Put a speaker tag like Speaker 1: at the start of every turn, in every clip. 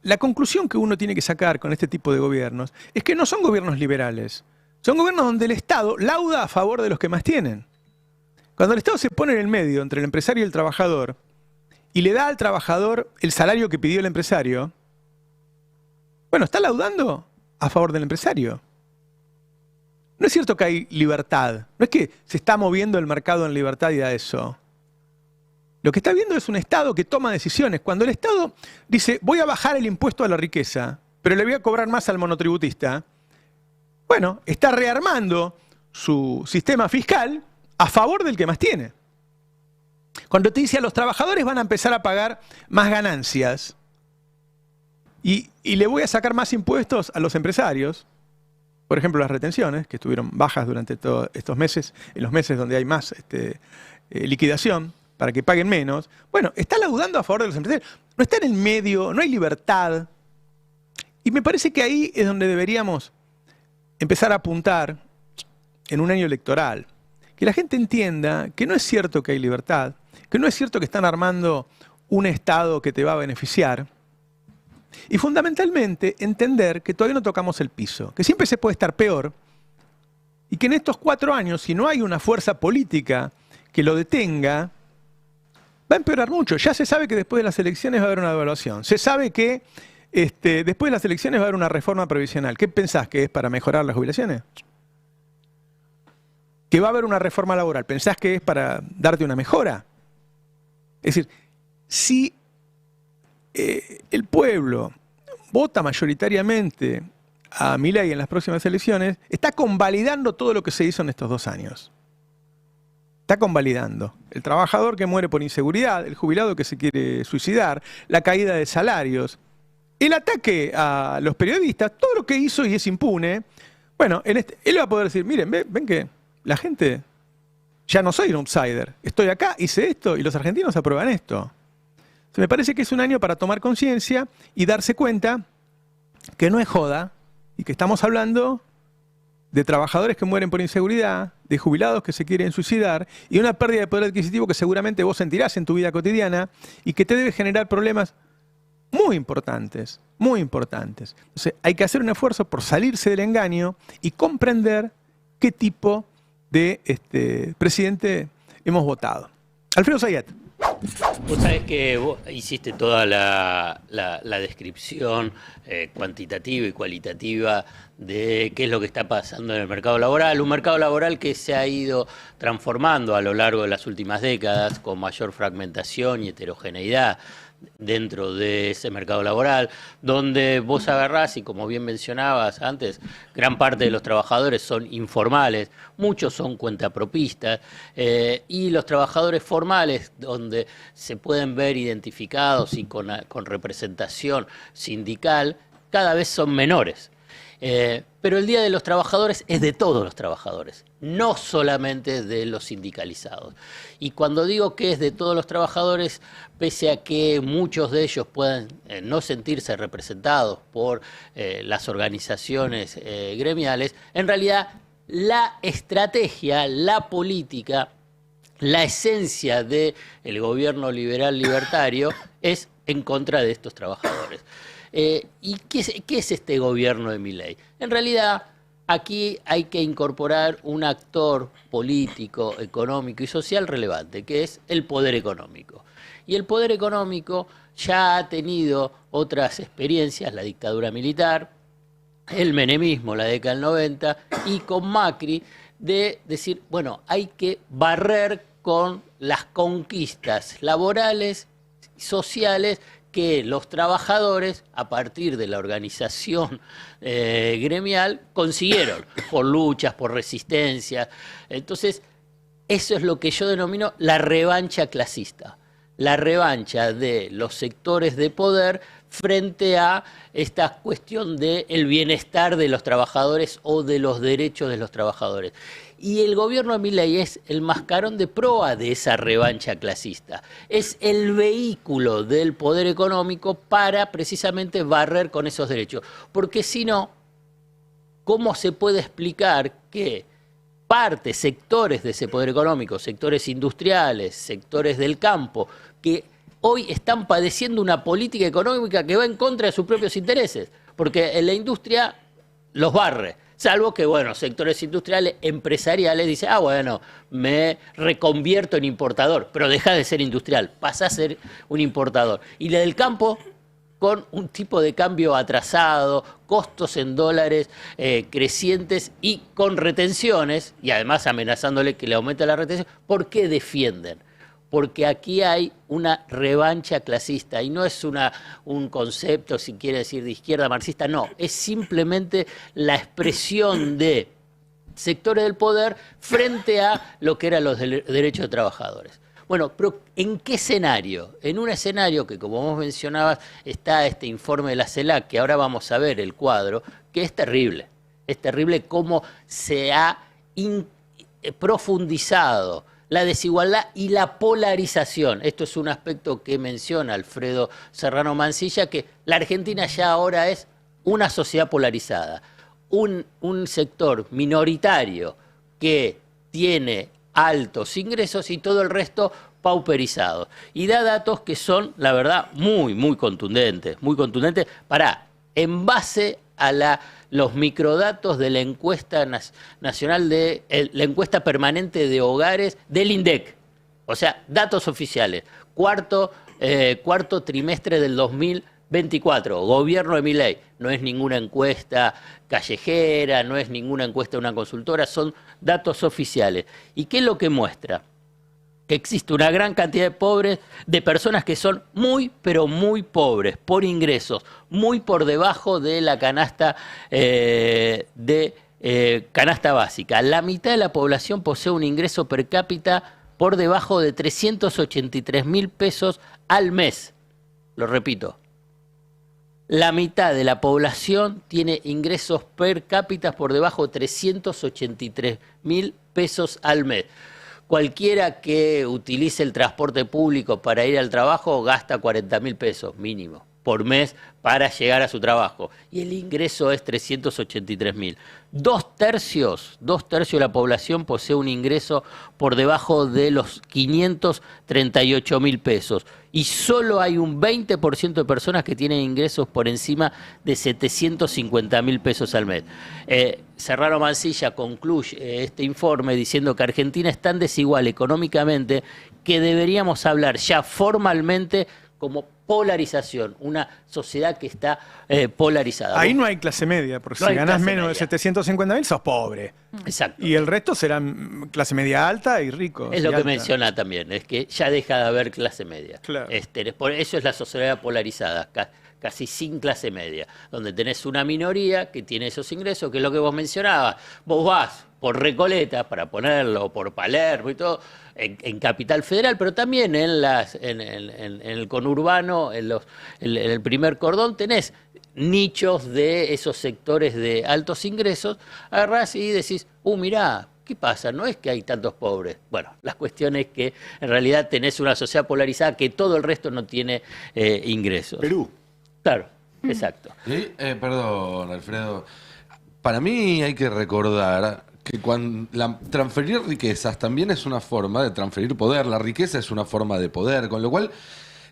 Speaker 1: la conclusión que uno tiene que sacar con este tipo de gobiernos es que no son gobiernos liberales. Son gobiernos donde el Estado lauda a favor de los que más tienen. Cuando el Estado se pone en el medio entre el empresario y el trabajador y le da al trabajador el salario que pidió el empresario, bueno, está laudando a favor del empresario. No es cierto que hay libertad. No es que se está moviendo el mercado en libertad y da eso. Lo que está viendo es un Estado que toma decisiones. Cuando el Estado dice, voy a bajar el impuesto a la riqueza, pero le voy a cobrar más al monotributista, bueno, está rearmando su sistema fiscal a favor del que más tiene. Cuando te dice a los trabajadores van a empezar a pagar más ganancias y le voy a sacar más impuestos a los empresarios, por ejemplo las retenciones, que estuvieron bajas durante todos estos meses, en los meses donde hay más liquidación, para que paguen menos, bueno, está laudando a favor de los empresarios. No está en el medio, no hay libertad. Y me parece que ahí es donde deberíamos empezar a apuntar en un año electoral. Que la gente entienda que no es cierto que hay libertad, que no es cierto que están armando un Estado que te va a beneficiar. Y fundamentalmente entender que todavía no tocamos el piso, que siempre se puede estar peor y que en estos 4 años, si no hay una fuerza política que lo detenga, va a empeorar mucho. Ya se sabe que después de las elecciones va a haber una devaluación. Se sabe que después de las elecciones va a haber una reforma previsional. ¿Qué pensás que es para mejorar las jubilaciones? ¿Que va a haber una reforma laboral? ¿Pensás que es para darte una mejora? Es decir, si el pueblo vota mayoritariamente a Milei en las próximas elecciones, está convalidando todo lo que se hizo en estos 2 años. Está convalidando. El trabajador que muere por inseguridad, el jubilado que se quiere suicidar, la caída de salarios, el ataque a los periodistas, todo lo que hizo y es impune. Bueno, él va a poder decir, miren, ven que la gente, ya no soy un outsider, estoy acá, hice esto y los argentinos aprueban esto. Me parece que es un año para tomar conciencia y darse cuenta que no es joda y que estamos hablando de trabajadores que mueren por inseguridad, de jubilados que se quieren suicidar y una pérdida de poder adquisitivo que seguramente vos sentirás en tu vida cotidiana y que te debe generar problemas muy importantes, muy importantes. Entonces hay que hacer un esfuerzo por salirse del engaño y comprender qué tipo de presidente hemos votado. Alfredo Zayat.
Speaker 2: Vos sabés que vos hiciste toda la descripción cuantitativa y cualitativa de qué es lo que está pasando en el mercado laboral. Un mercado laboral que se ha ido transformando a lo largo de las últimas décadas con mayor fragmentación y heterogeneidad dentro de ese mercado laboral, donde vos agarrás, y como bien mencionabas antes, gran parte de los trabajadores son informales, muchos son cuentapropistas, y los trabajadores formales, donde se pueden ver identificados y con representación sindical, cada vez son menores. Pero el Día de los Trabajadores es de todos los trabajadores, no solamente de los sindicalizados. Y cuando digo que es de todos los trabajadores, pese a que muchos de ellos puedan no sentirse representados por las organizaciones gremiales, en realidad la estrategia, la política, la esencia del gobierno liberal libertario es en contra de estos trabajadores. ¿Y qué es este gobierno de Milei? En realidad, aquí hay que incorporar un actor político, económico y social relevante, que es el poder económico. Y el poder económico ya ha tenido otras experiencias, la dictadura militar, el menemismo, la década del 90, y con Macri, de decir, bueno, hay que barrer con las conquistas laborales y sociales que los trabajadores, a partir de la organización gremial, consiguieron por luchas, por resistencias. Entonces, eso es lo que yo denomino la revancha clasista, la revancha de los sectores de poder frente a esta cuestión del bienestar de los trabajadores o de los derechos de los trabajadores. Y el gobierno de Milei es el mascarón de proa de esa revancha clasista. Es el vehículo del poder económico para precisamente barrer con esos derechos. Porque si no, ¿cómo se puede explicar que sectores de ese poder económico, sectores industriales, sectores del campo, que hoy están padeciendo una política económica que va en contra de sus propios intereses, porque en la industria los barre. Salvo que, bueno, sectores industriales, empresariales, dicen, bueno, me reconvierto en importador, pero deja de ser industrial, pasa a ser un importador. Y la del campo, con un tipo de cambio atrasado, costos en dólares crecientes y con retenciones, y además amenazándole que le aumente la retención, ¿por qué defienden? Porque aquí hay una revancha clasista y no es un concepto, si quiere decir, de izquierda marxista, no, es simplemente la expresión de sectores del poder frente a lo que eran los derechos de trabajadores. Bueno, pero ¿en qué escenario? En un escenario que, como vos mencionabas, está este informe de la CELAC, que ahora vamos a ver el cuadro, que es terrible. Es terrible cómo se ha profundizado la desigualdad y la polarización. Esto es un aspecto que menciona Alfredo Serrano Mansilla, que la Argentina ya ahora es una sociedad polarizada. Un sector minoritario que tiene altos ingresos y todo el resto pauperizado. Y da datos que son, la verdad, muy contundentes, en base a los microdatos de la encuesta nacional, la encuesta permanente de hogares del INDEC. O sea, datos oficiales. Cuarto trimestre del 2024, gobierno de Milei. No es ninguna encuesta callejera, no es ninguna encuesta de una consultora, son datos oficiales. ¿Y qué es lo que muestra? Que existe una gran cantidad de pobres, de personas que son muy, pero muy pobres por ingresos, muy por debajo de la canasta canasta básica. La mitad de la población posee un ingreso per cápita por debajo de 383.000 pesos al mes. Lo repito. La mitad de la población tiene ingresos per cápita por debajo de 383.000 pesos al mes. Cualquiera que utilice el transporte público para ir al trabajo gasta 40.000 pesos mínimo por mes para llegar a su trabajo. Y el ingreso es 383.000. Dos tercios de la población posee un ingreso por debajo de los 538.000 pesos. Y solo hay un 20% de personas que tienen ingresos por encima de 750.000 pesos al mes. Serrano Mansilla concluye este informe diciendo que Argentina es tan desigual económicamente que deberíamos hablar ya formalmente como polarización, una sociedad que está polarizada.
Speaker 1: Ahí no hay clase media, porque si ganás menos de 750.000 sos pobre.
Speaker 2: Exacto.
Speaker 1: Y el resto serán clase media alta y ricos.
Speaker 2: Es lo que menciona también, es que ya deja de haber clase media.
Speaker 1: Claro.
Speaker 2: Por eso es la sociedad polarizada, casi sin clase media, donde tenés una minoría que tiene esos ingresos, que es lo que vos mencionabas. Vos vas por Recoleta, para ponerlo, por Palermo y todo, en Capital Federal, pero también en el conurbano, en el primer cordón, tenés nichos de esos sectores de altos ingresos, agarrás y decís, mirá, ¿qué pasa? No es que hay tantos pobres. Bueno, la cuestión es que en realidad tenés una sociedad polarizada que todo el resto no tiene ingresos.
Speaker 3: Perú.
Speaker 2: Claro, exacto.
Speaker 3: ¿Sí? Perdón, Alfredo. Para mí hay que recordar que transferir riquezas también es una forma de transferir poder. La riqueza es una forma de poder, con lo cual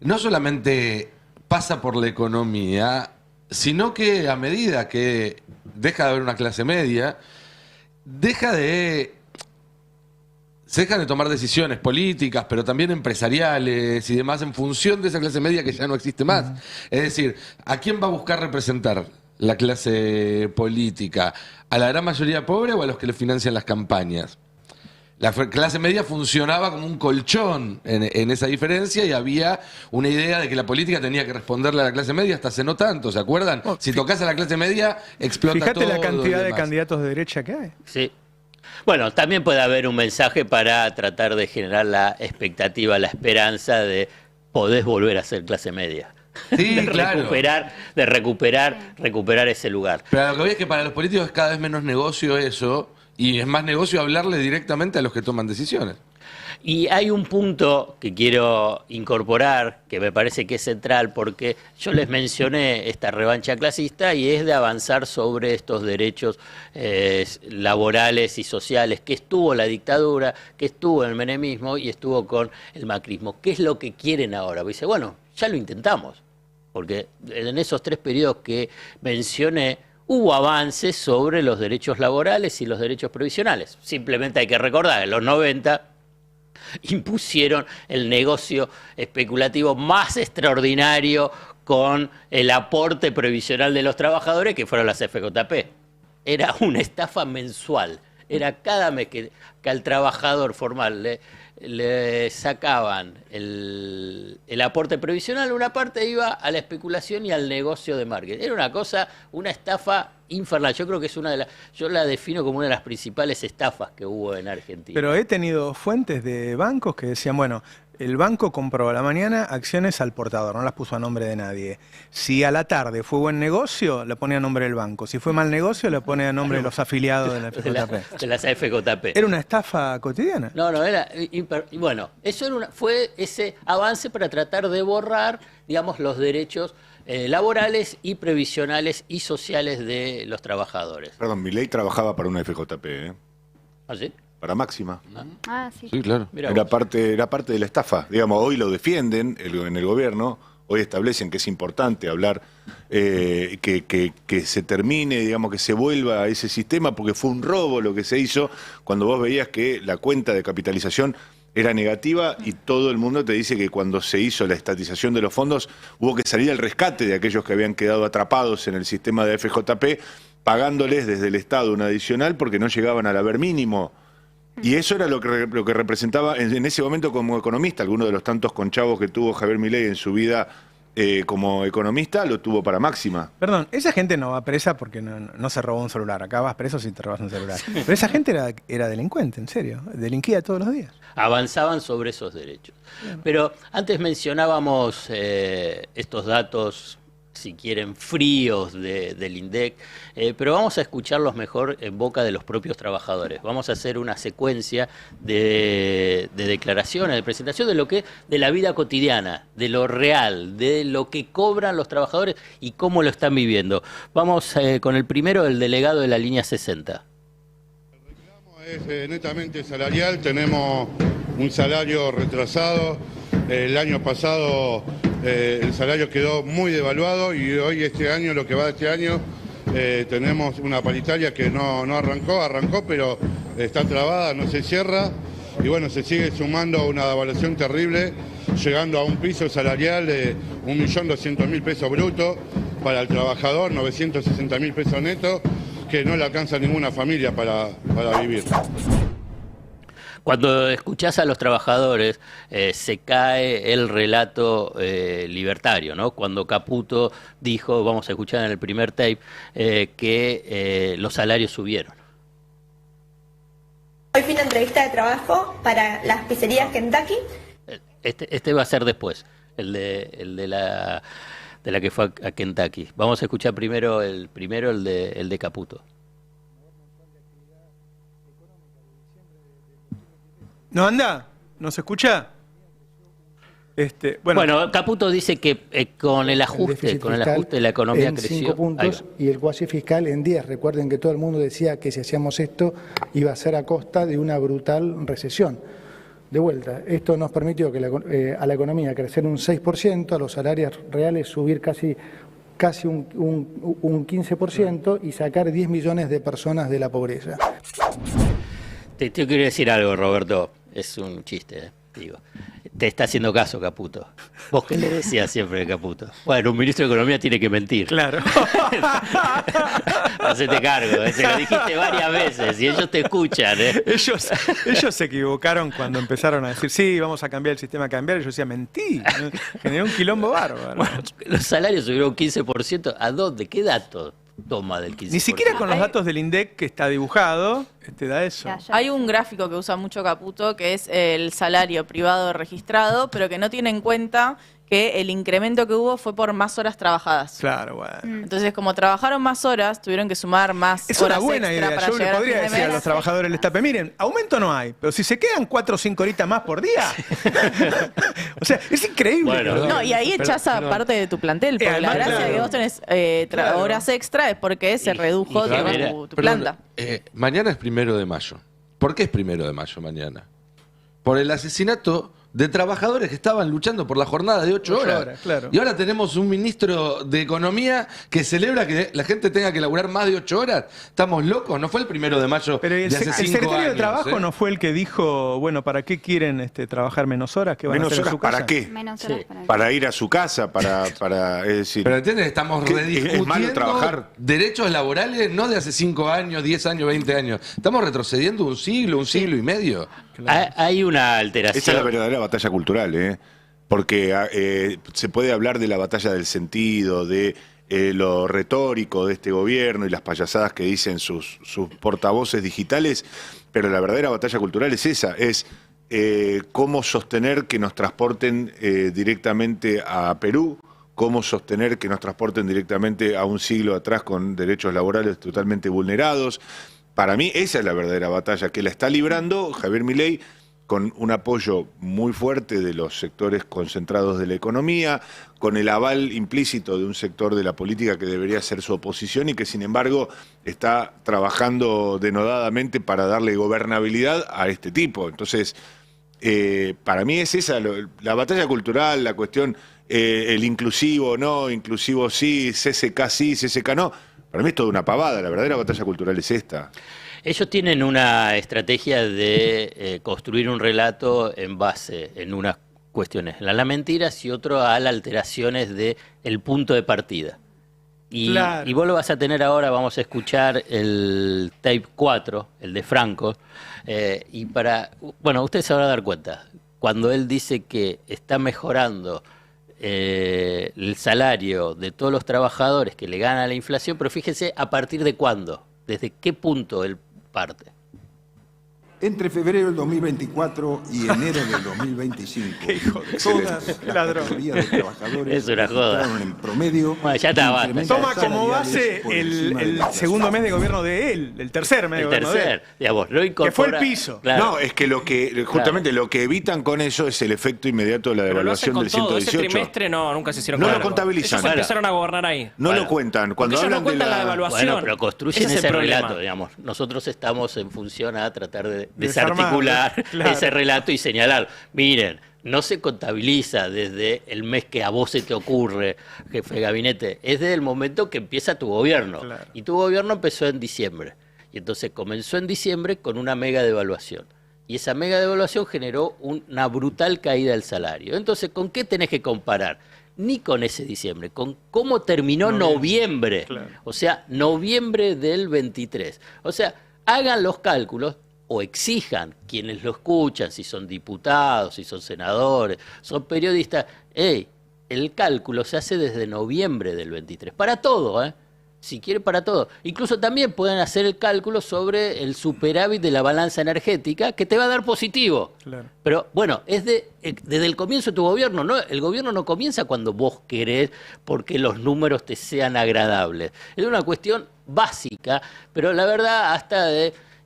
Speaker 3: no solamente pasa por la economía, sino que a medida que deja de haber una clase media, se dejan de tomar decisiones políticas, pero también empresariales y demás en función de esa clase media que ya no existe más. Es decir, ¿a quién va a buscar representar la clase política? ¿A la gran mayoría pobre o a los que le financian las campañas? La clase media funcionaba como un colchón en esa diferencia y había una idea de que la política tenía que responderle a la clase media hasta hace no tanto, ¿se acuerdan? Si tocas a la clase media, explota todo.
Speaker 1: Fíjate la cantidad de candidatos de derecha que hay.
Speaker 2: Sí. Bueno, también puede haber un mensaje para tratar de generar la expectativa, la esperanza de podés volver a ser clase media.
Speaker 3: Sí, claro.
Speaker 2: De recuperar ese lugar.
Speaker 3: Pero lo que voy es que para los políticos es cada vez menos negocio eso, y es más negocio hablarle directamente a los que toman decisiones.
Speaker 2: Y hay un punto que quiero incorporar, que me parece que es central, porque yo les mencioné esta revancha clasista y es de avanzar sobre estos derechos laborales y sociales que estuvo la dictadura, que estuvo el menemismo y estuvo con el macrismo. ¿Qué es lo que quieren ahora? Dice, bueno, ya lo intentamos, porque en esos 3 periodos que mencioné hubo avances sobre los derechos laborales y los derechos provisionales. Simplemente hay que recordar, en los 90 impusieron el negocio especulativo más extraordinario con el aporte previsional de los trabajadores, que fueron las FJP. Era una estafa mensual. Era cada mes que al trabajador formal le sacaban el aporte previsional, una parte iba a la especulación y al negocio de marketing. Era una cosa, una estafa infernal. Yo creo que es yo la defino como una de las principales estafas que hubo en Argentina.
Speaker 1: Pero he tenido fuentes de bancos que decían, bueno, el banco compró a la mañana acciones al portador, no las puso a nombre de nadie. Si a la tarde fue buen negocio, le pone a nombre del banco. Si fue mal negocio, le pone a nombre de los afiliados de la FJP.
Speaker 2: De las FJP.
Speaker 1: Era una estafa cotidiana.
Speaker 2: No, era... Bueno, eso fue ese avance para tratar de borrar, digamos, los derechos laborales y previsionales y sociales de los trabajadores.
Speaker 4: Perdón, Milei trabajaba para una FJP, ¿eh?
Speaker 2: ¿Ah, sí?
Speaker 4: Para Máxima.
Speaker 3: Sí, claro.
Speaker 4: Era parte de la estafa. Digamos, hoy lo defienden en el gobierno, hoy establecen que es importante hablar, que se termine, digamos, que se vuelva a ese sistema, porque fue un robo lo que se hizo cuando vos veías que la cuenta de capitalización era negativa y todo el mundo te dice que cuando se hizo la estatización de los fondos hubo que salir al rescate de aquellos que habían quedado atrapados en el sistema de FJP, pagándoles desde el Estado un adicional porque no llegaban al haber mínimo. Y eso era lo que representaba en ese momento como economista. Alguno de los tantos conchavos que tuvo Javier Milei en su vida como economista lo tuvo para Máxima.
Speaker 1: Perdón, esa gente no va presa porque no se robó un celular. Acá vas preso si te robas un celular. Pero esa gente era delincuente, en serio. Delinquía todos los días.
Speaker 2: Avanzaban sobre esos derechos. Pero antes mencionábamos estos datos, si quieren, fríos del INDEC, pero vamos a escucharlos mejor en boca de los propios trabajadores. Vamos a hacer una secuencia de declaraciones, de presentación de la vida cotidiana, de lo real, de lo que cobran los trabajadores y cómo lo están viviendo. Vamos con el primero, el delegado de la línea 60.
Speaker 5: El reclamo es netamente salarial, tenemos un salario retrasado. El año pasado el salario quedó muy devaluado y hoy este año, lo que va de este año, tenemos una paritaria que no arrancó, pero está trabada, no se cierra y bueno, se sigue sumando una devaluación terrible, llegando a un piso salarial de 1.200.000 pesos brutos para el trabajador, 960.000 pesos netos, que no le alcanza a ninguna familia para vivir.
Speaker 2: Cuando escuchás a los trabajadores, se cae el relato libertario, ¿no? Cuando Caputo dijo, vamos a escuchar en el primer tape, que los salarios subieron.
Speaker 6: Hoy fui a una entrevista de trabajo para las pizzerías Kentucky.
Speaker 2: Este va a ser después, el de la que fue a Kentucky. Vamos a escuchar primero el de Caputo.
Speaker 1: ¿No anda? ¿No se escucha?
Speaker 2: Bueno, Caputo dice que con el ajuste la economía
Speaker 7: en
Speaker 2: creció.
Speaker 7: 5 puntos y el cuasi fiscal en 10. Recuerden que todo el mundo decía que si hacíamos esto iba a ser a costa de una brutal recesión. De vuelta, esto nos permitió que a la economía crecer un 6%, a los salarios reales subir casi un 15% y sacar 10 millones de personas de la pobreza.
Speaker 2: Te quiero decir algo, Roberto. Es un chiste, digo. Te está haciendo caso, Caputo. ¿Vos qué le decías siempre a Caputo? Bueno, un ministro de Economía tiene que mentir.
Speaker 1: Claro.
Speaker 2: Hacete cargo, se lo dijiste varias veces y ellos te escuchan.
Speaker 1: Ellos se equivocaron cuando empezaron a decir, sí, vamos a cambiar el sistema cambiario. Yo decía, mentí. Generó un quilombo bárbaro.
Speaker 2: Bueno, los salarios subieron un 15%. ¿A dónde? ¿Qué dato toma del 15%?
Speaker 1: Ni siquiera con los datos del INDEC que está dibujado, te da eso.
Speaker 8: Hay un gráfico que usa mucho Caputo, que es el salario privado registrado, pero que no tiene en cuenta que el incremento que hubo fue por más horas trabajadas.
Speaker 1: Claro, bueno.
Speaker 8: Entonces, como trabajajaron más horas, tuvieron que sumar más
Speaker 1: Es
Speaker 8: horas
Speaker 1: una buena
Speaker 8: extra
Speaker 1: idea.
Speaker 8: para
Speaker 1: Yo le
Speaker 8: llegar a
Speaker 1: podría
Speaker 8: fin de
Speaker 1: decir a
Speaker 8: mes.
Speaker 1: los trabajadores del Estape, miren, aumento no hay, pero si se quedan 4 o 5 horitas más por día, o sea, es increíble.
Speaker 2: Bueno.
Speaker 8: No, y ahí echás a parte de tu plantel, porque la
Speaker 1: además,
Speaker 8: gracia
Speaker 1: claro.
Speaker 8: de que vos tenés
Speaker 1: Claro.
Speaker 8: horas extra es porque se redujo
Speaker 2: y
Speaker 8: digamos,
Speaker 2: genera-
Speaker 8: tu
Speaker 3: Perdón,
Speaker 8: planta.
Speaker 3: mañana es 1 de mayo. ¿Por qué es 1 de mayo mañana? Por el asesinato de trabajadores que estaban luchando por la jornada de 8 horas.
Speaker 1: Claro.
Speaker 3: Y ahora tenemos un ministro de Economía que celebra que la gente tenga que laburar más de 8 horas. ¿Estamos locos? No fue el 1 de mayo
Speaker 1: Pero
Speaker 3: de
Speaker 1: el
Speaker 3: hace 5
Speaker 1: secretario
Speaker 3: años.
Speaker 1: de Trabajo
Speaker 3: ¿eh?
Speaker 1: no fue el que dijo, bueno, ¿para qué quieren trabajar menos horas? ¿Qué van a
Speaker 4: Menos
Speaker 1: hacer en
Speaker 4: horas,
Speaker 1: su casa?
Speaker 4: ¿para qué?
Speaker 9: Menos
Speaker 2: Sí.
Speaker 9: horas para
Speaker 4: Para ir a su casa, es decir...
Speaker 3: Pero entiendes, estamos
Speaker 4: ¿Qué?
Speaker 3: rediscutiendo
Speaker 4: ¿Es malo trabajar?
Speaker 3: derechos laborales no de hace 5 años, 10 años, 20 años. Estamos retrocediendo un siglo y medio.
Speaker 2: Hay una alteración.
Speaker 4: Esa es la verdadera batalla cultural, ¿eh? Porque se puede hablar de la batalla del sentido, de lo retórico de este gobierno y las payasadas que dicen sus portavoces digitales, pero la verdadera batalla cultural es esa, es cómo sostener que nos transporten directamente a Perú, cómo sostener que nos transporten directamente a un siglo atrás con derechos laborales totalmente vulnerados. Para mí esa es la verdadera batalla, que la está librando Javier Milei con un apoyo muy fuerte de los sectores concentrados de la economía, con el aval implícito de un sector de la política que debería ser su oposición y que sin embargo está trabajando denodadamente para darle gobernabilidad a este tipo. Entonces, para mí es esa la batalla cultural, la cuestión, el inclusivo no, inclusivo sí, CCK no. Para mí es toda una pavada, la verdadera batalla cultural es esta.
Speaker 2: Ellos tienen una estrategia de construir un relato en base en unas cuestiones, las mentiras y otro a las alteraciones del punto de partida. Y,
Speaker 1: Claro.
Speaker 2: y vos lo vas a tener ahora, vamos a escuchar el tape 4, el de Franco, bueno, ustedes se van a dar cuenta, cuando él dice que está mejorando el salario de todos los trabajadores que le gana la inflación, pero fíjense a partir de cuándo, desde qué punto él parte.
Speaker 10: Entre febrero del 2024 y enero del 2025, todas las
Speaker 1: ladrón.
Speaker 10: categorías de trabajadores
Speaker 2: Es una joda.
Speaker 10: registraron en promedio
Speaker 2: Bueno, ya está,
Speaker 10: un
Speaker 2: basta.
Speaker 10: incremento
Speaker 1: Toma como
Speaker 10: salariales
Speaker 1: base
Speaker 10: por encima de
Speaker 1: el
Speaker 10: la inflación.
Speaker 1: segundo mes de gobierno de él, el tercer mes de
Speaker 2: El
Speaker 1: gobierno de él.
Speaker 2: tercer, digamos, no
Speaker 1: Que
Speaker 2: incorpora...
Speaker 1: fue el piso.
Speaker 2: Claro.
Speaker 4: No, es que justamente lo que evitan con eso es el efecto inmediato de la
Speaker 11: Pero lo hacen
Speaker 4: devaluación
Speaker 11: con
Speaker 4: del
Speaker 11: todo.
Speaker 4: 118.
Speaker 11: Ese trimestre nunca se hicieron
Speaker 4: No lo
Speaker 11: cargo.
Speaker 4: contabilizan.
Speaker 11: Ellos empezaron a gobernar ahí.
Speaker 4: No
Speaker 2: Bueno,
Speaker 4: lo cuentan. Cuando
Speaker 11: ellos no
Speaker 4: hablan de
Speaker 11: cuentan la devaluación.
Speaker 2: Bueno, pero construyen
Speaker 11: Ese es el
Speaker 2: ese
Speaker 11: problema.
Speaker 2: relato, digamos. Nosotros estamos en función a tratar de
Speaker 1: Desarmarlo,
Speaker 2: desarticular
Speaker 1: claro.
Speaker 2: ese relato y señalar, miren, no se contabiliza desde el mes que a vos se te ocurre, jefe de gabinete, es desde el momento que empieza tu gobierno.
Speaker 1: Claro.
Speaker 2: Y tu gobierno empezó en diciembre. Y entonces comenzó en diciembre con una mega devaluación. Y esa mega devaluación generó una brutal caída del salario. Entonces, ¿con qué tenés que comparar? Ni con ese diciembre, con cómo terminó noviembre.
Speaker 1: Claro.
Speaker 2: O sea, noviembre del 23. O sea, hagan los cálculos o exijan quienes lo escuchan, si son diputados, si son senadores, son periodistas. El cálculo se hace desde noviembre del 23. Para todo, ¿eh? Si quiere, para todo. Incluso también pueden hacer el cálculo sobre el superávit de la balanza energética, que te va a dar positivo.
Speaker 1: Claro.
Speaker 2: Pero bueno, es desde el comienzo de tu gobierno, ¿no? El gobierno no comienza cuando vos querés porque los números te sean agradables. Es una cuestión básica, pero la verdad hasta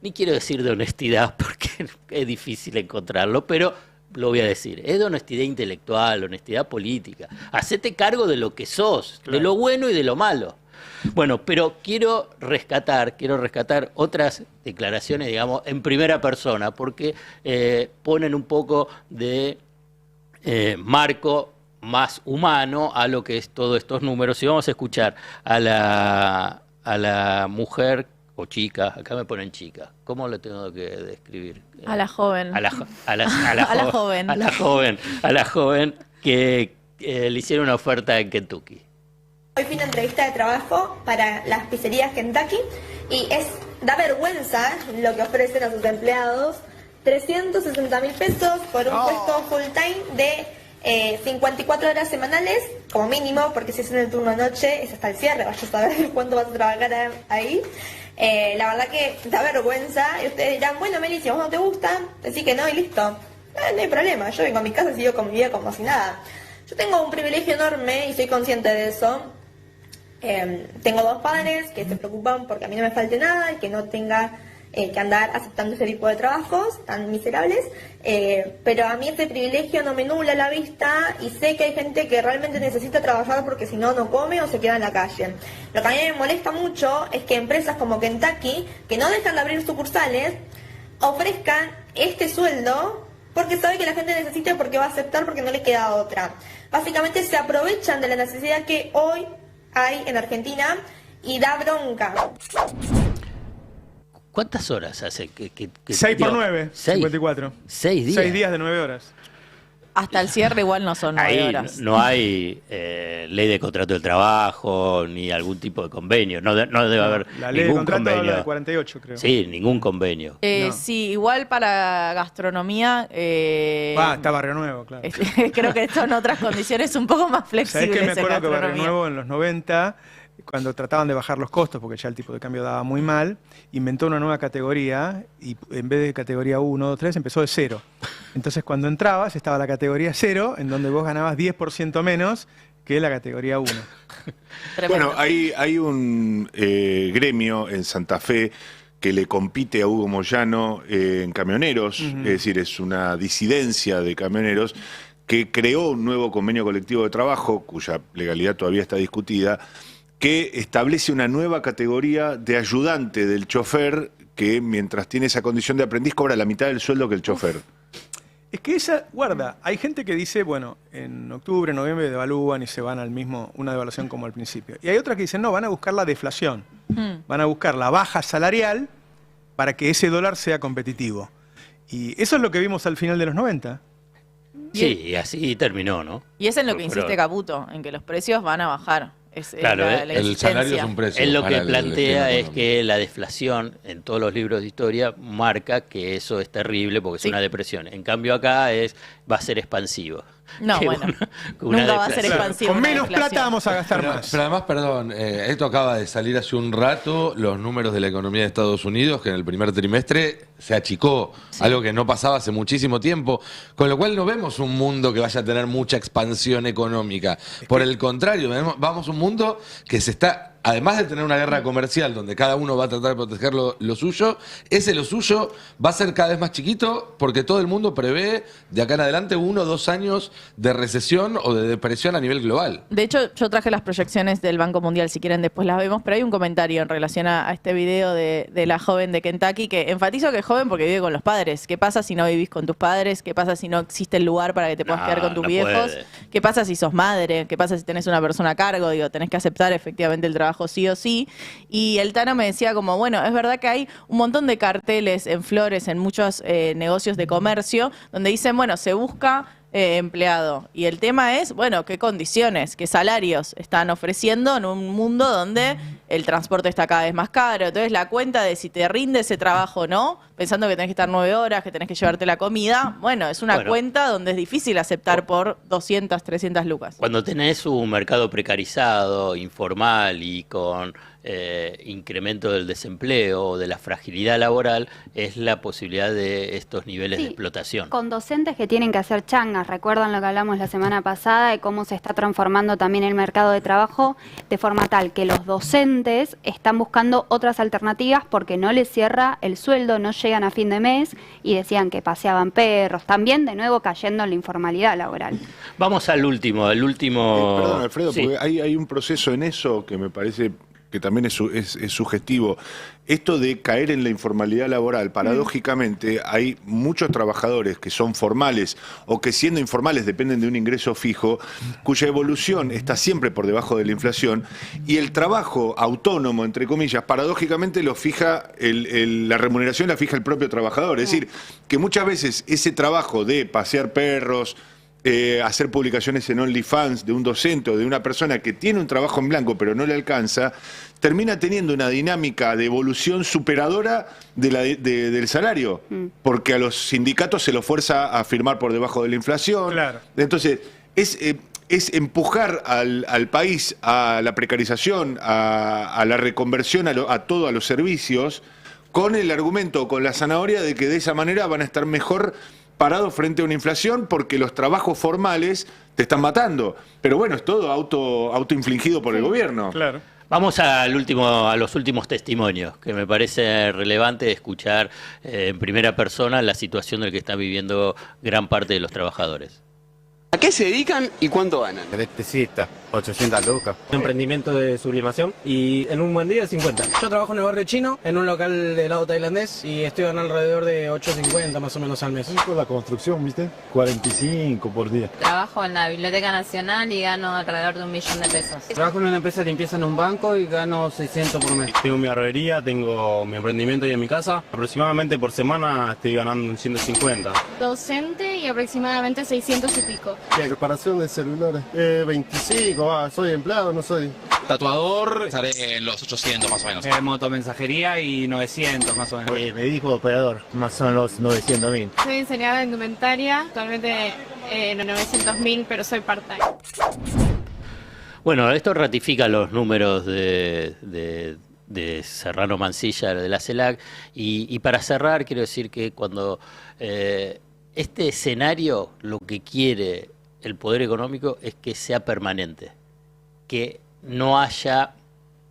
Speaker 2: ni quiero decir de honestidad porque es difícil encontrarlo, pero lo voy a decir, es de honestidad intelectual, honestidad política. Hacete cargo de lo que sos, de lo bueno y de lo malo. Bueno, pero quiero rescatar otras declaraciones, digamos, en primera persona, porque ponen un poco de marco más humano a lo que es todos estos números. Y vamos a escuchar a la mujer o chica, acá me ponen chica, ¿cómo lo tengo que describir?
Speaker 8: A la joven.
Speaker 2: A la joven que le hicieron una oferta en Kentucky.
Speaker 6: Hoy fui a una entrevista de trabajo para las pizzerías Kentucky y da vergüenza lo que ofrecen a sus empleados. 360.000 pesos por un puesto full time de 54 horas semanales, como mínimo, porque si es en el turno noche es hasta el cierre, vaya a saber cuánto vas a trabajar ahí. La verdad que da vergüenza y ustedes dirán, bueno Meli, si a vos no te gusta, decís que no y listo. No hay problema, yo vengo a mi casa y sigo con mi vida como si nada. Yo tengo un privilegio enorme y soy consciente de eso. Tengo 2 padres que se preocupan porque a mí no me falte nada y que no tenga que andar aceptando ese tipo de trabajos tan miserables, pero a mí este privilegio no me nubla la vista y sé que hay gente que realmente necesita trabajar porque si no, no come o se queda en la calle. Lo que a mí me molesta mucho es que empresas como Kentucky, que no dejan de abrir sucursales, ofrezcan este sueldo porque sabe que la gente necesita, porque va a aceptar, porque no le queda otra. Básicamente se aprovechan de la necesidad que hoy hay en Argentina y da bronca.
Speaker 2: ¿Cuántas horas hace que
Speaker 1: 6 por 9,
Speaker 2: 6.
Speaker 1: 54.
Speaker 2: 6 días.
Speaker 1: 6 días de 9 horas.
Speaker 8: Hasta el cierre igual no son 9
Speaker 2: Ahí
Speaker 8: horas.
Speaker 2: no hay ley de contrato del trabajo ni algún tipo de convenio. No debe haber
Speaker 1: La ley de
Speaker 2: ningún
Speaker 1: contrato
Speaker 2: convenio.
Speaker 1: habla de 48, creo.
Speaker 2: Sí, ningún convenio.
Speaker 1: No.
Speaker 8: Sí, igual para gastronomía.
Speaker 1: Está Barrio Nuevo, claro.
Speaker 8: Creo que son otras condiciones un poco más
Speaker 1: ¿Sabés
Speaker 8: flexibles.
Speaker 1: que me
Speaker 8: en
Speaker 1: acuerdo que Barrio
Speaker 8: gastronomía.
Speaker 1: Nuevo en los 90, cuando trataban de bajar los costos, porque ya el tipo de cambio daba muy mal, inventó una nueva categoría y en vez de categoría 1, 2, 3, empezó de 0. Entonces cuando entrabas estaba la categoría 0, en donde vos ganabas 10% menos que la categoría 1.
Speaker 6: Tremendo.
Speaker 4: Bueno, hay un gremio en Santa Fe que le compite a Hugo Moyano en camioneros, es decir, es una disidencia de camioneros que creó un nuevo convenio colectivo de trabajo, cuya legalidad todavía está discutida, que establece una nueva categoría de ayudante del chofer que mientras tiene esa condición de aprendiz cobra la mitad del sueldo que el chofer.
Speaker 1: Es que guarda, hay gente que dice, bueno, en octubre, noviembre devalúan y se van al mismo, una devaluación como al principio. Y hay otras que dicen, no, van a buscar la deflación, van a buscar la baja salarial para que ese dólar sea competitivo. Y eso es lo que vimos al final de los 90.
Speaker 2: Sí, y así terminó, ¿no?
Speaker 8: Y es en lo
Speaker 2: Por
Speaker 8: que
Speaker 2: favor.
Speaker 8: insiste Caputo, en que los precios van a bajar. Es
Speaker 2: Claro,
Speaker 8: la
Speaker 3: El salario
Speaker 8: insistencia.
Speaker 3: es un precio.
Speaker 2: Él lo
Speaker 3: para
Speaker 2: que
Speaker 3: el
Speaker 2: plantea
Speaker 3: esquema
Speaker 2: es
Speaker 3: económico.
Speaker 2: que la deflación en todos los libros de historia marca que eso es terrible porque es
Speaker 8: Sí.
Speaker 2: una depresión. En cambio acá va a ser expansivo.
Speaker 8: No,
Speaker 2: Que
Speaker 8: bueno,
Speaker 2: una
Speaker 8: nunca va a ser
Speaker 2: deflación.
Speaker 8: expansivo.
Speaker 1: Con
Speaker 8: una
Speaker 1: menos
Speaker 8: deflación.
Speaker 1: plata vamos a gastar
Speaker 3: Pero,
Speaker 1: más.
Speaker 3: pero además, perdón, esto acaba de salir hace un rato, los números de la economía de Estados Unidos, que en el primer trimestre se achicó, algo que no pasaba hace muchísimo tiempo, con lo cual no vemos un mundo que vaya a tener mucha expansión económica. Por el contrario, vamos a un mundo que se está... Además de tener una guerra comercial donde cada uno va a tratar de proteger lo suyo, lo suyo va a ser cada vez más chiquito porque todo el mundo prevé de acá en adelante 1 o 2 años de recesión o de depresión a nivel global.
Speaker 8: De hecho, yo traje las proyecciones del Banco Mundial, si quieren después las vemos, pero hay un comentario en relación a este video de la joven de Kentucky, que enfatizo que es joven porque vive con los padres. ¿Qué pasa si no vivís con tus padres? ¿Qué pasa si no existe el lugar para que te puedas
Speaker 2: No,
Speaker 8: quedar con tus
Speaker 2: no
Speaker 8: viejos?
Speaker 2: puede.
Speaker 8: ¿Qué pasa si sos madre? ¿Qué pasa si tenés una persona a cargo? Digo, tenés que aceptar efectivamente el trabajo sí o sí. Y el Tano me decía como, bueno, es verdad que hay un montón de carteles en Flores, en muchos negocios de comercio, donde dicen, bueno, se busca empleado. Y el tema es, bueno, qué condiciones, qué salarios están ofreciendo en un mundo donde el transporte está cada vez más caro. Entonces la cuenta de si te rinde ese trabajo o no, pensando que tenés que estar 9 horas, que tenés que llevarte la comida, bueno, es una cuenta donde es difícil aceptar por 200, 300 lucas.
Speaker 2: Cuando tenés un mercado precarizado, informal y con incremento del desempleo o de la fragilidad laboral, es la posibilidad de estos niveles de
Speaker 9: Sí,
Speaker 2: explotación.
Speaker 9: Con docentes que tienen que hacer changas. Recuerdan lo que hablamos la semana pasada de cómo se está transformando también el mercado de trabajo de forma tal que los docentes están buscando otras alternativas porque no les cierra el sueldo, no llegan a fin de mes y decían que paseaban perros. También de nuevo cayendo en la informalidad laboral.
Speaker 2: Vamos al último,
Speaker 4: Perdón, Alfredo,
Speaker 2: Sí.
Speaker 4: porque hay un proceso en eso que me parece que también es sugestivo. Esto de caer en la informalidad laboral, paradójicamente, hay muchos trabajadores que son formales o que siendo informales dependen de un ingreso fijo, cuya evolución está siempre por debajo de la inflación, y el trabajo autónomo, entre comillas, paradójicamente lo fija, la remuneración la fija el propio trabajador. Es decir, que muchas veces ese trabajo de pasear perros, hacer publicaciones en OnlyFans de un docente o de una persona que tiene un trabajo en blanco pero no le alcanza, termina teniendo una dinámica de evolución superadora del salario, porque a los sindicatos se los fuerza a firmar por debajo de la inflación.
Speaker 1: Claro.
Speaker 4: Entonces, es empujar al país a la precarización, a la reconversión a todo, a los servicios, con el argumento, con la zanahoria de que de esa manera van a estar mejor parado frente a una inflación porque los trabajos formales te están matando. Pero bueno, es todo autoinfligido por el gobierno.
Speaker 1: Claro.
Speaker 2: Vamos a los últimos testimonios, que me parece relevante escuchar en primera persona la situación del que está viviendo gran parte de los trabajadores.
Speaker 12: ¿A qué se dedican y cuánto ganan?
Speaker 13: Electricista, 800 lucas.
Speaker 11: Un emprendimiento de sublimación y en un buen día 50. Yo trabajo en el barrio chino, en un local de helado tailandés y estoy ganando alrededor de 8.50 más o menos al mes.
Speaker 14: Con la construcción, ¿viste? 45 por día.
Speaker 15: Trabajo en la Biblioteca Nacional y gano alrededor de 1 millón de pesos.
Speaker 11: Trabajo en una empresa de limpieza en un banco y gano 600 por mes.
Speaker 13: Tengo mi barbería, tengo mi emprendimiento ahí en mi casa. Aproximadamente por semana estoy ganando 150.
Speaker 16: Docente y aproximadamente 600 y pico.
Speaker 14: Reparación de celulares. 25, soy empleado, no soy.
Speaker 17: Tatuador, estaré en los 800 más o menos.
Speaker 11: Motomensajería y 900 más o menos.
Speaker 13: Me dijo operador, más o menos 900.000.
Speaker 16: Soy diseñadora de indumentaria, actualmente 900.000, pero soy part-time.
Speaker 2: Bueno, esto ratifica los números de Serrano Mansilla de la CELAC y para cerrar quiero decir que cuando este escenario lo que quiere el poder económico es que sea permanente, que no haya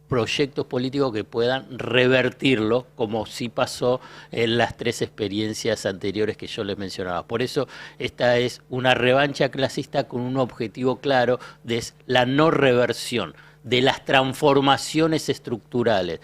Speaker 2: proyectos políticos que puedan revertirlo, como sí pasó en las 3 experiencias anteriores que yo les mencionaba. Por eso esta es una revancha clasista con un objetivo claro de la no reversión, de las transformaciones estructurales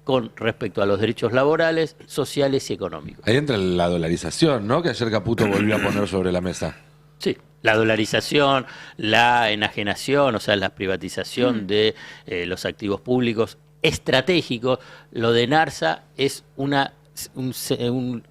Speaker 2: con respecto a los derechos laborales, sociales y económicos.
Speaker 3: Ahí entra la dolarización, ¿no? Que ayer Caputo volvió a poner sobre la mesa.
Speaker 2: Sí, la dolarización, la enajenación, o sea, la privatización de los activos públicos estratégicos. Lo de NARSA es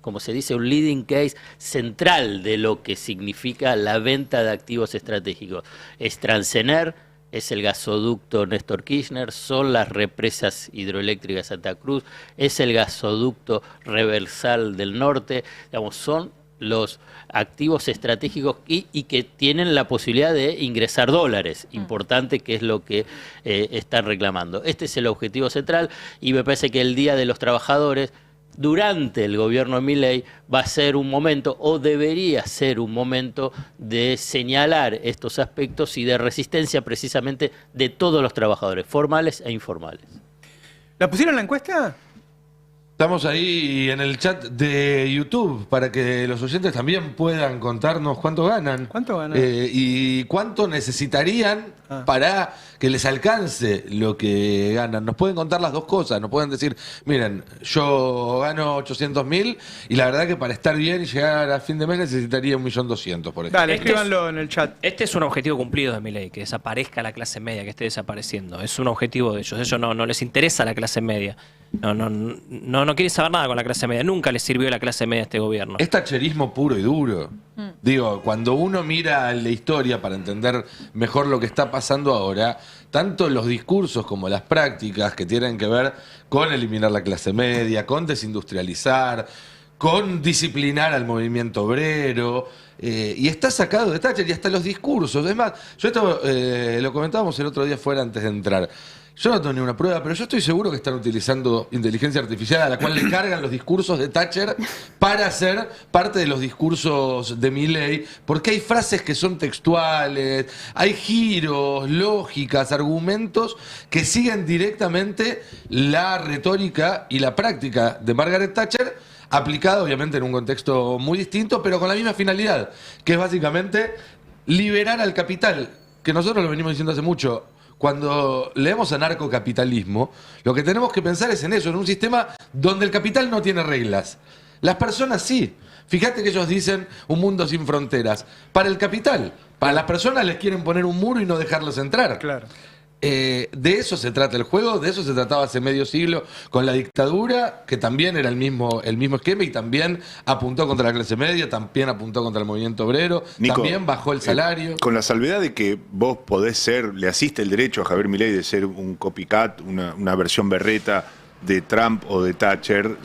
Speaker 2: como se dice, un leading case central de lo que significa la venta de activos estratégicos. Es Transener, es el gasoducto Néstor Kirchner, son las represas hidroeléctricas Santa Cruz, es el gasoducto Reversal del Norte, digamos, son los activos estratégicos y que tienen la posibilidad de ingresar dólares, importante, que es lo que están reclamando. Este es el objetivo central y me parece que el Día de los Trabajadores durante el gobierno de Milei va a ser un momento, o debería ser un momento, de señalar estos aspectos y de resistencia precisamente de todos los trabajadores, formales e informales.
Speaker 1: ¿La pusieron en la encuesta?
Speaker 3: Estamos ahí en el chat de YouTube para que los oyentes también puedan contarnos cuánto ganan.
Speaker 1: ¿Cuánto ganan?
Speaker 3: Y cuánto necesitarían para que les alcance lo que ganan. Nos pueden contar las dos cosas. Nos pueden decir, miren, yo gano 800.000 y la verdad que para estar bien y llegar a fin de mes necesitaría 1.200.000, por ejemplo.
Speaker 1: Dale, escríbanlo en el chat.
Speaker 11: Este es un objetivo cumplido de Milei, que desaparezca la clase media, que esté desapareciendo. Es un objetivo de ellos. Ellos no les interesa la clase media. No quiere saber nada con la clase media. Nunca le sirvió la clase media a este gobierno.
Speaker 3: Es tacherismo puro y duro. Digo, cuando uno mira la historia para entender mejor lo que está pasando ahora, tanto los discursos como las prácticas que tienen que ver con eliminar la clase media, con desindustrializar, con disciplinar al movimiento obrero, y está sacado de Thatcher, y hasta los discursos. Es más, yo esto lo comentábamos el otro día fuera antes de entrar. Yo no tengo ni una prueba, pero yo estoy seguro que están utilizando inteligencia artificial a la cual le cargan los discursos de Thatcher para hacer parte de los discursos de Milei, porque hay frases que son textuales, hay giros, lógicas, argumentos que siguen directamente la retórica y la práctica de Margaret Thatcher, aplicada obviamente en un contexto muy distinto, pero con la misma finalidad, que es básicamente liberar al capital, que nosotros lo venimos diciendo hace mucho. Cuando leemos anarcocapitalismo, lo que tenemos que pensar es en eso, en un sistema donde el capital no tiene reglas. Las personas sí. Fíjate que ellos dicen un mundo sin fronteras. Para el capital, para las personas les quieren poner un muro y no dejarlos entrar.
Speaker 1: Claro.
Speaker 3: De eso se trata el juego, de eso se trataba hace medio siglo con la dictadura, que también era el mismo esquema y también apuntó contra la clase media, también apuntó contra el movimiento obrero,
Speaker 4: Nico,
Speaker 3: también bajó el salario.
Speaker 4: Con la salvedad de que vos podés ser, le asiste el derecho a Javier Milei de ser un copycat, una versión berreta de Trump o de Thatcher,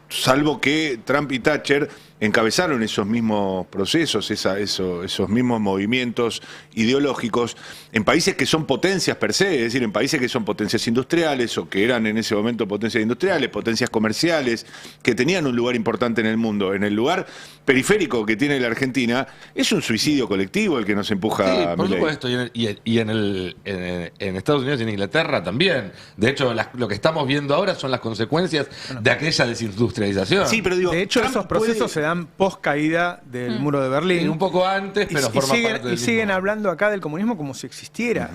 Speaker 4: salvo que Trump y Thatcher encabezaron esos mismos procesos, esos mismos movimientos ideológicos en países que son potencias per se, es decir, en países que son potencias industriales o que eran en ese momento potencias industriales, potencias comerciales, que tenían un lugar importante en el mundo. En el lugar periférico que tiene la Argentina, es un suicidio colectivo el que nos empuja
Speaker 3: Sí,
Speaker 4: a
Speaker 3: por
Speaker 4: Milei.
Speaker 3: supuesto, y en Estados Unidos y en Inglaterra también. De hecho, lo que estamos viendo ahora son las consecuencias de aquella desindustrialización.
Speaker 4: Sí, pero digo,
Speaker 1: De hecho,
Speaker 4: Trump
Speaker 1: esos procesos
Speaker 4: puede-
Speaker 1: se dan post caída del muro de Berlín.
Speaker 3: Sí, un poco antes, pero forma parte del
Speaker 1: siguen
Speaker 3: mismo.
Speaker 1: hablando acá del comunismo como si existiera.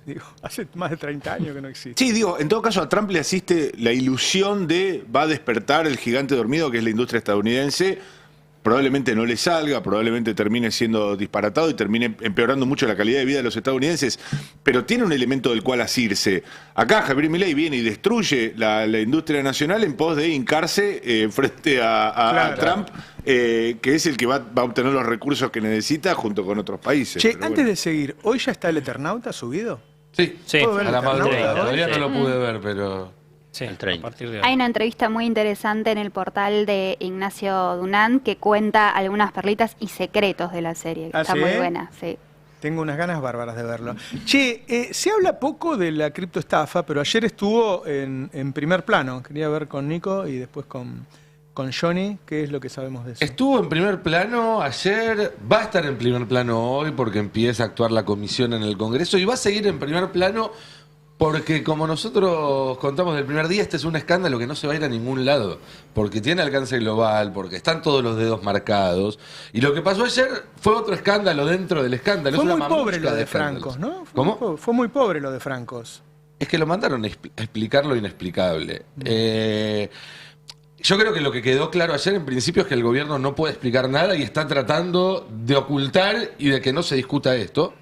Speaker 1: Digo, hace más de 30 años que no existe.
Speaker 4: Sí, digo, en todo caso a Trump le asiste la ilusión de va a despertar el gigante dormido que es la industria estadounidense. Probablemente no le salga, probablemente termine siendo disparatado y termine empeorando mucho la calidad de vida de los estadounidenses, pero tiene un elemento del cual asirse. Acá Javier Milei viene y destruye la industria nacional en pos de hincarse frente a Trump, que es el que va a obtener los recursos que necesita junto con otros países.
Speaker 1: Che,
Speaker 4: Pero
Speaker 1: antes
Speaker 4: bueno.
Speaker 1: de seguir, ¿hoy ya está el Eternauta subido?
Speaker 3: Sí,
Speaker 1: ¿Puedo ver
Speaker 3: a
Speaker 1: el
Speaker 3: la
Speaker 1: Eternauta
Speaker 3: madrugada.
Speaker 1: hoy?
Speaker 3: Todavía no lo pude ver, pero...
Speaker 11: Sí,
Speaker 2: El 30.
Speaker 11: a partir de
Speaker 9: Hay una entrevista muy interesante en el portal de Ignacio Dunán que cuenta algunas perlitas y secretos de la serie. Que
Speaker 1: ¿Ah,
Speaker 9: está
Speaker 1: sí?
Speaker 9: muy buena, sí.
Speaker 1: Tengo unas ganas bárbaras de verlo. Che, se habla poco de la criptoestafa, pero ayer estuvo en primer plano. Quería ver con Nico y después con Johnny qué es lo que sabemos de eso.
Speaker 3: Estuvo en primer plano ayer, va a estar en primer plano hoy porque empieza a actuar la comisión en el Congreso y va a seguir en primer plano porque como nosotros contamos del primer día, este es un escándalo que no se va a ir a ningún lado, porque tiene alcance global, porque están todos los dedos marcados. Y lo que pasó ayer fue otro escándalo dentro del escándalo.
Speaker 1: Fue
Speaker 3: es una
Speaker 1: muy pobre
Speaker 3: mamusca
Speaker 1: lo de
Speaker 3: escándalos.
Speaker 1: Francos, ¿no?
Speaker 3: ¿Cómo?
Speaker 1: Fue muy pobre lo de Francos.
Speaker 3: Es que lo mandaron a explicar lo inexplicable. Yo creo que lo que quedó claro ayer en principio es que el gobierno no puede explicar nada y está tratando de ocultar y de que no se discuta esto.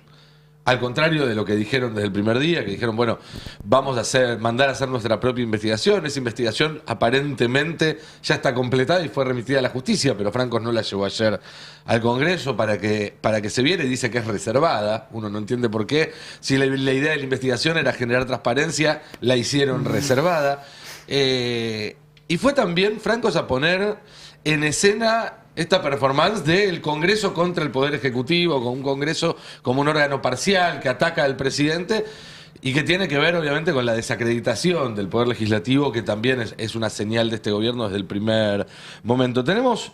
Speaker 3: Al contrario de lo que dijeron desde el primer día, que dijeron, bueno, vamos a mandar a hacer nuestra propia investigación. Esa investigación aparentemente ya está completada y fue remitida a la justicia, pero Francos no la llevó ayer al Congreso para que se viera y dice que es reservada. Uno no entiende por qué. Si la idea de la investigación era generar transparencia, la hicieron reservada. Y fue también Francos a poner en escena esta performance del Congreso contra el Poder Ejecutivo, con un Congreso como un órgano parcial que ataca al presidente y que tiene que ver obviamente con la desacreditación del Poder Legislativo, que también es una señal de este gobierno desde el primer momento. Tenemos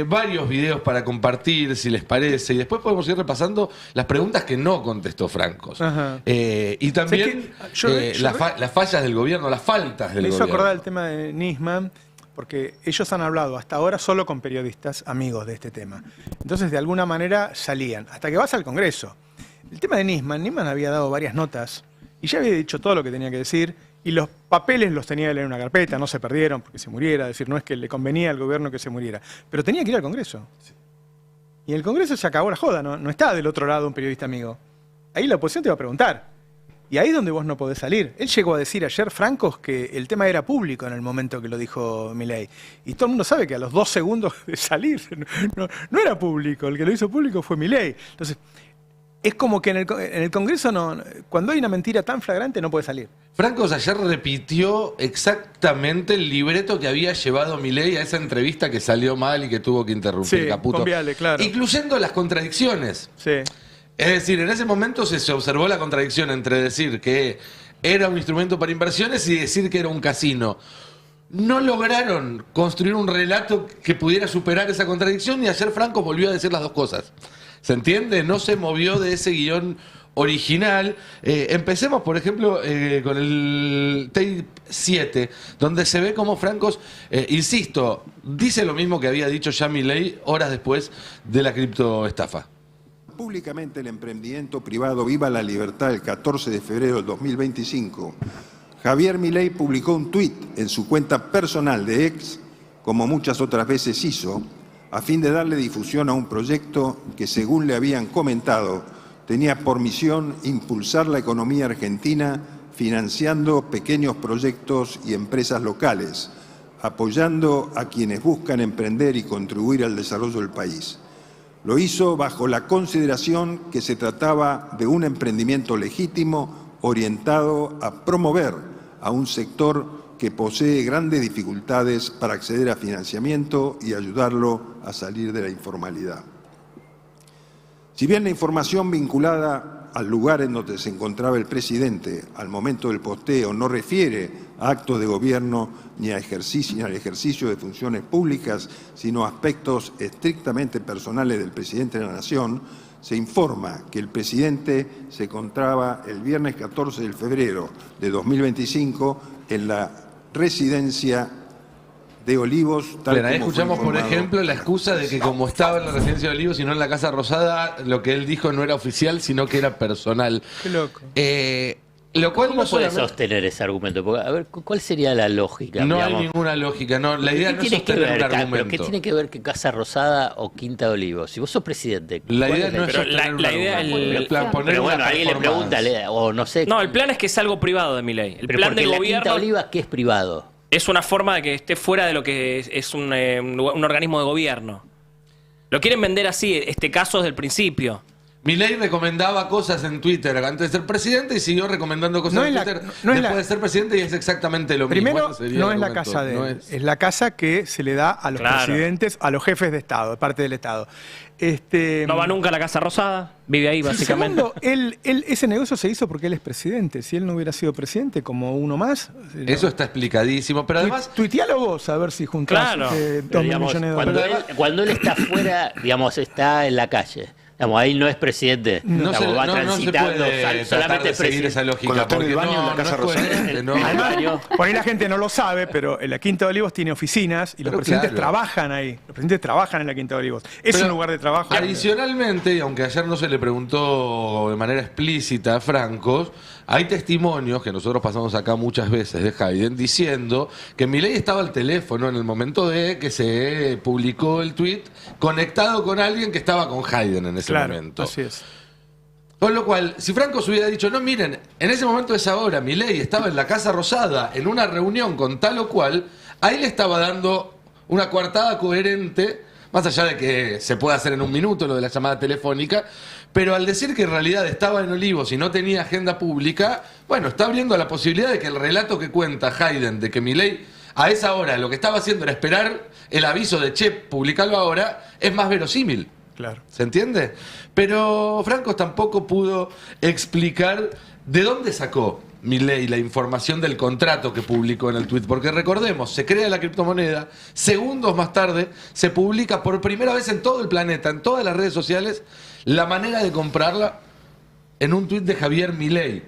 Speaker 3: varios videos para compartir, si les parece, y después podemos ir repasando las preguntas que no contestó Francos.
Speaker 1: Ajá.
Speaker 3: Y también las fallas del gobierno, las faltas del
Speaker 1: Me hizo
Speaker 3: gobierno.
Speaker 1: acordar el tema de Nisman, porque ellos han hablado hasta ahora solo con periodistas amigos de este tema. Entonces, de alguna manera salían, hasta que vas al Congreso. El tema de Nisman había dado varias notas y ya había dicho todo lo que tenía que decir y los papeles los tenía que leer en una carpeta, no se perdieron porque se muriera, es decir, no es que le convenía al gobierno que se muriera, pero tenía que ir al Congreso. Y en el Congreso se acabó la joda, no está del otro lado un periodista amigo. Ahí la oposición te va a preguntar. Y ahí es donde vos no podés salir. Él llegó a decir ayer, Francos, que el tema era público en el momento que lo dijo Milei. Y todo el mundo sabe que a los 2 segundos de salir no era público. El que lo hizo público fue Milei. Entonces, es como que en el Congreso cuando hay una mentira tan flagrante no puede salir.
Speaker 3: Francos ayer repitió exactamente el libreto que había llevado Milei a esa entrevista que salió mal y que tuvo que interrumpir
Speaker 1: Sí,
Speaker 3: Caputo.
Speaker 1: con Viale, claro.
Speaker 3: Incluyendo las contradicciones.
Speaker 1: Sí.
Speaker 3: Es decir, en ese momento se observó la contradicción entre decir que era un instrumento para inversiones y decir que era un casino. No lograron construir un relato que pudiera superar esa contradicción y ayer Francos volvió a decir las dos cosas. ¿Se entiende? No se movió de ese guión original. Empecemos, por ejemplo, con el tape 7, donde se ve cómo Francos, insisto, dice lo mismo que había dicho ya Milei horas después de la criptoestafa.
Speaker 10: Públicamente el emprendimiento privado Viva la Libertad el 14 de febrero del 2025, Javier Milei publicó un tuit en su cuenta personal de X, como muchas otras veces hizo, a fin de darle difusión a un proyecto que, según le habían comentado, tenía por misión impulsar la economía argentina financiando pequeños proyectos y empresas locales, apoyando a quienes buscan emprender y contribuir al desarrollo del país. Lo hizo bajo la consideración que se trataba de un emprendimiento legítimo orientado a promover a un sector que posee grandes dificultades para acceder a financiamiento y ayudarlo a salir de la informalidad. Si bien la información vinculada al lugar en donde se encontraba el presidente al momento del posteo no refiere a actos de gobierno ni al ejercicio de funciones públicas, sino a aspectos estrictamente personales del presidente de la Nación, se informa que el presidente se encontraba el viernes 14 de febrero de 2025 en la residencia de Olivos.
Speaker 3: Pero ahí escuchamos, por ejemplo, la excusa de que como estaba en la residencia de Olivos y no en la Casa Rosada, lo que él dijo no era oficial, sino que era personal.
Speaker 1: Qué loco.
Speaker 3: Lo cual
Speaker 2: ¿Cómo
Speaker 3: no
Speaker 2: puede
Speaker 3: solamente...
Speaker 2: sostener ese argumento? Porque, a ver, ¿cuál sería la lógica?
Speaker 3: No
Speaker 2: digamos?
Speaker 3: hay ninguna lógica. No, la idea no es
Speaker 2: ¿Qué tiene que
Speaker 3: sostener
Speaker 2: ver,
Speaker 3: un argumento.
Speaker 2: ¿Pero qué tiene que ver que Casa Rosada o Quinta de Olivos? Si vos sos presidente...
Speaker 3: La
Speaker 2: ¿cuál
Speaker 3: idea
Speaker 2: es
Speaker 3: no es sostener un argumento. El plan, poner
Speaker 2: pero bueno,
Speaker 3: una
Speaker 2: alguien le
Speaker 3: performance.
Speaker 2: pregunta, o no sé...
Speaker 11: No, el plan es que es algo privado de Milei. El
Speaker 2: pero
Speaker 11: plan
Speaker 2: porque
Speaker 11: de
Speaker 2: la
Speaker 11: gobierno
Speaker 2: Quinta de Olivos, ¿qué es privado?
Speaker 11: es una forma de que esté fuera de lo que es un organismo de gobierno. Lo quieren vender así, este caso desde el principio.
Speaker 3: Milei recomendaba cosas en Twitter antes de ser presidente y siguió recomendando cosas en Twitter después de ser presidente y es exactamente lo mismo.
Speaker 1: Primero,
Speaker 3: Ese sería
Speaker 1: no
Speaker 3: el
Speaker 1: es la
Speaker 3: argumento.
Speaker 1: casa de
Speaker 3: No
Speaker 1: él,
Speaker 3: es.
Speaker 1: es la casa que se le da a los presidentes, a los jefes de Estado, de parte del Estado.
Speaker 11: No va nunca a la Casa Rosada, vive ahí básicamente.
Speaker 1: Segundo, ese negocio se hizo porque él es presidente. Si él no hubiera sido presidente como uno más...
Speaker 3: Eso está explicadísimo, pero además...
Speaker 1: Tuitealo vos, a ver si juntás
Speaker 2: Claro.
Speaker 1: 2 millones de dólares.
Speaker 2: Cuando él está fuera, digamos, está en la calle. Digamos, ahí no es presidente.
Speaker 3: No se-
Speaker 2: va
Speaker 3: no- no se
Speaker 2: transitando,
Speaker 3: puede tratar
Speaker 2: solamente
Speaker 3: de
Speaker 2: es
Speaker 3: seguir
Speaker 2: presidente.
Speaker 3: esa lógica,
Speaker 4: Cuando está en el
Speaker 3: porque
Speaker 4: baño en la
Speaker 3: no
Speaker 4: Casa
Speaker 3: es coherente,
Speaker 4: Rosada.
Speaker 3: no.
Speaker 1: Además, por ahí la gente no lo sabe, pero en la Quinta de Olivos tiene oficinas y los
Speaker 3: Pero
Speaker 1: presidentes
Speaker 3: claro.
Speaker 1: trabajan ahí. Los presidentes trabajan en la Quinta de Olivos. Es
Speaker 3: Pero
Speaker 1: un lugar de trabajo.
Speaker 3: Adicionalmente, y aunque ayer no se le preguntó de manera explícita a Francos, hay testimonios que nosotros pasamos acá muchas veces de Hayden diciendo que Milei estaba al teléfono en el momento de que se publicó el tweet conectado con alguien que estaba con Hayden en ese
Speaker 1: Claro,
Speaker 3: momento.
Speaker 1: así es.
Speaker 3: Con lo cual, si Francos hubiera dicho, no, miren, en ese momento es ahora, Milei estaba en la Casa Rosada en una reunión con tal o cual, ahí le estaba dando una coartada coherente, más allá de que se puede hacer en un minuto lo de la llamada telefónica, pero al decir que en realidad estaba en Olivos y no tenía agenda pública, bueno, está abriendo la posibilidad de que el relato que cuenta Hayden de que Milei a esa hora lo que estaba haciendo era esperar el aviso de che, publicarlo ahora, es más verosímil.
Speaker 1: Claro.
Speaker 3: ¿Se entiende? Pero Francos tampoco pudo explicar de dónde sacó Milei la información del contrato que publicó en el tweet. Porque recordemos, se crea la criptomoneda, segundos más tarde se publica por primera vez en todo el planeta, en todas las redes sociales, la manera de comprarla en un tweet de Javier Milei.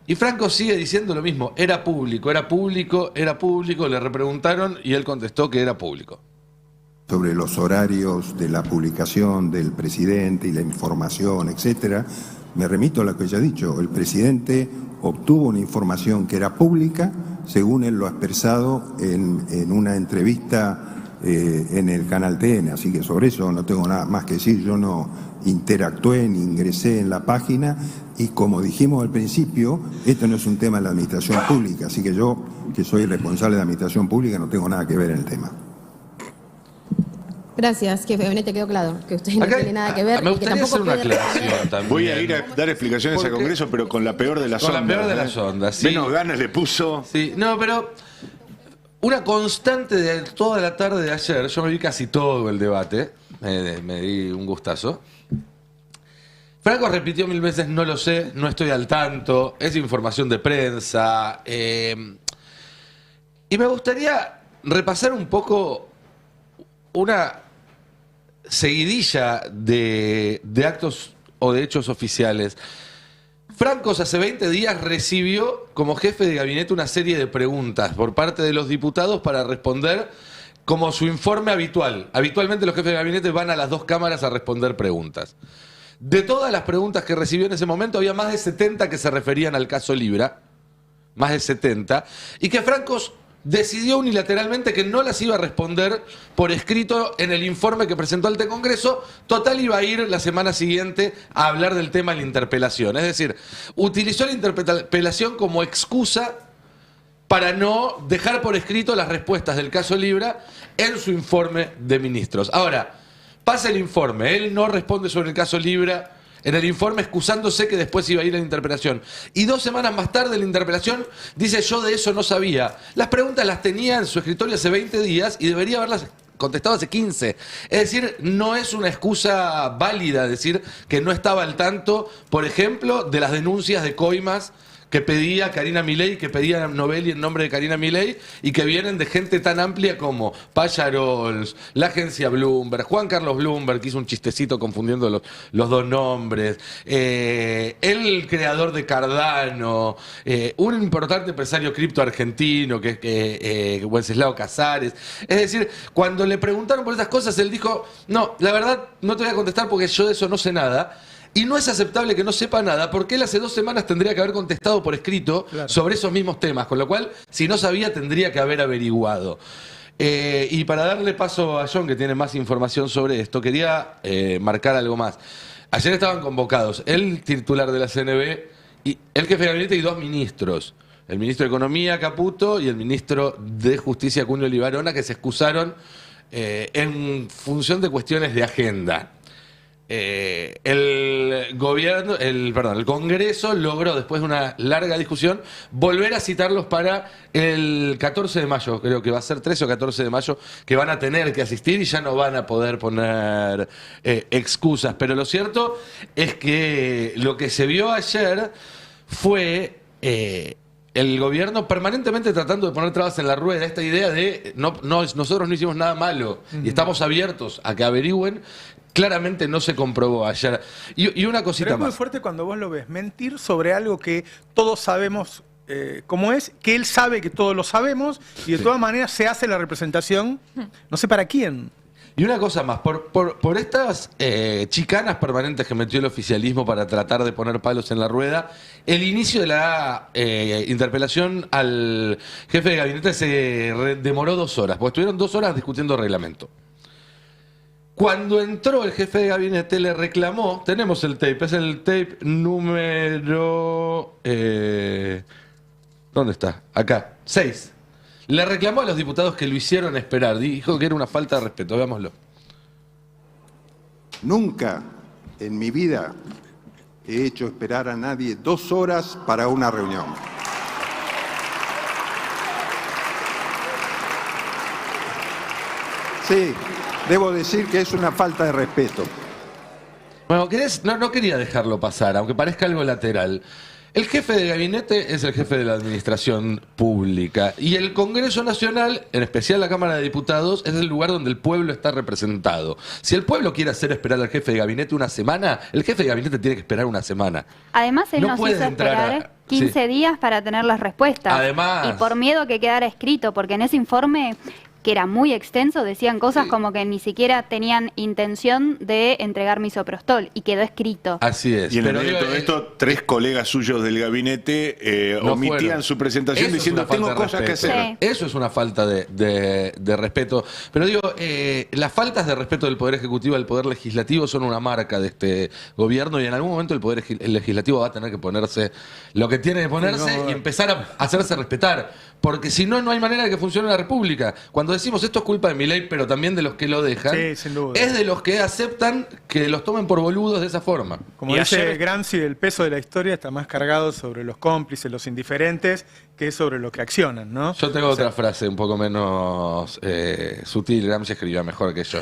Speaker 3: Y Franco sigue diciendo lo mismo, era público, era público, era público, le repreguntaron y él contestó que era público.
Speaker 10: Sobre los horarios de la publicación del presidente y la información, etcétera, me remito a lo que ya he dicho. El presidente obtuvo una información que era pública, según él lo ha expresado en una entrevista en el canal TN, así que sobre eso no tengo nada más que decir. Yo no interactué ni ingresé en la página y, como dijimos al principio, esto no es un tema de la administración pública, así que yo, que soy responsable de administración pública, no tengo nada que ver en el tema.
Speaker 18: Gracias, que te quedó claro que usted no
Speaker 3: Acá,
Speaker 18: tiene nada que ver.
Speaker 3: me
Speaker 18: y que
Speaker 3: gustaría
Speaker 18: tampoco
Speaker 3: hacer una
Speaker 18: puede
Speaker 3: aclaración también.
Speaker 4: Voy a ir a dar explicaciones al
Speaker 3: Porque-
Speaker 4: Congreso, pero con la peor de las
Speaker 3: Con
Speaker 4: ondas.
Speaker 3: la peor de
Speaker 4: ¿eh?
Speaker 3: las ondas, sí.
Speaker 4: Menos ganas le puso.
Speaker 3: Sí, no, pero una constante de toda la tarde de ayer, yo me vi casi todo el debate, me di un gustazo. Franco repitió 1000 veces, no lo sé, no estoy al tanto, es información de prensa. Y me gustaría repasar un poco una seguidilla de actos o de hechos oficiales. Francos hace 20 días recibió como jefe de gabinete una serie de preguntas por parte de los diputados para responder como su informe habitual. Habitualmente los jefes de gabinete van a las 2 cámaras a responder preguntas. De todas las preguntas que recibió en ese momento, había más de 70 que se referían al caso Libra, más de 70, y que Francos decidió unilateralmente que no las iba a responder por escrito en el informe que presentó ante el Congreso. Total, iba a ir la semana siguiente a hablar del tema en la interpelación. Es decir, utilizó la interpelación como excusa para no dejar por escrito las respuestas del caso Libra en su informe de ministros. Ahora, pasa el informe, él no responde sobre el caso Libra en el informe excusándose que después iba a ir a la interpelación. Y 2 semanas más tarde en la interpelación dice yo de eso no sabía. Las preguntas las tenía en su escritorio hace 20 días y debería haberlas contestado hace 15. Es decir, no es una excusa válida decir que no estaba al tanto, por ejemplo, de las denuncias de coimas que pedía Karina Milei, que pedía Novelli en nombre de Karina Milei, y que vienen de gente tan amplia como Payarols, la agencia Bloomberg, Juan Carlos Bloomberg, que hizo un chistecito confundiendo los 2 nombres, el creador de Cardano, un importante empresario cripto argentino, que es Wenceslao Casares. Es decir, cuando le preguntaron por esas cosas, él dijo, no, la verdad no te voy a contestar porque yo de eso no sé nada. Y no es aceptable que no sepa nada, porque él hace 2 semanas tendría que haber contestado por escrito sobre esos mismos temas, con lo cual, si no sabía, tendría que haber averiguado. Y para darle paso a John, que tiene más información sobre esto, quería marcar algo más. Ayer estaban convocados el titular de la CNB, y el jefe de gabinete y 2 ministros. El ministro de Economía, Caputo, y el ministro de Justicia, Cunio Libarona, que se excusaron en función de cuestiones de agenda. El Congreso logró, después de una larga discusión, volver a citarlos para el 14 de mayo, creo que va a ser 13 o 14 de mayo, que van a tener que asistir y ya no van a poder poner excusas. Pero lo cierto es que lo que se vio ayer fue el gobierno permanentemente tratando de poner trabas en la rueda, esta idea de nosotros no hicimos nada malo y estamos abiertos a que averigüen. Claramente no se comprobó ayer. Y una cosita
Speaker 1: Pero es muy
Speaker 3: más.
Speaker 1: fuerte cuando vos lo ves. Mentir sobre algo que todos sabemos cómo es, que él sabe que todos lo sabemos, y de todas maneras se hace la representación, no sé para quién.
Speaker 3: Y una cosa más, por estas chicanas permanentes que metió el oficialismo para tratar de poner palos en la rueda, el inicio de la interpelación al jefe de gabinete se demoró 2 horas, porque estuvieron 2 horas discutiendo reglamento. Cuando entró el jefe de gabinete le reclamó, tenemos el tape, es el tape número... ¿dónde está? Acá, 6. Le reclamó a los diputados que lo hicieron esperar, dijo que era una falta de respeto, veámoslo.
Speaker 10: Nunca en mi vida he hecho esperar a nadie 2 horas para una reunión. Sí. Debo decir que es una falta de respeto.
Speaker 3: Bueno, no quería dejarlo pasar, aunque parezca algo lateral. El jefe de gabinete es el jefe de la administración pública y el Congreso Nacional, en especial la Cámara de Diputados, es el lugar donde el pueblo está representado. Si el pueblo quiere hacer esperar al jefe de gabinete una semana, el jefe de gabinete tiene que esperar una semana.
Speaker 9: Además, él
Speaker 3: No
Speaker 9: nos
Speaker 3: puede
Speaker 9: hizo
Speaker 3: entrar
Speaker 9: esperar 15 días para tener las respuestas.
Speaker 3: Además.
Speaker 9: Y por miedo que quedara escrito, porque en ese informe, que era muy extenso, decían cosas como que ni siquiera tenían intención de entregar misoprostol, y quedó escrito.
Speaker 3: Así es.
Speaker 4: Y en el medio de todo esto, 3 colegas suyos del gabinete
Speaker 3: No
Speaker 4: omitían
Speaker 3: fueron.
Speaker 4: su presentación
Speaker 3: Eso es
Speaker 4: diciendo
Speaker 3: una falta
Speaker 4: tengo
Speaker 3: de
Speaker 4: cosas que
Speaker 3: respeto.
Speaker 4: hacer.
Speaker 3: Eso es una falta de respeto. Pero digo, las faltas de respeto del Poder Ejecutivo al Poder Legislativo son una marca de este gobierno, y en algún momento el Legislativo va a tener que ponerse lo que tiene que ponerse y empezar a hacerse respetar. Porque si no, no hay manera de que funcione la República. Cuando decimos esto es culpa de Milei, pero también de los que lo dejan,
Speaker 1: Sí, sin duda.
Speaker 3: es de los que aceptan que los tomen por boludos de esa forma.
Speaker 1: Como dice Gramsci, el peso de la historia está más cargado sobre los cómplices, los indiferentes, que sobre los que accionan, ¿no?
Speaker 3: Yo tengo otra frase un poco menos sutil, Gramsci escribía mejor que yo.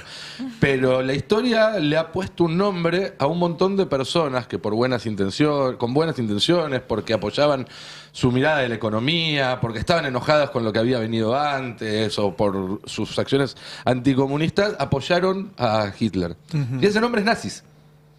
Speaker 3: Pero la historia le ha puesto un nombre a un montón de personas que con buenas intenciones, porque apoyaban su mirada de la economía, porque estaban enojadas con lo que había venido antes o por sus acciones anticomunistas, apoyaron a Hitler. Y ese nombre es nazis.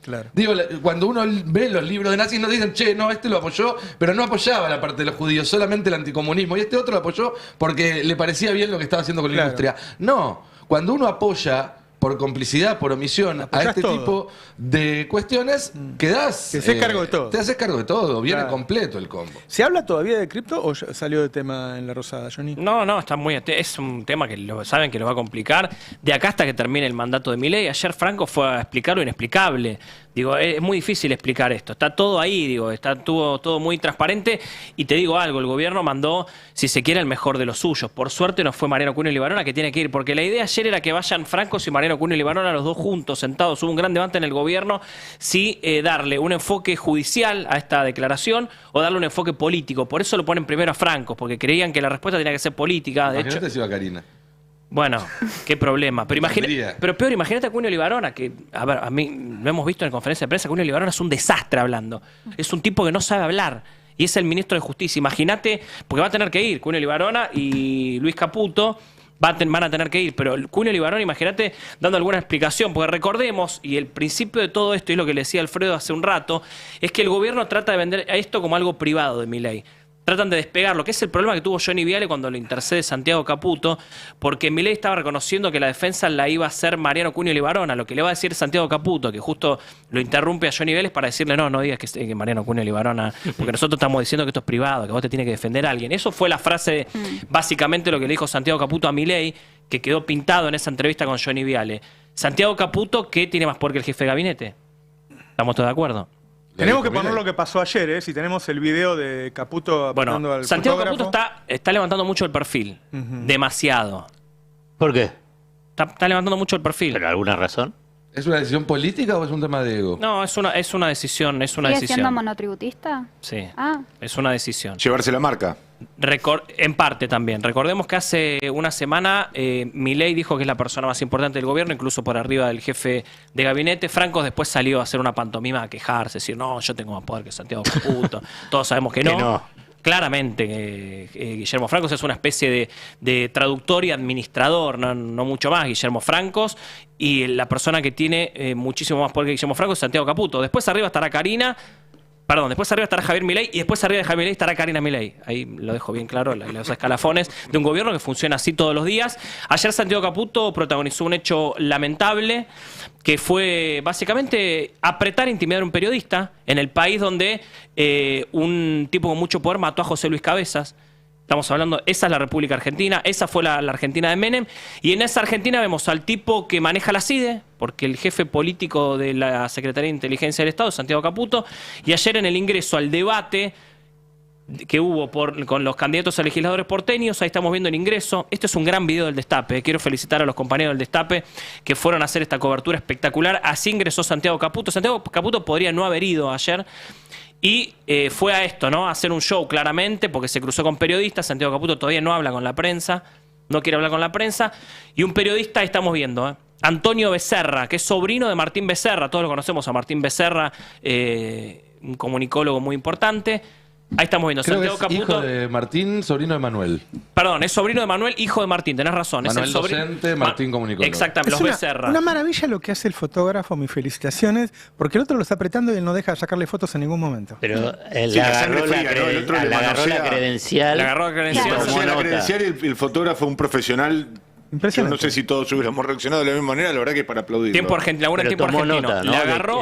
Speaker 1: Claro.
Speaker 3: Digo, cuando uno ve los libros de nazis, nos dicen, che, no, este lo apoyó, pero no apoyaba la parte de los judíos, solamente el anticomunismo. Y este otro lo apoyó porque le parecía bien lo que estaba haciendo con la industria. No, cuando uno apoya por complicidad, por omisión, a este
Speaker 1: todo.
Speaker 3: tipo de cuestiones, quedás...
Speaker 1: Te haces cargo de todo.
Speaker 3: Te haces cargo de todo, viene
Speaker 1: Claro.
Speaker 3: completo el combo.
Speaker 1: ¿Se habla todavía de cripto o ya salió de tema en La Rosada, Johnny?
Speaker 11: No, está es un tema que saben que lo va a complicar de acá hasta que termine el mandato de Milei. Ayer Franco fue a explicar lo inexplicable. Digo, es muy difícil explicar esto. Está todo ahí, digo, estuvo todo muy transparente. Y te digo algo, el gobierno mandó, si se quiere, el mejor de los suyos. Por suerte no fue Mariano Cunio Libarona que tiene que ir, porque la idea ayer era que vayan Francos y Mariano Cunio Libarona los dos juntos, sentados. Hubo un gran debate en el gobierno si darle un enfoque judicial a esta declaración o darle un enfoque político. Por eso lo ponen primero a Francos, porque creían que la respuesta tenía que ser política. De hecho,
Speaker 3: si iba Karina.
Speaker 11: Bueno, qué problema. Pero peor, imagínate a Cunio Libarona, que, a ver, a mí lo hemos visto en conferencia de prensa, Cunio Libarona es un desastre hablando. Es un tipo que no sabe hablar. Y es el ministro de Justicia. Imagínate, porque va a tener que ir Cunio Libarona y Luis Caputo van a tener que ir. Pero Cunio Libarona, imagínate dando alguna explicación. Porque recordemos, y el principio de todo esto, y lo que le decía Alfredo hace un rato, es que el gobierno trata de vender a esto como algo privado de Milei. Tratan de despegarlo, que es el problema que tuvo Johnny Viale cuando le intercede Santiago Caputo, porque Milei estaba reconociendo que la defensa la iba a hacer Mariano Cunio Libarona. Lo que le va a decir Santiago Caputo, que justo lo interrumpe a Johnny Viale para decirle, no digas que Mariano Cunio Libarona, porque nosotros estamos diciendo que esto es privado, que vos te tienes que defender a alguien. Eso fue la frase, básicamente lo que le dijo Santiago Caputo a Milei, que quedó pintado en esa entrevista con Johnny Viale. Santiago Caputo, ¿qué tiene más poder que el jefe de gabinete? ¿Estamos todos de acuerdo?
Speaker 1: Tenemos que poner lo que pasó ayer, si tenemos el video de Caputo apuntando al
Speaker 11: Santiago
Speaker 1: fotógrafo.
Speaker 11: Caputo está levantando mucho el perfil. Demasiado.
Speaker 2: ¿Por qué?
Speaker 11: Está levantando mucho el perfil.
Speaker 2: ¿Pero alguna razón?
Speaker 3: ¿Es una decisión política o es un tema de ego?
Speaker 11: No, es una decisión.
Speaker 9: ¿Sigue siendo monotributista?
Speaker 11: Sí,
Speaker 9: Ah.
Speaker 11: es una decisión.
Speaker 4: Llevarse la marca.
Speaker 11: En parte también. Recordemos que hace una semana Milei dijo que es la persona más importante del gobierno, incluso por arriba del jefe de gabinete. Francos después salió a hacer una pantomima a quejarse, decir, no, yo tengo más poder que Santiago Caputo. Todos sabemos que no. Claramente, Guillermo Francos es una especie de traductor y administrador, no mucho más, Guillermo Francos. Y la persona que tiene muchísimo más poder que Guillermo Francos es Santiago Caputo. Después arriba estará después arriba estará Javier Milei y después arriba de Javier Milei estará Karina Milei. Ahí lo dejo bien claro, los escalafones de un gobierno que funciona así todos los días. Ayer Santiago Caputo protagonizó un hecho lamentable que fue básicamente apretar e intimidar a un periodista en el país donde un tipo con mucho poder mató a José Luis Cabezas. Estamos hablando, esa es la República Argentina, esa fue la Argentina de Menem, y en esa Argentina vemos al tipo que maneja la CIDE, porque el jefe político de la Secretaría de Inteligencia del Estado, Santiago Caputo, y ayer en el ingreso al debate que hubo con los candidatos a legisladores porteños, ahí estamos viendo el ingreso. Este es un gran video del Destape, quiero felicitar a los compañeros del Destape que fueron a hacer esta cobertura espectacular. Así ingresó Santiago Caputo. Santiago Caputo podría no haber ido ayer. Y fue a esto, ¿no? A hacer un show claramente, porque se cruzó con periodistas. Santiago Caputo todavía no habla con la prensa, no quiere hablar con la prensa. Y un periodista, estamos viendo, Antonio Becerra, que es sobrino de Martín Becerra. Todos lo conocemos a Martín Becerra, un comunicólogo muy importante. Ahí estamos viendo.
Speaker 3: Creo
Speaker 11: Santiago
Speaker 3: que es
Speaker 11: Caputo.
Speaker 3: hijo de Martín, sobrino de Manuel.
Speaker 11: Perdón, es sobrino de Manuel, hijo de Martín, tenés razón.
Speaker 3: Manuel
Speaker 11: es el
Speaker 3: docente, Martín comunicólogo.
Speaker 11: Exactamente, los Becerra.
Speaker 1: Una maravilla lo que hace el fotógrafo, mis felicitaciones, porque el otro lo está apretando y él no deja de sacarle fotos en ningún momento.
Speaker 2: Pero le agarró la credencial.
Speaker 11: Le agarró la credencial.
Speaker 4: Manosea la credencial y el fotógrafo, un profesional. Yo no sé si todos hubiéramos reaccionado de la misma manera, la verdad que para aplaudir.
Speaker 11: Tiempo argentino,
Speaker 2: Pero
Speaker 11: tiempo
Speaker 2: tomó
Speaker 11: argentino.
Speaker 2: nota, ¿no?
Speaker 11: Le agarró,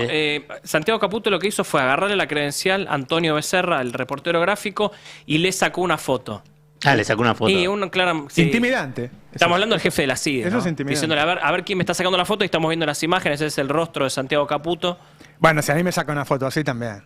Speaker 11: Santiago Caputo lo que hizo fue agarrarle la credencial a Antonio Becerra, el reportero gráfico, y le sacó una foto.
Speaker 2: Le sacó una foto.
Speaker 11: Y
Speaker 1: Intimidante.
Speaker 11: Estamos hablando del jefe de la CIDE,
Speaker 1: Eso
Speaker 11: ¿no?
Speaker 1: es intimidante.
Speaker 11: Diciéndole, a ver quién me está sacando la foto, y estamos viendo las imágenes, ese es el rostro de Santiago Caputo.
Speaker 1: Bueno, si a mí me saca una foto así también.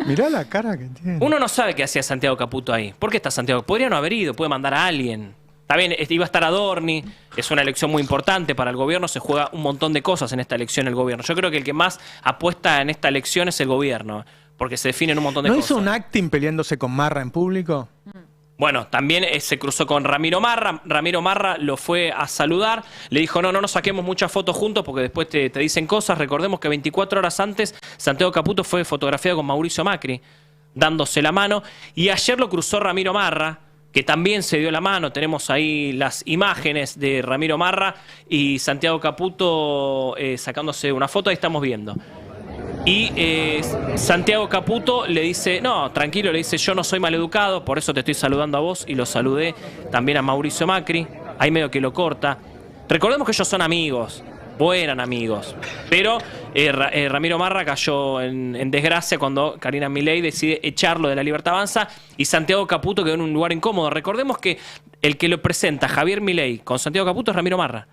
Speaker 1: Mirá la cara que tiene.
Speaker 11: Uno no sabe qué hacía Santiago Caputo ahí. ¿Por qué está Santiago? Podría no haber ido, puede mandar a alguien. Está bien, iba a estar Adorni, es una elección muy importante para el gobierno, se juega un montón de cosas en esta elección el gobierno. Yo creo que el que más apuesta en esta elección es el gobierno, porque se definen un montón de
Speaker 1: ¿No
Speaker 11: cosas.
Speaker 1: hizo un acting peleándose con Marra en público?
Speaker 11: Bueno, también se cruzó con Ramiro Marra. Ramiro Marra lo fue a saludar. Le dijo, no nos saquemos muchas fotos juntos porque después te dicen cosas. Recordemos que 24 horas antes Santiago Caputo fue fotografiado con Mauricio Macri, dándose la mano. Y ayer lo cruzó Ramiro Marra, que también se dio la mano. Tenemos ahí las imágenes de Ramiro Marra y Santiago Caputo sacándose una foto. Ahí estamos viendo. Y Santiago Caputo le dice, no, tranquilo, le dice, yo no soy maleducado, por eso te estoy saludando a vos, y lo saludé también a Mauricio Macri. Ahí medio que lo corta. Recordemos que ellos son amigos, eran amigos, pero Ramiro Marra cayó en desgracia cuando Karina Milei decide echarlo de la Libertad Avanza y Santiago Caputo quedó en un lugar incómodo. Recordemos que el que lo presenta, Javier Milei, con Santiago Caputo es Ramiro Marra.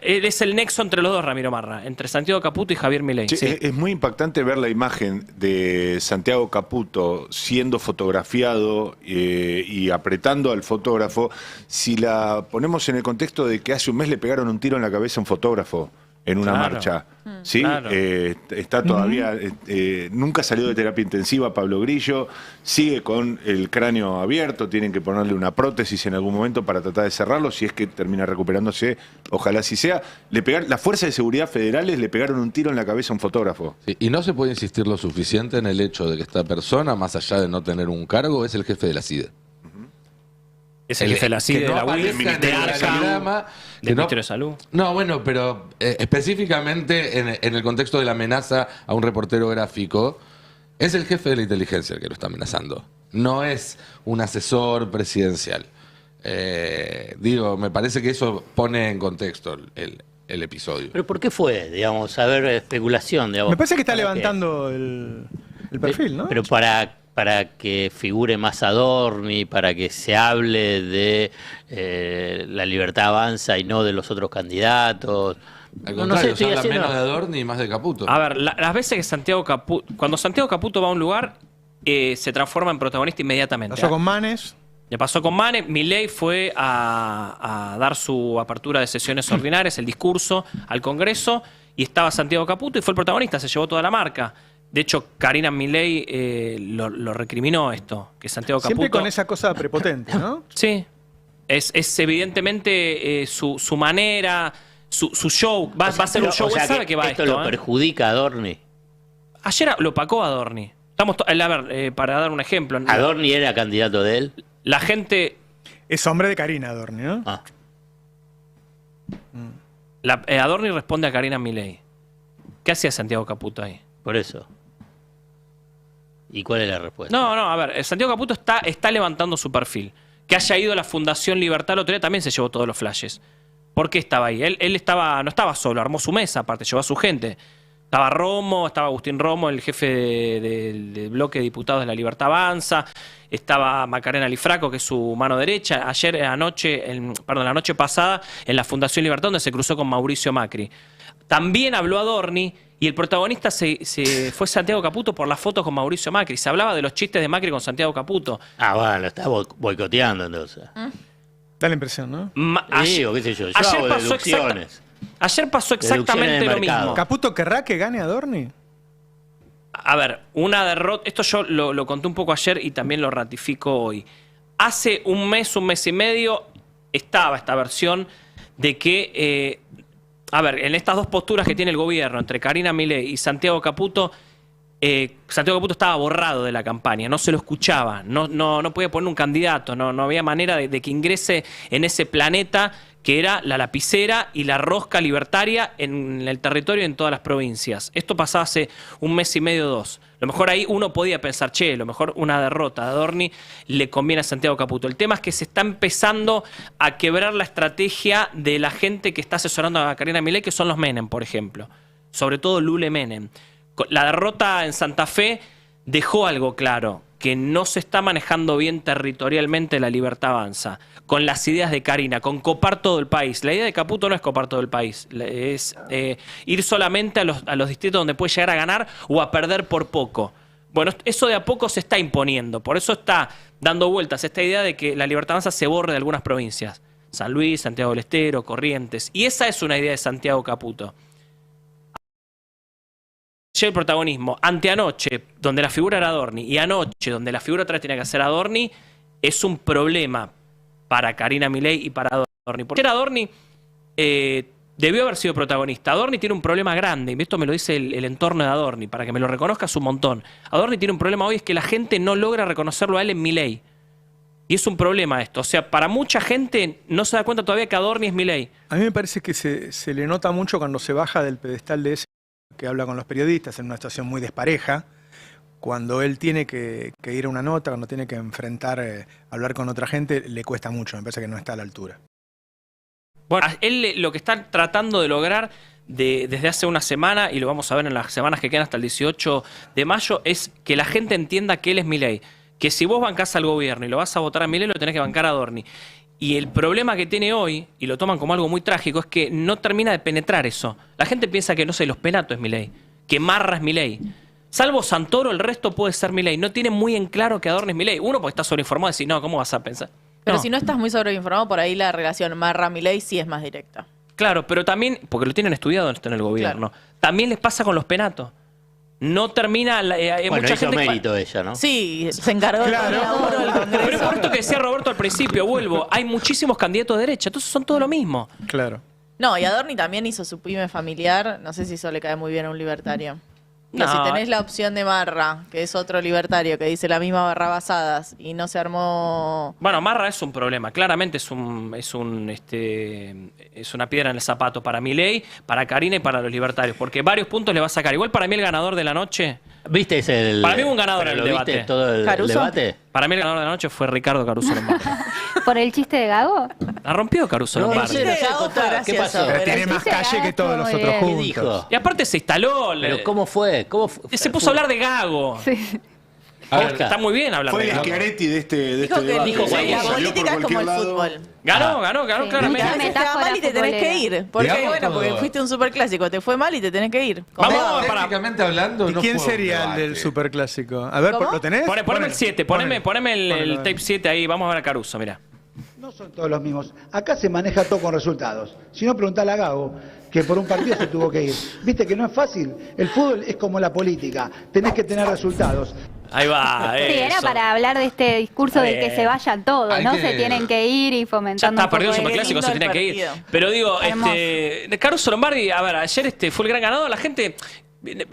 Speaker 11: Él es el nexo entre los dos, Ramiro Marra, entre Santiago Caputo y Javier Milei.
Speaker 4: Sí,
Speaker 11: Sí.
Speaker 4: es muy impactante ver la imagen de Santiago Caputo siendo fotografiado y apretando al fotógrafo, si la ponemos en el contexto de que hace un mes le pegaron un tiro en la cabeza a un fotógrafo en una marcha. ¿Sí?
Speaker 11: Claro.
Speaker 4: Está todavía, nunca salió de terapia intensiva Pablo Grillo, sigue con el cráneo abierto, tienen que ponerle una prótesis en algún momento para tratar de cerrarlo, si es que termina recuperándose, ojalá así sea. Las fuerzas de seguridad federales le pegaron un tiro en la cabeza a un fotógrafo.
Speaker 3: Sí, y no se puede insistir lo suficiente en el hecho de que esta persona, más allá de no tener un cargo, es el jefe de la CIDE.
Speaker 11: Es el jefe de la CIDE, de la UIF, de ARCA, del Ministerio de Salud.
Speaker 3: No, bueno, pero específicamente en el contexto de la amenaza a un reportero gráfico, es el jefe de la inteligencia el que lo está amenazando. No es un asesor presidencial. Me parece que eso pone en contexto el episodio.
Speaker 2: ¿Pero por qué fue? Digamos, a ver, especulación. Digamos,
Speaker 1: Me parece que está levantando el perfil, ¿no?
Speaker 2: Pero para que figure más Adorni, para que se hable de la Libertad Avanza y no de los otros candidatos.
Speaker 3: Al contrario, se habla menos de Adorni y más de Caputo.
Speaker 11: A ver, las veces que Santiago Caputo... Cuando Santiago Caputo va a un lugar, se transforma en protagonista inmediatamente.
Speaker 1: Pasó con Manes.
Speaker 11: Le pasó con Manes. Milei fue a dar su apertura de sesiones ordinarias, el discurso al Congreso, y estaba Santiago Caputo y fue el protagonista, se llevó toda la marca. De hecho, Karina Milei lo recriminó esto, que Santiago Caputo...
Speaker 1: Siempre con esa cosa prepotente, ¿no?
Speaker 11: Sí. Es evidentemente su manera, su show. Va a ser un show, él sabe que va
Speaker 2: esto lo perjudica a Adorni.
Speaker 11: Ayer lo opacó a Adorni. Para dar un ejemplo.
Speaker 2: ¿Adorni era candidato de él?
Speaker 11: La gente...
Speaker 1: Es hombre de Karina Adorni, ¿no?
Speaker 11: Adorni responde a Karina Milei. ¿Qué hacía Santiago Caputo ahí?
Speaker 2: Por eso. ¿Y cuál es la respuesta?
Speaker 11: No, a ver, Santiago Caputo está levantando su perfil. Que haya ido a la Fundación Libertad el otro día también se llevó todos los flashes. ¿Por qué estaba ahí? Él no estaba solo, armó su mesa, aparte, llevó a su gente. Estaba Romo, estaba Agustín Romo, el jefe del bloque de diputados de la Libertad Avanza. Estaba Macarena Lifraco, que es su mano derecha. La noche pasada, en la Fundación Libertad, donde se cruzó con Mauricio Macri. También habló Adorni y el protagonista fue Santiago Caputo por la foto con Mauricio Macri. Se hablaba de los chistes de Macri con Santiago Caputo.
Speaker 2: Bueno, lo está boicoteando entonces.
Speaker 1: Da la impresión, ¿no?
Speaker 2: Digo, qué sé yo hago deducciones.
Speaker 11: Ayer pasó exactamente lo mismo.
Speaker 1: ¿Caputo querrá que gane Adorni?
Speaker 11: A ver, una derrota... Esto yo lo conté un poco ayer y también lo ratifico hoy. Hace un mes y medio, estaba esta versión de que... en estas dos posturas que tiene el gobierno, entre Karina Milei y Santiago Caputo, Santiago Caputo estaba borrado de la campaña, no se lo escuchaba, no podía poner un candidato, no había manera de que ingrese en ese planeta que era la lapicera y la rosca libertaria en el territorio y en todas las provincias. Esto pasaba hace un mes y medio, 2. A lo mejor ahí uno podía pensar, a lo mejor una derrota de Adorni le conviene a Santiago Caputo. El tema es que se está empezando a quebrar la estrategia de la gente que está asesorando a Karina Milei, que son los Menem, por ejemplo. Sobre todo Lule Menem. La derrota en Santa Fe dejó algo claro, que no se está manejando bien territorialmente la Libertad Avanza, con las ideas de Karina, con copar todo el país. La idea de Caputo no es copar todo el país, es ir solamente a los distritos donde puede llegar a ganar o a perder por poco. Bueno, eso de a poco se está imponiendo, por eso está dando vueltas esta idea de que la Libertad Avanza se borre de algunas provincias. San Luis, Santiago del Estero, Corrientes, y esa es una idea de Santiago Caputo. El protagonismo anteanoche, donde la figura era Adorni, y anoche, donde la figura otra vez tenía que ser Adorni, es un problema para Karina Milei y para Adorni. Porque Adorni debió haber sido protagonista. Adorni tiene un problema grande, y esto me lo dice el entorno de Adorni, para que me lo reconozcas un montón. Adorni tiene un problema hoy, es que la gente no logra reconocerlo a él en Milei. Y es un problema esto. O sea, para mucha gente no se da cuenta todavía que Adorni es Milei.
Speaker 1: A mí me parece que se le nota mucho cuando se baja del pedestal de ese que habla con los periodistas en una situación muy despareja, cuando él tiene que ir a una nota, cuando tiene que enfrentar, hablar con otra gente, le cuesta mucho, me parece que no está a la altura.
Speaker 11: Bueno, él lo que está tratando de lograr desde hace una semana, y lo vamos a ver en las semanas que quedan hasta el 18 de mayo, es que la gente entienda que él es Milei, que si vos bancás al gobierno y lo vas a votar a Milei, lo tenés que bancar a Adorni. Y el problema que tiene hoy, y lo toman como algo muy trágico, es que no termina de penetrar eso. La gente piensa que, no sé, los Penato es Milei, que Marra es Milei. Salvo Santoro, el resto puede ser Milei. No tiene muy en claro que Adorni es Milei. Uno porque está sobreinformado y dice, no, ¿cómo vas a pensar?
Speaker 8: Pero
Speaker 11: No.
Speaker 8: si no estás muy sobreinformado, por ahí la relación Marra-Milei sí es más directa.
Speaker 11: Claro, pero también, porque lo tienen estudiado en el gobierno, también les pasa con los Penato. No termina...
Speaker 2: Bueno,
Speaker 11: mucha
Speaker 2: hizo
Speaker 11: gente
Speaker 2: mérito ella, ¿no?
Speaker 8: Sí, se encargó del laburo del Congreso.
Speaker 11: Pero es por esto que decía Roberto al principio, vuelvo, hay muchísimos candidatos de derecha, entonces son todo lo mismo.
Speaker 1: Claro.
Speaker 8: No, y Adorni también hizo su pyme familiar. No sé si eso le cae muy bien a un libertario. Que
Speaker 11: No.
Speaker 8: si tenés la opción de Marra, que es otro libertario que dice la misma barrabasadas y no se armó...
Speaker 11: Bueno, Marra es un problema, claramente es una piedra en el zapato para Milei, para Karina y para los libertarios, porque varios puntos le va a sacar. Igual para mí el ganador de la noche...
Speaker 2: ¿Viste ese
Speaker 11: Para mí hubo un ganador
Speaker 2: pero
Speaker 11: en el
Speaker 2: lo viste
Speaker 11: debate.
Speaker 2: todo el
Speaker 8: ¿Caruso?
Speaker 2: debate?
Speaker 11: Para mí el ganador de la noche fue Ricardo Caruso Lombardi.
Speaker 9: ¿Por el chiste de Gago?
Speaker 11: La rompió Caruso Lombardi.
Speaker 8: El chiste de Gago fue
Speaker 2: ¿Qué
Speaker 8: gracioso,
Speaker 2: pasó?
Speaker 1: Pero
Speaker 8: pero
Speaker 1: tiene
Speaker 8: el
Speaker 1: más
Speaker 8: chiste de
Speaker 1: calle que
Speaker 8: Gago
Speaker 1: todos los
Speaker 8: estuvo
Speaker 1: otros
Speaker 8: bien.
Speaker 2: ¿Qué dijo?
Speaker 1: juntos.
Speaker 11: Y aparte se instaló.
Speaker 2: ¿Pero cómo fue?
Speaker 11: Se puso a hablar de Gago.
Speaker 9: Sí.
Speaker 3: A ver,
Speaker 11: Está muy bien hablar
Speaker 4: Fue
Speaker 11: de
Speaker 4: el
Speaker 11: Gago.
Speaker 4: Schiaretti de este
Speaker 8: Dijo que
Speaker 4: debate.
Speaker 2: dijo
Speaker 8: la
Speaker 2: Salió por
Speaker 8: política es como
Speaker 4: cualquier
Speaker 8: el
Speaker 4: lado.
Speaker 8: fútbol.
Speaker 11: Ganó,
Speaker 9: Sí.
Speaker 11: claramente.
Speaker 8: A veces te va mal y te tenés que ir. ¿Por qué?
Speaker 3: Digamos
Speaker 8: Bueno, porque
Speaker 3: todo.
Speaker 8: fuiste un superclásico, te fue mal y te tenés que ir. Como
Speaker 11: Vamos,
Speaker 8: Gago.
Speaker 11: para.
Speaker 3: Técnicamente hablando,
Speaker 1: ¿Y
Speaker 3: no
Speaker 1: quién
Speaker 3: fue un
Speaker 1: sería el
Speaker 3: debate.
Speaker 1: del superclásico? A ver,
Speaker 8: ¿Cómo?
Speaker 1: ¿lo tenés?
Speaker 11: Poneme el 7, poneme el
Speaker 1: Ponelo.
Speaker 11: tape 7 ahí, vamos a ver a Caruso, mira.
Speaker 19: No son todos los mismos. Acá se maneja todo con resultados. Si no, preguntale a Gago, que por un partido se tuvo que ir. Viste que no es fácil. El fútbol es como la política. Tenés que tener resultados.
Speaker 11: Ahí va,
Speaker 9: Sí, era
Speaker 11: eso.
Speaker 9: para hablar de este discurso de
Speaker 11: Está
Speaker 9: que
Speaker 11: bien.
Speaker 9: se vayan todos,
Speaker 3: Hay
Speaker 9: ¿no?
Speaker 3: que-
Speaker 9: Se tienen que ir y
Speaker 11: Ya
Speaker 9: fomentando
Speaker 11: está, perdió el
Speaker 9: un poco de-
Speaker 11: superclásico, se
Speaker 8: lindo
Speaker 11: tenía
Speaker 8: el
Speaker 11: que ir.
Speaker 8: partido.
Speaker 11: Pero digo,
Speaker 9: Hermoso.
Speaker 11: Caruso Lombardi, a ver, ayer fue el gran ganador, la gente...